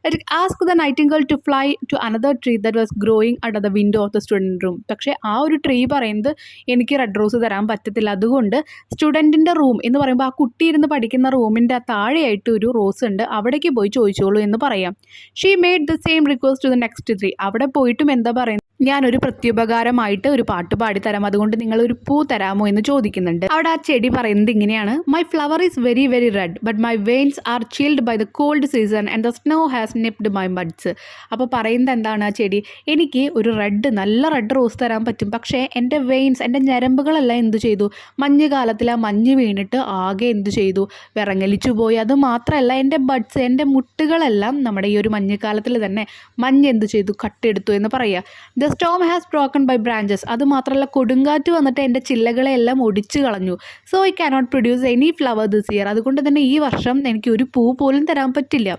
It asked the nightingale to fly to another tree that was growing under the window of the student room. പക്ഷേ ആ ഒരു ട്രീ പറയുന്നത് എനിക്ക് റെഡ് റോസ് തരാൻ പറ്റത്തില്ല, അതുകൊണ്ട് സ്റ്റുഡൻറ്റിൻ്റെ റൂം എന്ന് പറയുമ്പോൾ ആ കുട്ടി ഇരുന്ന് പഠിക്കുന്ന റൂമിൻ്റെ താഴെയായിട്ട് ഒരു റോസ് ഉണ്ട്, അവിടേക്ക് പോയി ചോദിച്ചോളൂ എന്ന് പറയാം. She made the same request to the next tree. അവിടെ പോയിട്ടും എന്താ പറയുന്നത്, ഞാനൊരു പ്രത്യുപകാരമായിട്ട് ഒരു പാട്ട് പാടിത്തരാം, അതുകൊണ്ട് നിങ്ങളൊരു പൂ തരാമോ എന്ന് ചോദിക്കുന്നുണ്ട്. അവിടെ ആ ചെടി പറയുന്നത് ഇങ്ങനെയാണ്: my flower is very very red but my veins are chilled by the cold season and the snow has nipped my buds. അപ്പോൾ പറയുന്നത് എന്താണ് ആ ചെടി, എനിക്ക് ഒരു നല്ല റെഡ് റോസ് തരാൻ പറ്റും, പക്ഷേ എൻ്റെ വെയിൻസ്, എൻ്റെ ഞരമ്പുകളെല്ലാം എന്തു ചെയ്തു, മഞ്ഞുകാലത്തിൽ ആ മഞ്ഞ് വീണിട്ട് ആകെ എന്തു ചെയ്തു, വിറങ്ങലിച്ചു പോയി. അത് മാത്രമല്ല എൻ്റെ ബഡ്സ്, എൻ്റെ മുട്ടുകളെല്ലാം നമ്മുടെ ഈ ഒരു മഞ്ഞുകാലത്തിൽ തന്നെ മഞ്ഞ് എന്തു ചെയ്തു, കട്ടെടുത്തു എന്ന് പറയുക. The storm has broken by branches. അത് മാത്രമല്ല കൊടുങ്കാറ്റ് വന്നിട്ട് എൻ്റെ ചില്ലകളെല്ലാം ഒടിച്ചു കളഞ്ഞു. So I cannot produce any flower this year. അതുകൊണ്ട് തന്നെ ഈ വർഷം എനിക്ക് ഒരു പൂ പോലും തരാൻ പറ്റില്ല.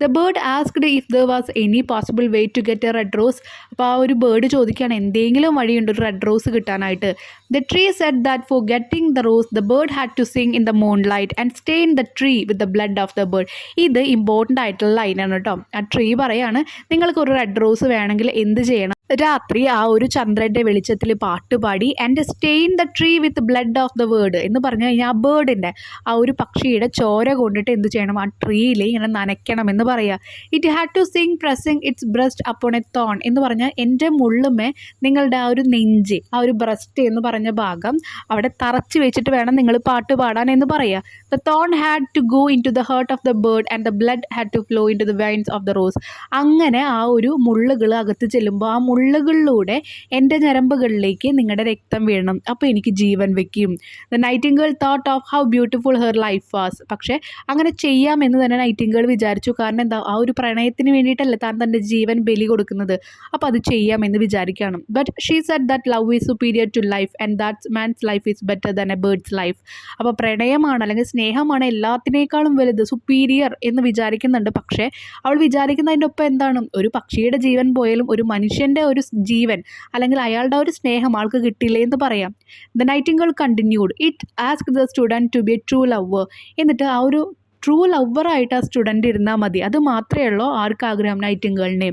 The bird asked if there was any possible way to get a red rose. അപ്പോൾ ആ ഒരു ബേർഡ് ചോദിക്കുകയാണ് എന്തെങ്കിലും വഴിയുണ്ട് ഒരു റെഡ് റോസ് കിട്ടാനായിട്ട്. The tree said that for getting the rose the bird had to sing in the moonlight and stay in the tree with the blood of the bird. ഇത് important ആയിട്ടുള്ള ലൈനാണ് കേട്ടോ. ആ tree പറയാണ് നിങ്ങൾക്ക് ഒരു red rose വേണമെങ്കിൽ എന്ത് ചെയ്യണം, രാത്രി ആ ഒരു ചന്ദ്രൻ്റെ വെളിച്ചത്തിൽ പാട്ടുപാടി and stay in the tree with blood of the bird എന്ന് പറഞ്ഞു കഴിഞ്ഞാൽ ആ ബേർഡിൻ്റെ ആ ഒരു പക്ഷിയുടെ ചോര കൊണ്ടിട്ട് എന്ത് ചെയ്യണം, ആ ട്രീയിൽ ഇങ്ങനെ നനയ്ക്കണം എന്ന് പറയുക. It had to sing pressing its breast upon a thorn എന്ന് പറഞ്ഞാൽ എൻ്റെ മുള്ളുമേ നിങ്ങളുടെ ആ ഒരു നെഞ്ച്, ആ ഒരു ബ്രസ്റ്റ് എന്ന് പറഞ്ഞ ഭാഗം അവിടെ തറച്ച് വെച്ചിട്ട് വേണം നിങ്ങൾ പാട്ട് പാടാൻ എന്ന് പറയുക. The thorn had to go into the heart of the bird and the blood had to flow into the veins of the rose. അങ്ങനെ ആ ഒരു മുള്ളുകൾ അകത്ത് ചെല്ലുമ്പോൾ ആ മുള്ളുകളിലൂടെ എൻ്റെ ഞരമ്പുകളിലേക്ക് നിങ്ങളുടെ രക്തം വീഴണം, അപ്പോൾ എനിക്ക് ജീവൻ വെക്കും. The Nightingale thought of how beautiful her life was. പക്ഷേ അങ്ങനെ ചെയ്യാമെന്ന് തന്നെ നൈറ്റിംഗേൾ വിചാരിച്ചു. കാരണം എന്താ, ആ ഒരു പ്രണയത്തിന് വേണ്ടിയിട്ടല്ലേ താൻ തൻ്റെ ജീവൻ ബലി കൊടുക്കുന്നത്, അപ്പോൾ അത് ചെയ്യാമെന്ന് വിചാരിക്കുകയാണ്. But she said that love is superior to life and that man's life is better than a bird's life. അപ്പോൾ പ്രണയമാണ് അല്ലെങ്കിൽ സ്നേഹമാണ് എല്ലാത്തിനേക്കാളും വലുത്, സുപ്പീരിയർ എന്ന് വിചാരിക്കുന്നുണ്ട്. പക്ഷേ അവൾ വിചാരിക്കുന്നതിൻ്റെ ഒപ്പം എന്താണ്, ഒരു പക്ഷിയുടെ ജീവൻ പോയാലും ഒരു മനുഷ്യൻ്റെ ഒരു ജീവൻ അല്ലെങ്കിൽ അയാളുടെ ഒരു സ്നേഹം ആൾക്ക് കിട്ടില്ലേ എന്ന് പറയാം. The nightingale continued it asked the student to be a true lover. എന്നിട്ട് ആ ഒരു ട്രൂ ലവറായിട്ട് ആ സ്റ്റുഡൻറ്റ് ഇരുന്നാൽ മതി, അത് മാത്രമേ ഉള്ളൂ ആർക്കാഗ്രഹം നൈറ്റിംഗേളിനെ.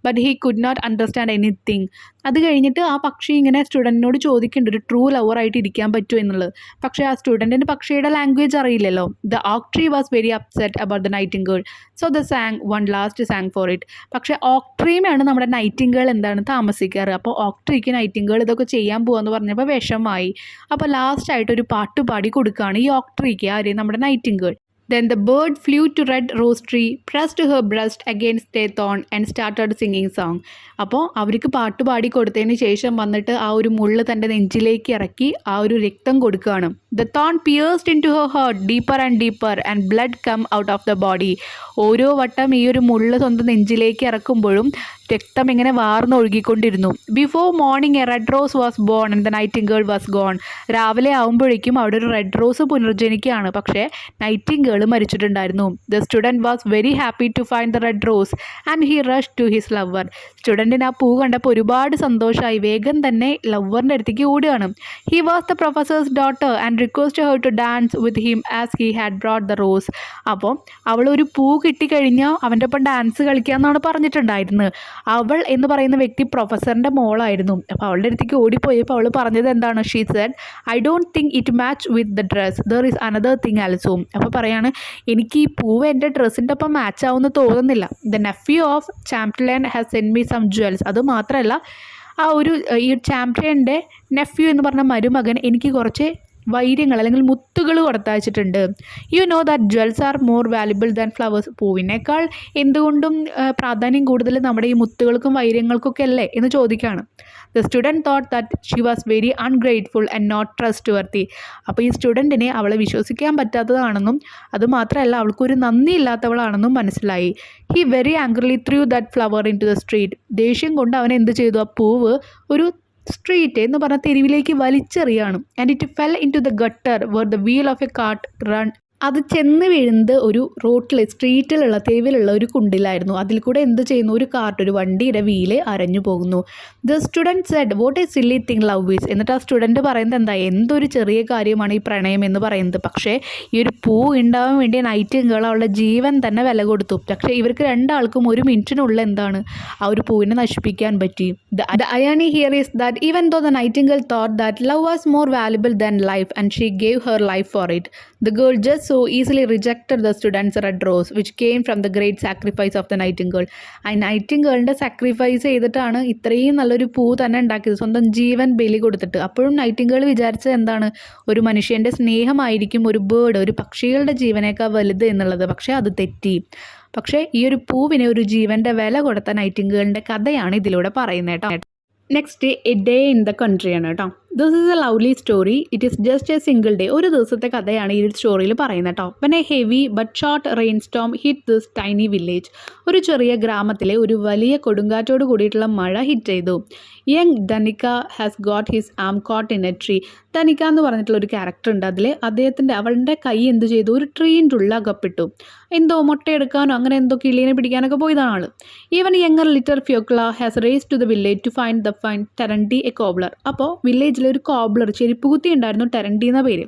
But he could not understand anything. അത് കഴിഞ്ഞിട്ട് ആ പക്ഷി ഇങ്ങനെ സ്റ്റുഡൻറ്റിനോട് ചോദിക്കുന്നുണ്ട് ഒരു ട്രൂ ലവറായിട്ട് ഇരിക്കാൻ പറ്റുമോ എന്നുള്ളത്. പക്ഷേ ആ സ്റ്റുഡൻറ്റിന് പക്ഷിയുടെ ലാംഗ്വേജ് അറിയില്ലല്ലോ. The oak tree was very upset about the nightingale, so the sang one last song for it. പക്ഷേ ഓക് ട്രീമാണ് നമ്മുടെ നൈറ്റിംഗേൾ എന്താണ് താമസിക്കാറ്. അപ്പോൾ ഓക് ട്രീക്ക് നൈറ്റിംഗേൾ ഇതൊക്കെ ചെയ്യാൻ പോകാമെന്ന് പറഞ്ഞപ്പോൾ വിഷമായി. അപ്പോൾ ലാസ്റ്റായിട്ട് ഒരു പാട്ട് പാടി കൊടുക്കുകയാണ് ഈ ഓക് ട്രീക്ക്, ആര്, നമ്മുടെ Nightingale. Then the bird flew to red rose tree, pressed her breast against a thorn and started singing song. അപ്പോൾ അവർക്ക് പാട്ട് പാടി കൊടുത്തതിന് ശേഷം വന്നിട്ട് ആ ഒരു മുള്ള് തൻ്റെ നെഞ്ചിലേക്ക് ഇറക്കി ആ ഒരു രക്തം കൊടുക്കുകയാണ്. The thorn pierced into her heart deeper and deeper and blood come out of the body. ഓരോ വട്ടം ഈ ഒരു മുള്ള് സ്വന്തം നെഞ്ചിലേക്ക് ഇറക്കുമ്പോഴും രക്തം ഇങ്ങനെ വാർന്നൊഴുകിക്കൊണ്ടിരുന്നു. Before morning a red rose was born and the nightingale was gone. രാവിലെ ആകുമ്പോഴേക്കും അവിടെ ഒരു റെഡ് റോസ് പുനർജനിക്കുകയാണ്, പക്ഷേ നൈറ്റിംഗേൾ മരിച്ചിട്ടുണ്ടായിരുന്നു. The student was very happy to find the red rose and he rush to his lover. സ്റ്റുഡൻറ്റിന് ആ പൂ കണ്ടപ്പോൾ ഒരുപാട് സന്തോഷമായി, വേഗം തന്നെ ലവറിൻ്റെ അടുത്തേക്ക് ഓടുകയാണ്. He was the professor's daughter and request her to dance with him as he had brought the rose. അപ്പോൾ അവൾ ഒരു പൂ കിട്ടിക്കഴിഞ്ഞാൽ അവൻ്റെ ഒപ്പം ഡാൻസ് കളിക്കാമെന്നാണ് പറഞ്ഞിട്ടുണ്ടായിരുന്നത്. അവൾ എന്ന് പറയുന്ന വ്യക്തി പ്രൊഫസറിൻ്റെ മോളായിരുന്നു. അപ്പോൾ അവളുടെ അടുത്തേക്ക് ഓടിപ്പോയപ്പോൾ അവൾ പറഞ്ഞത് എന്താണ്? She said, I don't think it match with the dress, there is another thing also. അപ്പോൾ പറയാണ്, എനിക്ക് ഈ പൂവ് എൻ്റെ ഡ്രസ്സിൻ്റെ ഒപ്പം മാച്ച് ആവുമെന്ന് തോന്നുന്നില്ല. The nephew of chamberlain has send me some jewels. അത് മാത്രമല്ല ആ ഒരു ഈ ചാമ്പ്ലിയൻ്റെ നെഫ്യൂ എന്ന് പറഞ്ഞ മരുമകൻ എനിക്ക് കുറച്ച് വൈര്യങ്ങൾ അല്ലെങ്കിൽ മുത്തുകൾ കൊടുത്തയച്ചിട്ടുണ്ട്. You know that jewels are more valuable than flowers. പൂവിനേക്കാൾ എന്തുകൊണ്ടും പ്രാധാന്യം കൂടുതൽ നമ്മുടെ ഈ മുത്തുകൾക്കും വൈര്യങ്ങൾക്കൊക്കെ അല്ലേ എന്ന് ചോദിക്കുകയാണ്. The student thought that she was very ungrateful and not trustworthy. അപ്പോൾ ഈ സ്റ്റുഡൻറ്റിനെ അവളെ വിശ്വസിക്കാൻ പറ്റാത്തതാണെന്നും അതുമാത്രമല്ല അവൾക്കൊരു നന്ദി ഇല്ലാത്തവളാണെന്നും മനസ്സിലായി. He very angrily threw that flower into the street. ദേഷ്യം കൊണ്ട് അവൻ എന്ത് ചെയ്തു? ആ പൂവ് ഒരു സ്ട്രീറ്റ് എന്ന് പറഞ്ഞ തെരുവിലേക്ക് വലിച്ചെറിയാണ്. And it fell into the gutter where the wheel of a cart run. അത് ചെന്ന് വീഴുന്നത് ഒരു റോട്ടിൽ, സ്ട്രീറ്റിലുള്ള തെരുവിലുള്ള ഒരു കുണ്ടിലായിരുന്നു. അതിൽ കൂടെ എന്ത് ചെയ്യുന്നു? ഒരു കാർട്ട്, ഒരു വണ്ടിയുടെ വീല് അരഞ്ഞു പോകുന്നു. The student said, what is silly thing love is. എന്നിട്ട് ആ സ്റ്റുഡൻറ്റ് പറയുന്നത് എന്താ? എന്തൊരു ചെറിയ കാര്യമാണ് ഈ പ്രണയം എന്ന് പറയുന്നത്. പക്ഷേ ഈ ഒരു പൂ ഉണ്ടാവാൻ വേണ്ടി നൈറ്റിംഗേൾ അവളുടെ ജീവൻ തന്നെ വില കൊടുത്തു. പക്ഷേ ഇവർക്ക് രണ്ടാൾക്കും ഒരു മിനിറ്റിനുള്ളിൽ എന്താണ് ആ ഒരു പൂവിനെ നശിപ്പിക്കാൻ പറ്റി. The irony here is that even though the nightingale thought that love was more valuable than life and she gave her life for it, the girl just so easily rejected the student's red rose which came from the great sacrifice of the nightingale. ആ നൈറ്റിംഗേളിൻ്റെ sacrifice ചെയ്തിട്ടാണ് ഇത്രയും നല്ലൊരു പൂ തന്നെ ഉണ്ടാക്കിയത്, സ്വന്തം ജീവൻ ബലി കൊടുത്തിട്ട്. അപ്പോഴും നൈറ്റിംഗേൾ വിചാരിച്ചത് എന്താണ്? ഒരു മനുഷ്യൻ്റെ സ്നേഹമായിരിക്കും ഒരു ബേർഡ്, ഒരു പക്ഷികളുടെ ജീവനേക്കാൾ വലുത് എന്നുള്ളത്. പക്ഷേ അത് തെറ്റി. പക്ഷേ ഈ ഒരു പൂവിനെ ഒരു ജീവൻ്റെ വില കൊടുത്ത നൈറ്റിംഗേളിൻ്റെ കഥയാണ് ഇതിലൂടെ പറയുന്നത് കേട്ടോ. Next a day in the കൺട്രിയാണ് കേട്ടോ. This is a lovely story. It is just a single day. ഒരു ദിവസത്തെ കഥയാണ് ഈ സ്റ്റോറിയിൽ പറയുന്നത് കേട്ടോ. When a heavy but short rain storm hit this tiny village. ഒരു ചെറിയ ഗ്രാമത്തിലെ ഒരു വലിയ കൊടുങ്കാറ്റോട് കൂടിയിട്ടുള്ള മഴ ഹിറ്റ് ചെയ്തു. Young Danilka has got his arm caught in a tree. Danilka എന്ന് പറഞ്ഞിട്ടുള്ള ഒരു ക്യാരക്ടർ ഉണ്ട്. അതിൽ അവളുടെ കൈ എന്ത് ചെയ്തു? ഒരു ട്രീൻ്റെ ഉള്ളിൽ അകപ്പെട്ടു. എന്തോ മുട്ടയെടുക്കാനോ അങ്ങനെ എന്തോ കിളീനെ പിടിക്കാനൊക്കെ പോയതാണ് ആൾ. Even younger little Fyokla has race to the village to find Terenty a cobbler. അപ്പോൾ വില്ലേജിലൊരു കോബ്ലർ, ചെരുപ്പ് കുത്തി ഉണ്ടായിരുന്നു, ടെറൻറ്റി എന്ന പേര്.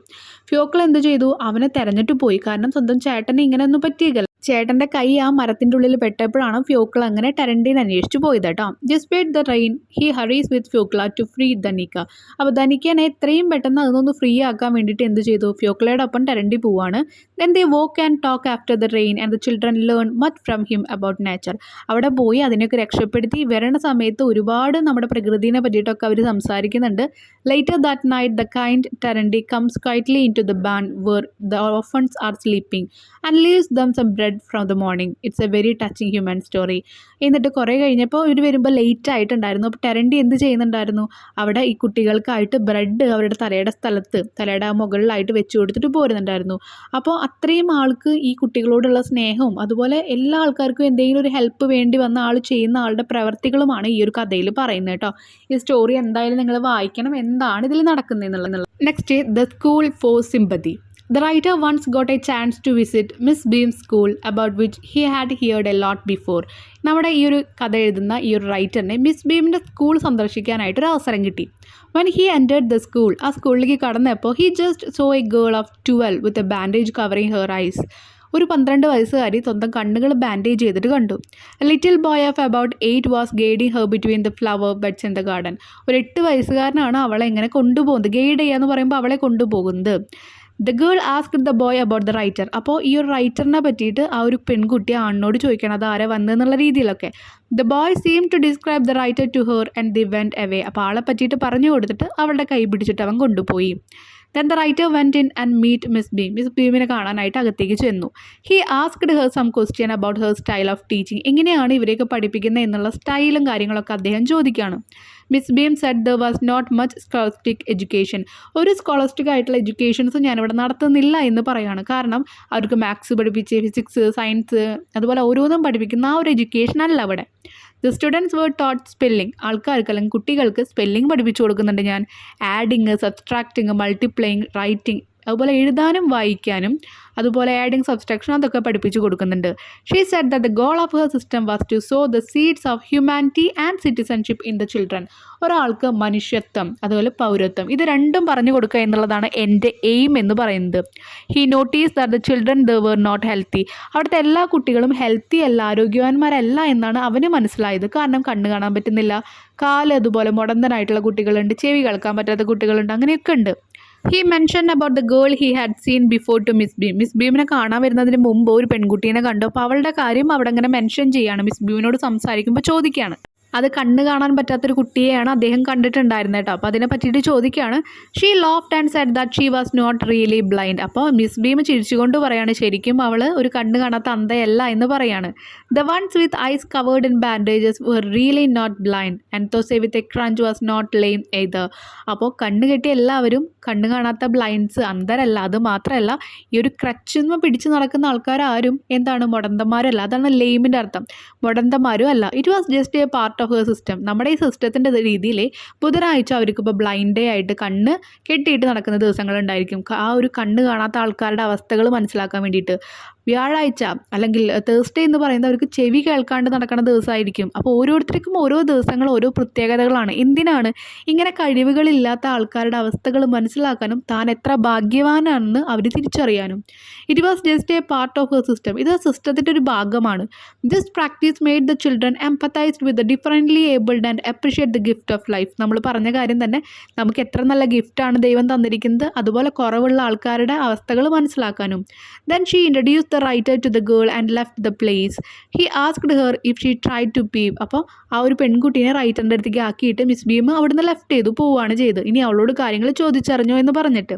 ഫ്യോക്ല എന്ത് ചെയ്തു? അവനെ തെരഞ്ഞിട്ട് പോയി. കാരണം സ്വന്തം ചേട്ടനെ ഇങ്ങനെയൊന്നും പറ്റിയില്ല. ചേട്ടൻ്റെ കൈ ആ മരത്തിൻ്റെ ഉള്ളിൽ പെട്ടപ്പോഴാണ് ഫ്യോക്ല അങ്ങനെ ടെറൻറ്റീനെ അന്വേഷിച്ച് പോയത് കേട്ടോ. Despite the rain he hurries with Fyokla to free Danilka. അപ്പോൾ ധനിക്കനെ എത്രയും പെട്ടെന്ന് അതൊന്ന് ഫ്രീ ആക്കാൻ വേണ്ടിയിട്ട് എന്ത് ചെയ്തു? ഫ്യോക്ലയുടെ ഒപ്പം ടെറൻറ്റി പോവാണ്. Then they walk and talk after the rain and the children learn much from him about nature. അവിടെ പോയി അതിനൊക്കെ രക്ഷപ്പെടുത്തി വരണ സമയത്ത് ഒരുപാട് നമ്മുടെ പ്രകൃതിനെ പറ്റിയിട്ടൊക്കെ അവർ സംസാരിക്കുന്നുണ്ട്. Later that night the kind Terenty comes quietly into the barn where the orphans are sleeping and leaves them some bread from the morning. It's a very touching human story. എന്നിട്ട് കുറേ കഴിഞ്ഞപ്പോൾ ഇവർ വരുമ്പോൾ late ആയിട്ടുണ്ടായിരുന്നു. അപ്പോൾ Terenty എന്ത് ചെയ്യുന്നുണ്ടായിരുന്നു? അവിടെ ഈ കുട്ടികൾക്കായിട്ട് ബ്രെഡ് അവരുടെ തലയുടെ മുകളിലായിട്ട് വെച്ച് കൊടുത്തിട്ട് പോരുന്നുണ്ടായിരുന്നു. അപ്പോൾ അത്രയും ആൾക്ക് ഈ കുട്ടികളോടുള്ള സ്നേഹവും അതുപോലെ എല്ലാ ആൾക്കാർക്കും എന്തെങ്കിലും ഒരു ഹെൽപ്പ് വേണ്ടി വന്ന ആൾ ചെയ്യുന്ന ആളുടെ പ്രവർത്തികളുമാണ് ഈ ഒരു കഥയിൽ പറയുന്നത് കേട്ടോ. ഈ സ്റ്റോറി എന്തായാലും നിങ്ങൾ വായിക്കണം, എന്താണ് ഇതിൽ നടക്കുന്നതെന്നുള്ളത്. Next, the school for sympathy. The writer once got a chance to visit Miss Beam's school about which he had heard a lot before. നമ്മുടെ ഈ ഒരു കഥ എഴുതുന്ന ഈ ഒരു റൈറ്ററിനെ മിസ് ബീമിൻ്റെ സ്കൂൾ സന്ദർശിക്കാനായിട്ടൊരു അവസരം കിട്ടി. When he entered the school, ആ സ്കൂളിലേക്ക് കടന്നപ്പോൾ he just saw a girl of 12 with a bandage covering her eyes. ഒരു 12 വയസ്സുകാരി സ്വന്തം കണ്ണുകൾ ബാൻഡേജ് ചെയ്തിട്ട് കണ്ടു. A little boy of about 8 was guiding her between the flower beds in the garden. ഒരു 8 വയസ്സുകാരനാണ് അവളെ ഇങ്ങനെ കൊണ്ടുപോകുന്നത്. ഗൈഡ് ചെയ്യാന്ന് പറയുമ്പോൾ അവളെ കൊണ്ടുപോകുന്നത്. The girl asked the boy about the writer. അപ്പോൾ ഈ ഒരു റൈറ്ററിനെ പറ്റിയിട്ട് ആ ഒരു പെൺകുട്ടി ആണിനോട് ചോദിക്കണം അത് ആരെ വന്നതെന്നുള്ള രീതിയിലൊക്കെ. The boy seem to describe the writer to her and the went away. അപ്പോൾ ആളെ പറ്റിയിട്ട് പറഞ്ഞു കൊടുത്തിട്ട് അവളുടെ കൈ പിടിച്ചിട്ട് അവൻ കൊണ്ടുപോയി. Then the writer went in and meet Miss Beam. Miss ബീമിനെ കാണാനായിട്ട് അകത്തേക്ക് ചെന്നു. He asked her some question about her style of teaching. എങ്ങനെയാണ് ഇവരെയൊക്കെ പഠിപ്പിക്കുന്നത് എന്നുള്ള സ്റ്റൈലും കാര്യങ്ങളൊക്കെ അദ്ദേഹം ചോദിക്കുകയാണ്. Miss Beam said there was not much scholastic education. ഒരു സ്കോളസ്റ്റിക് ആയിട്ടുള്ള എഡ്യൂക്കേഷൻസ് ഞാനിവിടെ നടത്തുന്നില്ല എന്ന് പറയുകയാണ്. കാരണം അവർക്ക് മാത്സ് പഠിപ്പിച്ച് ഫിസിക്സ് സയൻസ് അതുപോലെ ഓരോന്നും പഠിപ്പിക്കുന്ന ആ ഒരു എഡ്യൂക്കേഷൻ അല്ല അവിടെ. The students were taught spelling. ആൾക്കാർക്ക് അല്ലെങ്കിൽ കുട്ടികൾക്ക് സ്പെല്ലിംഗ് പഠിപ്പിച്ചു കൊടുക്കുന്നുണ്ട് ഞാൻ. ആഡിങ് സബ്സ്ട്രാക്റ്റിങ് മൾട്ടിപ്ലൈയിങ് റൈറ്റിംഗ് അതുപോലെ എഴുതാനും വായിക്കാനും അതുപോലെ ആഡിങ് സബ്സ്ട്രാക്ഷൻ അതൊക്കെ പഠിപ്പിച്ചു കൊടുക്കുന്നുണ്ട്. She said that the goal of her system was to sow the seeds of humanity and citizenship in the children. ഒരാൾക്ക് മനുഷ്യത്വം അതുപോലെ പൗരത്വം ഇത് രണ്ടും പറഞ്ഞു കൊടുക്കുക എന്നുള്ളതാണ് എൻ്റെ എയിം എന്ന് പറയുന്നത്. He notice that the children the were not healthy. അവിടുത്തെ എല്ലാ കുട്ടികളും ഹെൽത്തി അല്ല ആരോഗ്യവാന്മാരല്ല എന്നാണ് അവന് മനസ്സിലായത്. കാരണം കണ്ണ് കാണാൻ പറ്റുന്നില്ല, കാല് അതുപോലെ മുടന്തനായിട്ടുള്ള കുട്ടികളുണ്ട്, ചെവി കേൾക്കാൻ പറ്റാത്ത കുട്ടികളുണ്ട്, അങ്ങനെയൊക്കെ ഉണ്ട്. He mention about the girl he had seen before to Miss Beam. Miss ബീമിനെ കാണാൻ വരുന്നതിന് മുമ്പ് ഒരു പെൺകുട്ടീനെ കണ്ടു. അപ്പോൾ അവളുടെ കാര്യം അവിടെ അങ്ങനെ മെൻഷൻ ചെയ്യുകയാണ്. മിസ് ബീമിനോട് സംസാരിക്കുമ്പോൾ ചോദിക്കുകയാണ്. അത് കണ്ണ് കാണാൻ പറ്റാത്തൊരു കുട്ടിയെയാണ് അദ്ദേഹം കണ്ടിട്ടുണ്ടായിരുന്നത് കേട്ടോ. അപ്പോൾ അതിനെ പറ്റിയിട്ട് ചോദിക്കുകയാണ്. She laughed and said that she was not really blind. അപ്പോൾ മിസ് ബീം ചിരിച്ചുകൊണ്ട് പറയാണ് ശരിക്കും അവൾ ഒരു കണ്ണ് കാണാത്ത അന്ധയല്ല എന്ന് പറയാണ്. The ones with eyes covered in bandages were really not blind and those with a crutch was not lame either. അപ്പോൾ കണ്ണ് കെട്ടിയ എല്ലാവരും കണ്ണ് കാണാത്ത ബ്ലൈൻഡ്സ് അന്ധരല്ല. അത് മാത്രമല്ല ഈ ഒരു ക്രച്ചിന്ന് പിടിച്ച് നടക്കുന്ന ആൾക്കാരും എന്താണ് മുടന്തന്മാരല്ല. അതാണ് ലെയിമിൻ്റെ അർത്ഥം. മുടന്തന്മാരും അല്ല. It was just a part of her system. നമ്മുടെ ഈ സിസ്റ്റത്തിൻ്റെ രീതിയിൽ ബുധനാഴ്ച അവർക്ക് ഇപ്പോൾ ബ്ലൈൻഡ് ഡേ ആയിട്ട് കണ്ണ് കെട്ടിയിട്ട് നടക്കുന്ന ദിവസങ്ങളുണ്ടായിരിക്കും. ആ ഒരു കണ്ണ് കാണാത്ത ആൾക്കാരുടെ അവസ്ഥകൾ മനസ്സിലാക്കാൻ വേണ്ടിയിട്ട്. വ്യാഴാഴ്ച അല്ലെങ്കിൽ തേഴ്സ്ഡേ എന്ന് പറയുന്നത് അവർക്ക് ചെവി കേൾക്കാണ്ട് നടക്കുന്ന ദിവസമായിരിക്കും. അപ്പോൾ ഓരോരുത്തർക്കും ഓരോ ദിവസങ്ങൾ ഓരോ പ്രത്യേകതകളാണ്. എന്തിനാണ് ഇങ്ങനെ കഴിവുകളില്ലാത്ത ആൾക്കാരുടെ അവസ്ഥകൾ മനസ്സിലാക്കാനും താൻ എത്ര ഭാഗ്യവാനാണെന്ന് അവർ തിരിച്ചറിയാനും. It was just a part of her system. ഇത് സിസ്റ്റത്തിൻ്റെ ഒരു ഭാഗമാണ്. This practice made the children empathised with the differently abled and appreciate the gift of life. നമ്മൾ പറഞ്ഞ കാര്യം തന്നെ നമുക്ക് എത്ര നല്ല ഗിഫ്റ്റാണ് ദൈവം തന്നിരിക്കുന്നത്, അതുപോലെ കുറവുള്ള ആൾക്കാരുടെ അവസ്ഥകൾ മനസ്സിലാക്കാനും. Then she introduce the writer to the girl and left the place. He asked her if she tried to peep. അപ്പോൾ ആ ഒരു പെൺകുട്ടീനെ റൈറ്ററിൻ്റെ അടുത്തേക്ക് ആക്കിയിട്ട് മിസ് ബീം അവിടുന്ന് ലെഫ്റ്റ് ചെയ്തു പോവുകയാണ് ചെയ്ത്. ഇനി അവളോട് കാര്യങ്ങൾ ചോദിച്ചറിഞ്ഞോ എന്ന് പറഞ്ഞിട്ട്.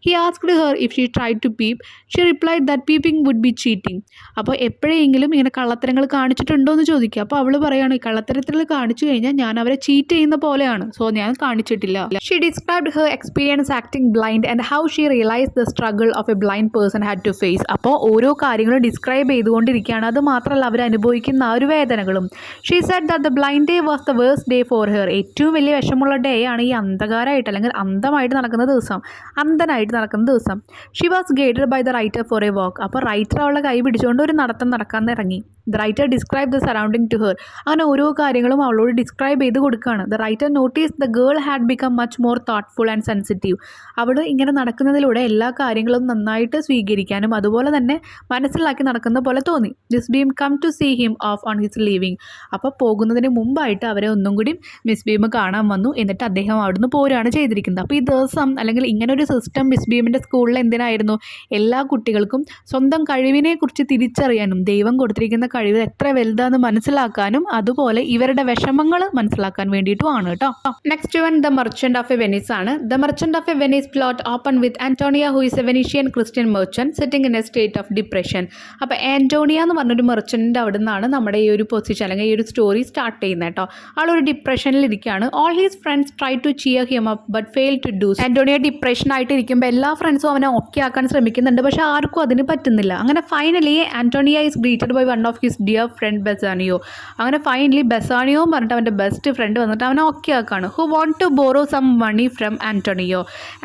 He asked her if she tried to peep. She replied that peeping would be cheating. അപ്പോൾ എപ്പോഴെങ്കിലും ഇങ്ങനെ കള്ളത്തരങ്ങൾ കാണിച്ചിട്ടുണ്ടോ എന്ന് ചോദിക്കുക. അപ്പോൾ അവൾ പറയുകയാണ് ഈ കള്ളത്തരത്തിൽ കാണിച്ചു കഴിഞ്ഞാൽ ഞാൻ അവരെ ചീറ്റ് ചെയ്യുന്ന പോലെയാണ്, സോ ഞാൻ കാണിച്ചിട്ടില്ല. She described her experience acting blind and how she realized the struggle of a blind person had to face. അപ്പോൾ ഓരോ കാര്യങ്ങളും ഡിസ്ക്രൈബ് ചെയ്തുകൊണ്ടിരിക്കുകയാണ്. അത് മാത്രമല്ല അവർ അനുഭവിക്കുന്ന ആ ഒരു വേദനകളും. She said that the blind day was the worst day for her. ഏറ്റവും വലിയ വിഷമമുള്ള ഡേ ആണ് ഈ അന്ധകാരമായിട്ട് അല്ലെങ്കിൽ അന്ധമായിട്ട് നടക്കുന്ന ദിവസം, അന്ധനായിട്ട് നടക്കുന്ന ദിവസം. She was guided by the writer for a walk. അപ്പോൾ റൈറ്റർ അവളെ കൈ പിടിച്ചുകൊണ്ട് ഒരു നടക്കാൻ ഇറങ്ങി. The writer describe the surrounding to her. അങ്ങനെ ഓരോ കാര്യങ്ങളും അവളോട് ഡിസ്ക്രൈബ് ചെയ്ത് കൊടുക്കുകയാണ്. The writer notice the girl had become much more thoughtful and sensitive. അവൾ ഇങ്ങനെ നടക്കുന്നതിലൂടെ എല്ലാ കാര്യങ്ങളും നന്നായിട്ട് സ്വീകരിക്കാനും അതുപോലെ തന്നെ മനസ്സിലാക്കി നടക്കുന്ന പോലെ തോന്നി. Miss Beam come to see him off on his leaving. അപ്പോൾ പോകുന്നതിന് മുമ്പായിട്ട് അവരെ ഒന്നും കൂടി മിസ് ബീം കാണാൻ വന്നു. എന്നിട്ട് അദ്ദേഹം അവിടുന്ന് പോരുകയാണ് ചെയ്തിരിക്കുന്നത്. അപ്പോൾ ഈ ദിവസം അല്ലെങ്കിൽ ഇങ്ങനൊരു സിസ്റ്റം മിസ് ബീമിൻ്റെ സ്കൂളിൽ എന്തിനായിരുന്നു? എല്ലാ കുട്ടികൾക്കും സ്വന്തം കഴിവിനെ കുറിച്ച് തിരിച്ചറിയാനും ദൈവം കൊടുത്തിരിക്കുന്ന കഴിവ് എത്ര വലുതാന്ന് മനസ്സിലാക്കാനും അതുപോലെ ഇവരുടെ വിഷമങ്ങൾ മനസ്സിലാക്കാൻ വേണ്ടിയിട്ടുമാണ് കേട്ടോ. Next one the merchant of a Venice ആണ്. The merchant of a Venice plot open with Antonia who is a Venetian Christian merchant sitting in a state of depression. അപ്പോൾ ആന്റോണിയ എന്ന് പറഞ്ഞൊരു മെർച്ചൻ്റ് അവിടെ നിന്നാണ് നമ്മുടെ ഈ ഒരു പൊസിഷൻ അല്ലെങ്കിൽ ഈ ഒരു സ്റ്റോറി സ്റ്റാർട്ട് ചെയ്യുന്നത് കേട്ടോ. ആളൊരു ഡിപ്രഷനിൽ ഇരിക്കുകയാണ്. All his friends try to cheer him up but fail to do. Antonia ഡിപ്രഷനായിട്ട് ഇരിക്കുമ്പോൾ എല്ലാ ഫ്രണ്ട്സും അവനെ ഓക്കെ ആക്കാൻ ശ്രമിക്കുന്നുണ്ട്, പക്ഷേ ആർക്കും അതിന് പറ്റുന്നില്ല. അങ്ങനെ finally Antonia is greeted by one of his dear friend Bassanio. അങ്ങനെ ഫൈനലി ബെസാനിയോ പറഞ്ഞിട്ട് അവൻ്റെ ബെസ്റ്റ് ഫ്രണ്ട് വന്നിട്ട് അവനെ ഓക്കെ ആക്കാണ്. Who want to borrow some money from Antonio.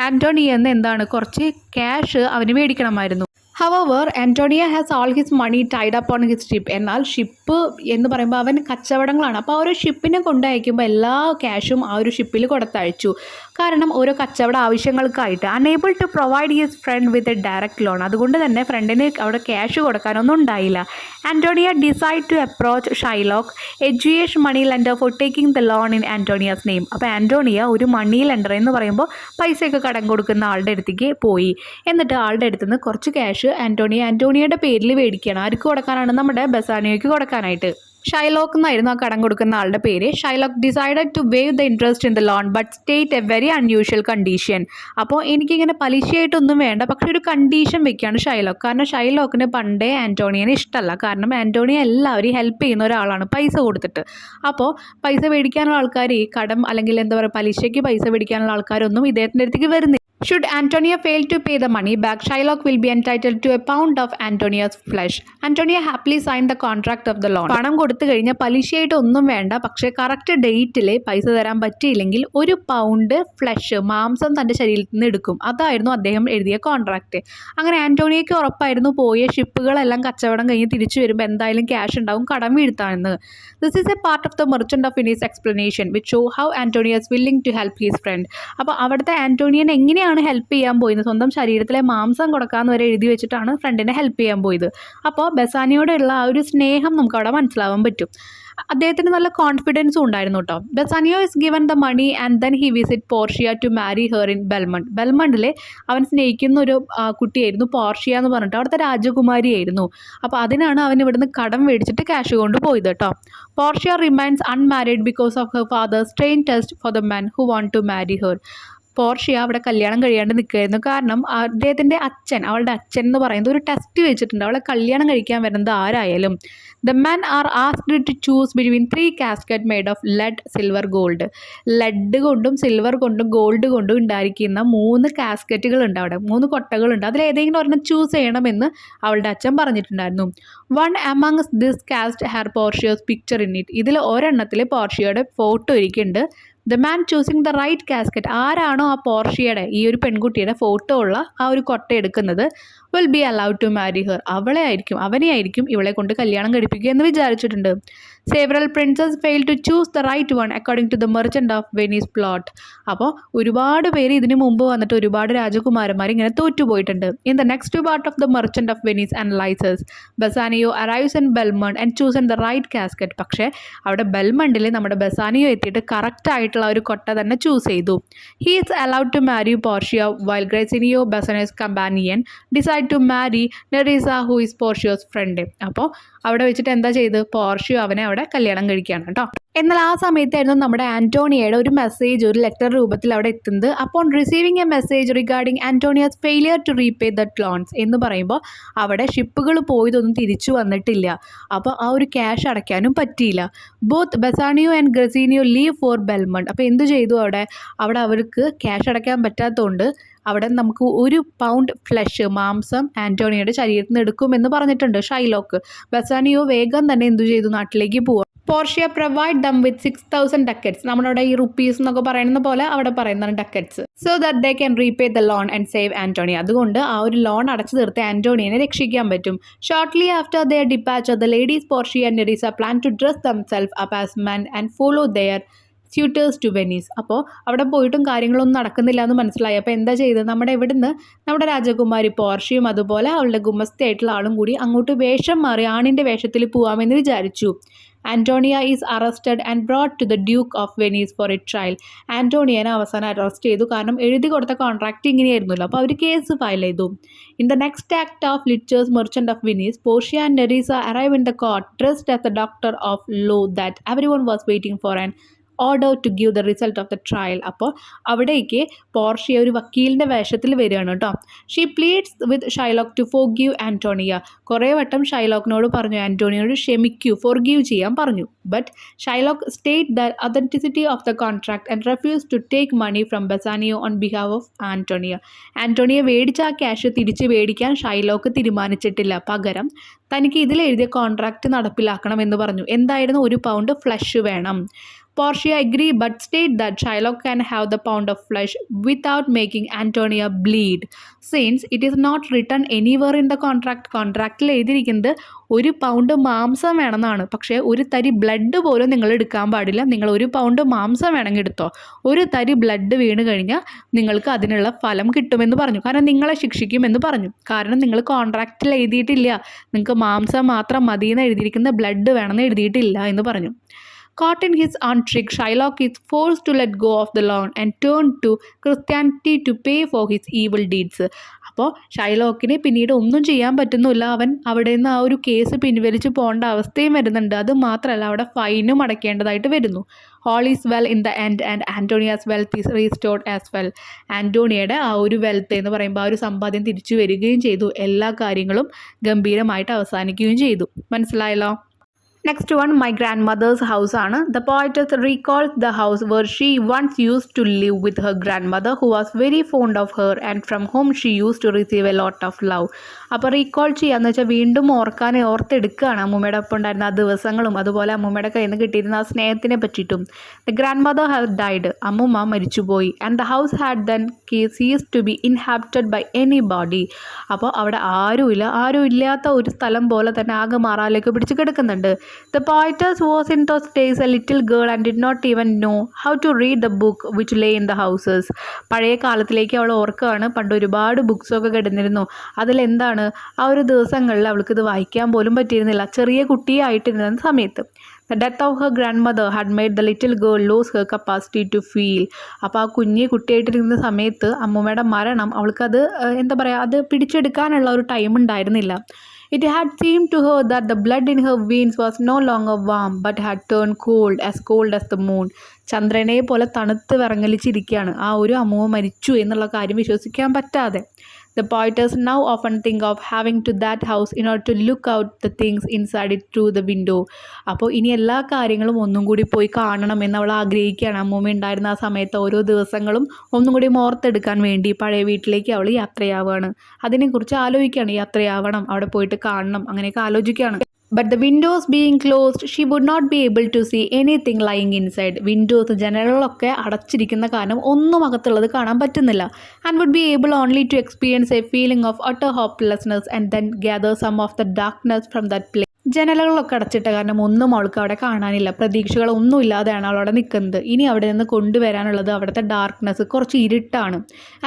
Antonio എന്ന് എന്താണ് കുറച്ച് ക്യാഷ് അവന് മേടിക്കണമായിരുന്നു. However, Antonio has all his money tied up on his ship. എന്നാൽ ഷിപ്പ് എന്ന് പറയുമ്പോൾ അവൻ കച്ചവടങ്ങളാണ്. അപ്പോൾ ആ ഒരു ഷിപ്പിനെ കൊണ്ടയക്കുമ്പോൾ എല്ലാ ക്യാഷും ആ ഒരു ഷിപ്പിൽ കൊടുത്തയച്ചു. കാരണം ഓരോ കച്ചവട ആവശ്യങ്ങൾക്കായിട്ട് unable to provide his friend with a direct loan. അതുകൊണ്ട് തന്നെ ഫ്രണ്ടിന് അവിടെ ക്യാഷ് കൊടുക്കാനൊന്നും ഉണ്ടായില്ല. Antonia decide to approach Shylock, a Jewish money lender, for taking the loan in Antonia's name. അപ്പോൾ ആൻറ്റോണിയ ഒരു മണി ലെൻഡർ എന്ന് പറയുമ്പോൾ പൈസയൊക്കെ കടം കൊടുക്കുന്ന ആളുടെ അടുത്തേക്ക് പോയി. എന്നിട്ട് ആളുടെ അടുത്ത് നിന്ന് കുറച്ച് ക്യാഷ് ആൻറ്റോണിയയുടെ പേരിൽ മേടിക്കുകയാണ്. ആർക്ക് കൊടുക്കാനാണ്? നമ്മുടെ ബസാനിയോയ്ക്ക് കൊടുക്കാനായിട്ട്. ഷൈലോക്ക് എന്നായിരുന്നു ആ കടം കൊടുക്കുന്ന ആളുടെ പേര്. Shylock decided to waive the interest in the loan but state a very unusual condition. അപ്പോൾ എനിക്കിങ്ങനെ പലിശയായിട്ടൊന്നും വേണ്ട, പക്ഷെ ഒരു കണ്ടീഷൻ വെക്കുകയാണ് ഷൈലോക്ക്. കാരണം ഷൈലോക്കിന് പണ്ടേ ആൻറ്റോണിയനെ ഇഷ്ടമല്ല. കാരണം ആൻറ്റോണിയ എല്ലാവരെയും ഹെൽപ്പ് ചെയ്യുന്ന ഒരാളാണ് പൈസ കൊടുത്തിട്ട്. അപ്പോൾ പൈസ മേടിക്കാനുള്ള ആൾക്കാർ, ഈ കടം അല്ലെങ്കിൽ എന്താ പറയുക പലിശയ്ക്ക് പൈസ മേടിക്കാനുള്ള ആൾക്കാരൊന്നും ഇദ്ദേഹത്തിൻ്റെ അടുത്തേക്ക് വരുന്നില്ല. Should Antonia fail to pay the money back, Shylock will be entitled to a pound of Antonia's flesh. Antonia happily signed the contract of the loan. പണം കൊടുത്തു കഴിഞ്ഞാൽ പലിശയായിട്ട് ഒന്നും വേണ്ട, പക്ഷേ കറക്റ്റ് ഡേറ്റിൽ പൈസ തരാൻ പറ്റിയില്ലെങ്കിൽ ഒരു പൗണ്ട് ഫ്ലഷ്, മാംസം തൻ്റെ ശരീരത്തിൽ നിന്ന് എടുക്കും. അതായിരുന്നു അദ്ദേഹം എഴുതിയ കോൺട്രാക്റ്റ്. അങ്ങനെ ആൻറ്റോണിയയ്ക്ക് ഉറപ്പായിരുന്നു പോയ ഷിപ്പുകളെല്ലാം കച്ചവടം കഴിഞ്ഞ് തിരിച്ചു വരുമ്പോൾ എന്തായാലും ക്യാഷ് ഉണ്ടാവും കടം വീഴ്ത്താമെന്ന്. This is a part of the merchant of Venice explanation which show how Antonia is willing to help his friend. അപ്പോൾ അവിടുത്തെ ആൻറ്റോണിയൻ എങ്ങനെയാണ് ഹെൽപ്പ് ചെയ്യാൻ പോയത്? സ്വന്തം ശരീരത്തിലെ മാംസം കൊടുക്കാമെന്ന് വരെ എഴുതി വെച്ചിട്ടാണ് ഫ്രണ്ടിനെ ഹെൽപ്പ് ചെയ്യാൻ പോയത്. അപ്പോൾ ബസാനിയോടുള്ള ആ ഒരു സ്നേഹം നമുക്ക് അവിടെ മനസ്സിലാവാൻ പറ്റും. അദ്ദേഹത്തിന് നല്ല കോൺഫിഡൻസും ഉണ്ടായിരുന്നു കേട്ടോ. Bassanio is given the money and then he visit Portia to marry her in Belmont. ബെൽമണ്ടിൽ അവൻ സ്നേഹിക്കുന്ന ഒരു കുട്ടിയായിരുന്നു പോർഷ്യ എന്ന് പറഞ്ഞിട്ട്, അവിടുത്തെ രാജകുമാരിയായിരുന്നു. അപ്പോൾ അതിനാണ് അവൻ ഇവിടുന്ന് കടം മേടിച്ചിട്ട് ക്യാഷ് കൊണ്ട് പോയത് കേട്ടോ. Portia remains unmarried because of her father strange test for the men who want to marry her. Portia അവിടെ കല്യാണം കഴിയാണ്ട് നിൽക്കുകയായിരുന്നു. കാരണം അദ്ദേഹത്തിൻ്റെ അച്ഛൻ, അവളുടെ അച്ഛൻ എന്ന് പറയുന്നത് ഒരു ടെസ്റ്റ് വെച്ചിട്ടുണ്ട്, അവളെ കല്യാണം കഴിക്കാൻ വരുന്നത് ആരായാലും. The men are asked to choose between 3 casket made of lead, silver, gold. Lead കൊണ്ടും സിൽവർ കൊണ്ടും ഗോൾഡ് കൊണ്ടും ഉണ്ടായിരിക്കുന്ന 3 കാസ്കറ്റുകളുണ്ട് അവിടെ, 3 കൊട്ടകളുണ്ട്. അതിലേതെങ്കിലും ഒരെണ്ണം ചൂസ് ചെയ്യണമെന്ന് അവളുടെ അച്ഛൻ പറഞ്ഞിട്ടുണ്ടായിരുന്നു. One amongst this cast has Portia's picture in it. ഇതിൽ ഒരെണ്ണത്തിൽ പോർഷ്യയുടെ ഫോട്ടോ ഇരിക്കുന്നുണ്ട്. The man choosing the right casket, ആരാണോ ആ പോർഷ്യയുടെ, ഈ ഒരു പെൺകുട്ടിയുടെ ഫോട്ടോ ഉള്ള ആ ഒരു കൊട്ട എടുക്കുന്നത്, will be allowed to marry her. അവനെ ആയിരിക്കും ഇവളെ കൊണ്ട് കല്യാണം കഴിപ്പിക്കുക എന്ന് വിചാരിച്ചിട്ടുണ്ട്. Several princes fail to choose the right one according to the merchant of Venice plot. അപ്പോൾ ഒരുപാട് പേര് ഇതിനു മുമ്പ് വന്നിട്ട് ഒരുപാട് രാജകുമാരന്മാർ ഇങ്ങനെ തോറ്റുപോയിട്ടുണ്ട്. In the next part of the merchant of Venice analyses Bassanio arrives in Belmont and chosen the right casket. പക്ഷേ അവിടെ ബെൽമണ്ടിൽ നമ്മുടെ ബസാനിയോ എത്തിയിട്ട് കറക്റ്റ് ആയിട്ടുള്ള ഒരു കൊട്ട തന്നെ ചൂസ് ചെയ്തു. He is allowed to marry Portia while Gratiano, Bassanio's companion, decide to marry Nerissa who is Portia's friend. അപ്പോൾ അവിടെ വെച്ചിട്ട് എന്താ ചെയ്ത്, പോർഷ്യ അവനെ അവിടെ കല്യാണം കഴിക്കുകയാണ് കേട്ടോ. എന്നാൽ ആ സമയത്തായിരുന്നു നമ്മുടെ ആൻറ്റോണിയയുടെ ഒരു മെസ്സേജ് ഒരു ലെറ്റർ രൂപത്തിൽ അവിടെ എത്തുന്നത്. അപ്പോൾ receiving a message regarding Antonia's failure to repay that loans എന്ന് പറയുമ്പോൾ അവിടെ ഷിപ്പുകൾ പോയതൊന്നും തിരിച്ചു വന്നിട്ടില്ല. അപ്പോൾ ആ ഒരു ക്യാഷ് അടയ്ക്കാനും പറ്റിയില്ല. Both Bassanio and Gratiano leave for Belmont. അപ്പോൾ എന്ത് ചെയ്തു, അവിടെ അവർക്ക് ക്യാഷ് അടയ്ക്കാൻ പറ്റാത്തതുകൊണ്ട് അവിടെ നമുക്ക് 1 പൗണ്ട് ഫ്ലഷ്, മാംസം ആൻറ്റോണിയയുടെ ശരീരത്തിൽ നിന്ന് എടുക്കുമെന്ന് പറഞ്ഞിട്ടുണ്ട് ഷൈലോക്ക്. ബസാനിയോ വേഗം തന്നെ എന്തു ചെയ്തു, നാട്ടിലേക്ക് പോവുക. Portia provide them with 6000 ducats. നമ്മുടെ ഈ റുപ്പീസ് എന്നൊക്കെ പറയുന്ന പോലെ അവിടെ പറയുന്നതാണ് ducats. So that they can repay the loan and save Antonia. അതുകൊണ്ട് ആ ഒരു ലോൺ അടച്ചു തീർത്ത് ആൻറ്റോണിയനെ രക്ഷിക്കാൻ പറ്റും. Shortly after their departure the ladies Portia and Nerissa plan to dress themselves up as men and follow their suitors to Venice. അപ്പോൾ അവിടെ പോയിട്ടും കാര്യങ്ങളൊന്നും നടക്കുന്നില്ല എന്ന് മനസ്സിലായി. അപ്പോൾ എന്താ ചെയ്തത്, നമ്മുടെ രാജകുമാരി പോർഷ്യയും അതുപോലെ അവളുടെ ഗുമസ്തയായിട്ടുള്ള ആളും കൂടി അങ്ങോട്ട് വേഷം മാറി ആണിൻ്റെ വേഷത്തിൽ പോവാമെന്ന് വിചാരിച്ചു. Antonia is arrested and brought to the duke of Venice for a trial. ആൻറ്റോണിയനെ അവസാനം അറസ്റ്റ് ചെയ്തു. കാരണം എഴുതി കൊടുത്ത കോൺട്രാക്റ്റ് ഇങ്ങനെയായിരുന്നല്ലോ. അപ്പോൾ അവർ കേസ് ഫയൽ ചെയ്തു. In the next act of ലിച്ചേഴ്സ് merchant of Venice, Portia and Nerissa arrive in the court dressed as the doctor of law that everyone was waiting for an order to give the result of the trial. അപ്പോൾ അവിടേക്ക് Portia ഒരു വക്കീലിൻ്റെ വേഷത്തിൽ വരികയാണ് കേട്ടോ. She pleads with Shylock to forgive Antonia. കുറേ വട്ടം ഷൈലോക്കിനോട് പറഞ്ഞു ആൻറ്റോണിയോട് ക്ഷമിക്കൂ, ഫോർഗീവ് ചെയ്യാൻ പറഞ്ഞു. But Shylock state the authenticity of the contract and refuse to take money from Bassanio on behalf of Antonia. Antonia മേടിച്ച ആ ക്യാഷ് തിരിച്ച് മേടിക്കാൻ ഷൈലോക്ക് തീരുമാനിച്ചിട്ടില്ല. പകരം തനിക്ക് ഇതിലെഴുതിയ കോൺട്രാക്റ്റ് നടപ്പിലാക്കണം എന്ന് പറഞ്ഞു. എന്തായിരുന്നു, 1 പൗണ്ട് ഫ്ലഷ് വേണം. Portia agreed but stated that Shylock can have the pound of flesh without making Antonia bleed, since it is not written anywhere in the contract. കോൺട്രാക്റ്റിൽ എഴുതിയിരിക്കുന്നത് 1 പൗണ്ട് മാംസം വേണമെന്നാണ്. പക്ഷേ ഒരു തരി ബ്ലഡ് പോലും നിങ്ങൾ എടുക്കാൻ പാടില്ല. നിങ്ങൾ 1 പൗണ്ട് മാംസം വേണമെങ്കിൽ എടുത്തോ, ഒരു തരി ബ്ലഡ് വീണ് കഴിഞ്ഞാൽ നിങ്ങൾക്ക് അതിനുള്ള ഫലം കിട്ടുമെന്ന് പറഞ്ഞു. കാരണം നിങ്ങളെ ശിക്ഷിക്കുമെന്ന് പറഞ്ഞു. കാരണം നിങ്ങൾ കോൺട്രാക്റ്റിൽ എഴുതിയിട്ടില്ല, നിങ്ങൾക്ക് മാംസം മാത്രം മതിയെന്ന് എഴുതിയിരിക്കുന്ന ബ്ലഡ് വേണമെന്ന് എഴുതിയിട്ടില്ല എന്ന് പറഞ്ഞു. Caught in his own trick, Shylock is forced to let go of the loan and turn to Christianity to pay for his evil deeds. അപ്പോൾ ഷൈലോക്കിന് പിന്നീട് ഒന്നും ചെയ്യാൻ പറ്റുന്നില്ല. അവൻ അവിടെ നിന്ന് ആ ഒരു കേസ് പിൻവലിച്ച് പോകേണ്ട അവസ്ഥയും വരുന്നുണ്ട്. അത് മാത്രമല്ല അവിടെ ഫൈനും അടയ്ക്കേണ്ടതായിട്ട് വരുന്നു. All is well in the end and Antonia's wealth is restored as well. ആൻറ്റോണിയയുടെ ആ ഒരു വെൽത്ത് എന്ന് പറയുമ്പോൾ ആ ഒരു സമ്പാദ്യം തിരിച്ചു വരികയും ചെയ്തു. എല്ലാ കാര്യങ്ങളും ഗംഭീരമായിട്ട് അവസാനിക്കുകയും ചെയ്തു. മനസ്സിലായല്ലോ? Next one, my grandmother's house ആണ്. The poetess recalls the house where she once used to live with her grandmother, who was very fond of her and from whom she used to receive a lot of love. അപ്പോൾ recall ചെയ്യാന്ന് വെച്ചാൽ വീണ്ടും ഓർത്തെടുക്കുകയാണ് അമ്മൂമ്മയുടെ ഒപ്പം ഉണ്ടായിരുന്ന ആ ദിവസങ്ങളും അതുപോലെ അമ്മൂമ്മയുടെ കയ്യിൽ നിന്ന് കിട്ടിയിരുന്ന ആ സ്നേഹത്തിനെ പറ്റിയിട്ടും. The grandmother had died. അമ്മൂമ്മ മരിച്ചുപോയി. And the house had then ceased to be inhabited by anybody. അപ്പോൾ അവിടെ ആരുമില്ലാത്ത ഒരു സ്ഥലം പോലെ തന്നെ ആകെ മാറാലേക്ക് പിടിച്ച് കിടക്കുന്നുണ്ട്. The poetess was in those days a little girl and did not even know how to read the book which lay in the houses. പഴയ കാലത്തിലേക്ക് അവൾ ഓർക്കുകയാണ്, പണ്ട് ഒരുപാട് ബുക്സൊക്കെ കിടന്നിരുന്നു. അതിലെന്താണ് ആ ഒരു ദിവസങ്ങളിൽ അവൾക്കിത് വായിക്കാൻ പോലും പറ്റിയിരുന്നില്ല, ചെറിയ കുട്ടിയായിട്ടിരുന്ന സമയത്ത്. The death of her grandmother had made the little girl lose her capacity to feel. അപ്പോൾ ആ കുട്ടിയായിട്ടിരിക്കുന്ന സമയത്ത് അമ്മൂമ്മയുടെ മരണം അവൾക്കത് അത് പിടിച്ചെടുക്കാനുള്ള ഒരു ടൈം ഉണ്ടായിരുന്നില്ല. It had seemed to her that the blood in her veins was no longer warm but had turned cold as the moon. ചന്ദ്രനെ പോലെ തണുത്ത് വിറങ്ങലിച്ചിരിക്കുകയാണ് ആ ഒരു അമ്മൂമ്മ മരിച്ചു എന്നുള്ള കാര്യം വിശ്വസിക്കാൻ പറ്റാതെ. The poetess now often think of having to that house in order to look out the things inside it through the window. അപ്പോൾ ഇനി എല്ലാ കാര്യങ്ങളും ഒന്നും കൂടി പോയി കാണണം എന്ന് അവൾ ആഗ്രഹിക്കുകയാണ്. അമ്മൂമ്മ ഉണ്ടായിരുന്ന ആ സമയത്ത് ഓരോ ദിവസങ്ങളും ഒന്നും കൂടി ഓർത്തെടുക്കാൻ വേണ്ടി പഴയ വീട്ടിലേക്ക് അവൾ യാത്രയാവുകയാണ്. അതിനെക്കുറിച്ച് ആലോചിക്കുകയാണ്, യാത്രയാവണം, അവിടെ പോയിട്ട് കാണണം, അങ്ങനെയൊക്കെ ആലോചിക്കുകയാണ്. But the windows being closed, she would not be able to see anything lying inside. Windows ജനലുകളൊക്കെ അടച്ചിരിക്കുന്ന കാരണം ഒന്നും അകത്തുള്ളത് കാണാൻ പറ്റുന്നില്ല. And would be able only to experience a feeling of utter hopelessness and then gather some of the darkness from that place. ജനലുകളൊക്കെ അടച്ചിട്ട കാരണം ഒന്നും അവൾക്ക് അവിടെ കാണാനില്ല, പ്രതീക്ഷകളൊന്നും ഇല്ലാതെയാണ് അവളവിടെ നിൽക്കുന്നത്. ഇനി അവിടെ നിന്ന് കൊണ്ടുവരാനുള്ളത് അവിടുത്തെ ഡാർക്ക്നെസ്, കുറച്ച് ഇരുട്ടാണ്.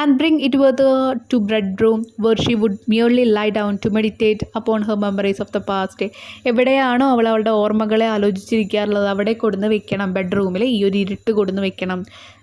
And bring it with to bedroom where she would merely lie down to meditate upon her memories of the past. എവിടെയാണോ അവളുടെ ഓർമ്മകളെ ആലോചിച്ചിരിക്കാറുള്ളത് അവിടെ കൊടുന്ന് വെക്കണം, ബെഡ്റൂമിൽ ഈ ഒരു ഇരുട്ട് കൊടുന്ന് വെക്കണം.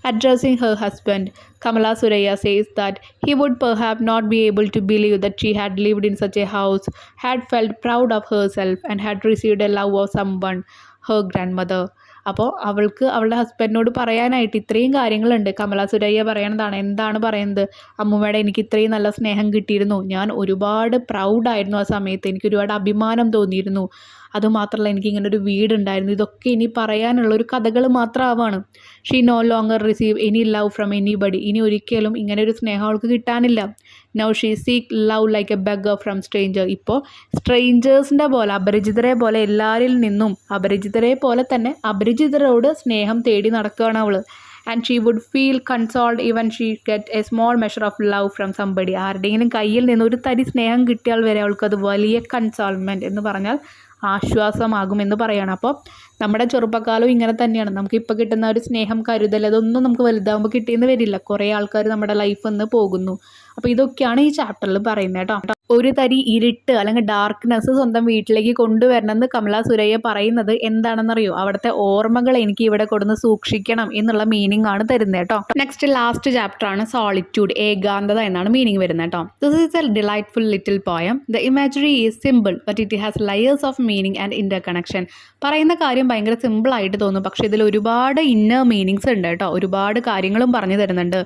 Addressing her husband, Kamala Suraya says that he would perhaps not be able to believe that she had lived in such a house, had felt proud of herself and had received a love of someone, her grandmother. അപ്പോൾ അവൾക്ക് അവളുടെ ഹസ്ബൻഡിനോട് പറയാനായിട്ട് ഇത്രയും കാര്യങ്ങളുണ്ട്. കമല സുരയ്യ പറയണതാണ്, എന്താണ് പറയുന്നത്, അമ്മൂമ്മയുടെ എനിക്ക് ഇത്രയും നല്ല സ്നേഹം കിട്ടിയിരുന്നു, ഞാൻ ഒരുപാട് പ്രൗഡായിരുന്നു ആ സമയത്ത്, എനിക്ക് ഒരുപാട് അഭിമാനം തോന്നിയിരുന്നു, അതുമാത്രമല്ല എനിക്ക് ഇങ്ങനൊരു വീടുണ്ടായിരുന്നു. ഇതൊക്കെ ഇനി പറയാനുള്ളൊരു കഥകൾ മാത്രമാവാണ്. She no longer receive any love from anybody. ഇനി ഒരിക്കലും ഇങ്ങനെ ഒരു സ്നേഹം അവൾക്ക് കിട്ടാനില്ല. Now she seek love like a beggar from stranger. ഇപ്പോൾ സ്ട്രേഞ്ചേഴ്സിൻ്റെ പോലെ, അപരിചിതരെ പോലെ, എല്ലാവരിൽ നിന്നും അപരിചിതരെ പോലെ തന്നെ അപരിചിതരോട് സ്നേഹം തേടി നടക്കുകയാണ് അവൾ. And she would feel consoled even she get a small measure of love from somebody. ആരുടെയെങ്കിലും കയ്യിൽ നിന്ന് ഒരു തരി സ്നേഹം കിട്ടിയാൽ വരെ അവൾക്കത് വലിയ കൺസോൾമെൻറ്റ് എന്ന് പറഞ്ഞാൽ ആശ്വാസമാകുമെന്ന് പറയുകയാണ്. അപ്പോൾ നമ്മുടെ ചെറുപ്പക്കാലവും ഇങ്ങനെ തന്നെയാണ്. നമുക്കിപ്പോൾ കിട്ടുന്ന ഒരു സ്നേഹം, കരുതൽ, അതൊന്നും നമുക്ക് വലുതാകുമ്പോൾ കിട്ടിയെന്ന് വരില്ല. കുറേ ആൾക്കാർ നമ്മുടെ ലൈഫിൽ നിന്ന് പോകുന്നു. അപ്പോൾ ഇതൊക്കെയാണ് ഈ ചാപ്റ്ററിൽ പറയുന്നത് കേട്ടോ. ഒരു തരി ഇരുട്ട് അല്ലെങ്കിൽ ഡാർക്ക്നെസ് സ്വന്തം വീട്ടിലേക്ക് കൊണ്ടുവരണമെന്ന് കമല സുരയ്യ പറയുന്നത് എന്താണെന്നറിയോ? അവിടുത്തെ ഓർമ്മകൾ എനിക്ക് ഇവിടെ കൊടുന്ന് സൂക്ഷിക്കണം എന്നുള്ള മീനിങ് ആണ് തരുന്നത് കേട്ടോ. നെക്സ്റ്റ് ലാസ്റ്റ് ചാപ്റ്റർ ആണ് സോളിറ്റ്യൂഡ്, ഏകാന്തത എന്നാണ് മീനിങ് വരുന്നത് കേട്ടോ. This is A delightful little poem. The imagery is simple but it has layers of meaning and inter connection. പറയുന്ന കാര്യം ഭയങ്കര സിമ്പിളായിട്ട് തോന്നും, പക്ഷേ ഇതിൽ ഒരുപാട് ഇന്നർ മീനിങ്സ് ഉണ്ട് കേട്ടോ. ഒരുപാട് കാര്യങ്ങളും പറഞ്ഞു തരുന്നുണ്ട്.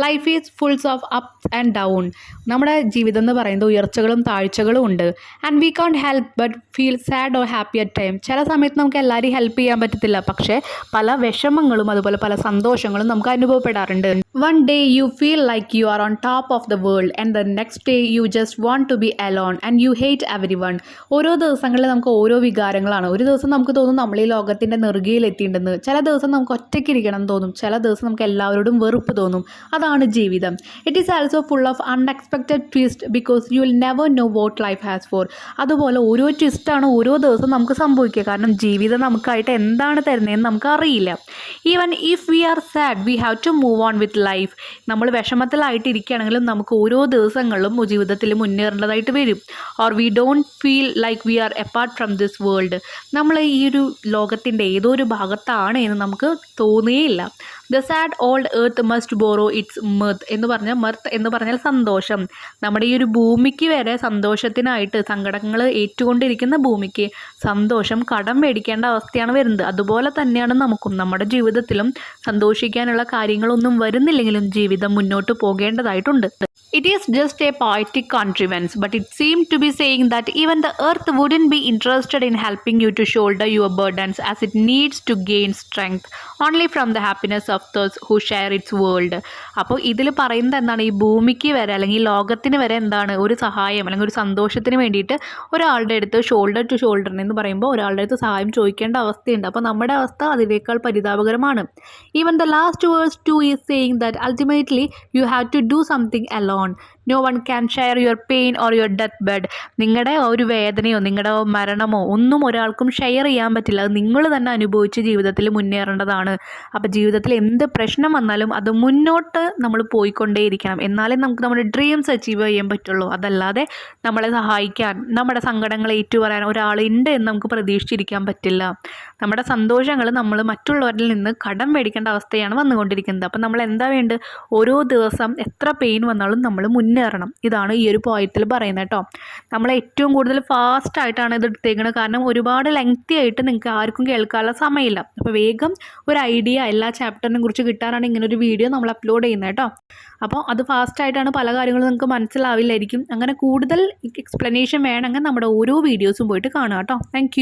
Life is fools of ups and down. നമ്മുടെ ജീവിതം എന്ന് പറയുന്നത് ഉയർച്ചകളും താഴ്ചകളും ഉണ്ട്. And we can't help but feel sad or happy at time. ചില സമയത്ത് നമുക്ക് എല്ലാവരെയും ഹെൽപ്പ് ചെയ്യാൻ പറ്റത്തില്ല, പക്ഷേ പല വിഷമങ്ങളും അതുപോലെ പല സന്തോഷങ്ങളും നമുക്ക് അനുഭവപ്പെടാറുണ്ട്. One day you feel like you are on top of the world and the next day you just want to be alone and you hate everyone. ഓരോ ദിവസങ്ങളിൽ നമുക്ക് ഓരോ വികാരങ്ങളാണ്. ഒരു ദിവസം നമുക്ക് തോന്നും നമ്മൾ ഈ ലോകത്തിൻ്റെ നെറുകയിൽ എത്തിയിട്ടുണ്ടെന്ന്. ചില ദിവസം നമുക്ക് ഒറ്റയ്ക്ക് ഇരിക്കണം എന്ന് തോന്നും. ചില ദിവസം നമുക്ക് എല്ലാവരോടും വെറുപ്പ് തോന്നും. അതാണ് ജീവിതം. It is also full of unexpected twist because you will never know what life has for. അതുപോലെ ഓരോ ട്വിസ്റ്റാണ് ഓരോ ദിവസം നമുക്ക് സംഭവിക്കുക. കാരണം ജീവിതം നമുക്കായിട്ട് എന്താണ് തരുന്നതെന്ന് നമുക്ക് അറിയില്ല. Even if we are sad we have to move on with life. നമ്മൾ വിഷമത്തിലായിട്ട് ഇരിക്കുകയാണെങ്കിലും നമുക്ക് ഓരോ ദിവസങ്ങളിലും ജീവിതത്തിൽ മുന്നേറേണ്ടതായിട്ട് വരും. Or we don't feel like we are apart from this world. നമ്മൾ ഈ ഒരു ലോകത്തിൻ്റെ ഏതോ ഒരു ഭാഗത്താണ് എന്ന് നമുക്ക് തോന്നുകയില്ല. The sad old earth must borrow its mirth എന്ന് പറഞ്ഞാൽ മെർത്ത് എന്ന് പറഞ്ഞാൽ സന്തോഷം. നമ്മുടെ ഈ ഒരു ഭൂമിക്ക് വരെ സന്തോഷത്തിനായിട്ട് സങ്കടങ്ങൾ ഏറ്റുകൊണ്ടിരിക്കുന്ന ഭൂമിക്ക് സന്തോഷം കടം മേടിക്കേണ്ട അവസ്ഥയാണ് വരുന്നത്. അതുപോലെ തന്നെയാണ് നമുക്കും നമ്മുടെ ജീവിതത്തിലും സന്തോഷിക്കാനുള്ള കാര്യങ്ങളൊന്നും വരുന്നില്ലെങ്കിലും ജീവിതം മുന്നോട്ട് പോകേണ്ടതായിട്ടുണ്ട്. It is just a poetic contrivance, but it seemed to be saying that even the earth wouldn't be interested in helping you to shoulder your burdens as it needs to gain strength only from the happiness of those who share its world. അപ്പോൾ ഇതിൽ പറയുന്നത് എന്താണ്, ഈ ഭൂമിക്ക് വരെ അല്ലെങ്കിൽ ലോകത്തിന് വരെ എന്താണ് ഒരു സഹായം അല്ലെങ്കിൽ ഒരു സന്തോഷത്തിന് വേണ്ടിയിട്ട് ഒരാളുടെ അടുത്ത് ഷോൾഡർ ടു ഷോൾഡർ എന്ന് പറയുമ്പോൾ ഒരാളുടെ അടുത്ത് സഹായം ചോദിക്കേണ്ട അവസ്ഥയുണ്ട്. അപ്പോൾ നമ്മുടെ അവസ്ഥ അതിനേക്കാൾ പരിതാപകരമാണ്. Even the last verse too is saying that ultimately you have to do something alone. No one can share your pain or your death bed. നിങ്ങളുടെ ഒരു വേദനയോ നിങ്ങളുടെ മരണമോ ഒന്നും ഒരാൾക്കും ഷെയർ ചെയ്യാൻ പറ്റില്ല. അത് നിങ്ങൾ തന്നെ അനുഭവിച്ച് ജീവിതത്തിൽ മുന്നേറേണ്ടതാണ്. അപ്പോൾ ജീവിതത്തിൽ എന്ത് പ്രശ്നം വന്നാലും അത് മുന്നോട്ട് നമ്മൾ പോയിക്കൊണ്ടേയിരിക്കണം. എന്നാലേ നമുക്ക് നമ്മുടെ ഡ്രീംസ് അച്ചീവ് ചെയ്യാൻ പറ്റുള്ളൂ. അതല്ലാതെ നമ്മളെ സഹായിക്കാൻ നമ്മുടെ സങ്കടങ്ങൾ ഏറ്റുപറയാൻ ഒരാളുണ്ട് എന്ന് നമുക്ക് പ്രതീക്ഷിച്ചിരിക്കാൻ പറ്റില്ല. നമ്മുടെ സന്തോഷങ്ങൾ നമ്മൾ മറ്റുള്ളവരിൽ നിന്ന് കടം മേടിക്കേണ്ട അവസ്ഥയാണ് വന്നുകൊണ്ടിരിക്കുന്നത്. അപ്പം നമ്മൾ എന്താ വേണ്ടത്, ഓരോ ദിവസം എത്ര പെയിൻ വന്നാലും നമ്മൾ മുന്നേറണം. ഇതാണ് ഈ ഒരു പോയത്തിൽ പറയുന്നത് കേട്ടോ. നമ്മൾ ഏറ്റവും കൂടുതൽ ഫാസ്റ്റായിട്ടാണ് ഇത് എടുത്തേക്കുന്നത്. കാരണം ഒരുപാട് ലെങ്തി ആയിട്ട് നിങ്ങൾക്ക് ആർക്കും കേൾക്കാനുള്ള സമയമില്ല. അപ്പോൾ വേഗം ഒരു ഐഡിയ എല്ലാ ചാപ്റ്ററിനെ കുറിച്ച് കിട്ടാനാണ് ഇങ്ങനൊരു വീഡിയോ നമ്മൾ അപ്ലോഡ് ചെയ്യുന്നത് കേട്ടോ. അപ്പോൾ അത് ഫാസ്റ്റായിട്ടാണ് പല കാര്യങ്ങളും നിങ്ങൾക്ക് മനസ്സിലാവില്ലായിരിക്കും. അങ്ങനെ കൂടുതൽ എക്സ്പ്ലനേഷൻ വേണമെങ്കിൽ നമ്മുടെ ഓരോ വീഡിയോസും പോയിട്ട് കാണുക കേട്ടോ. താങ്ക്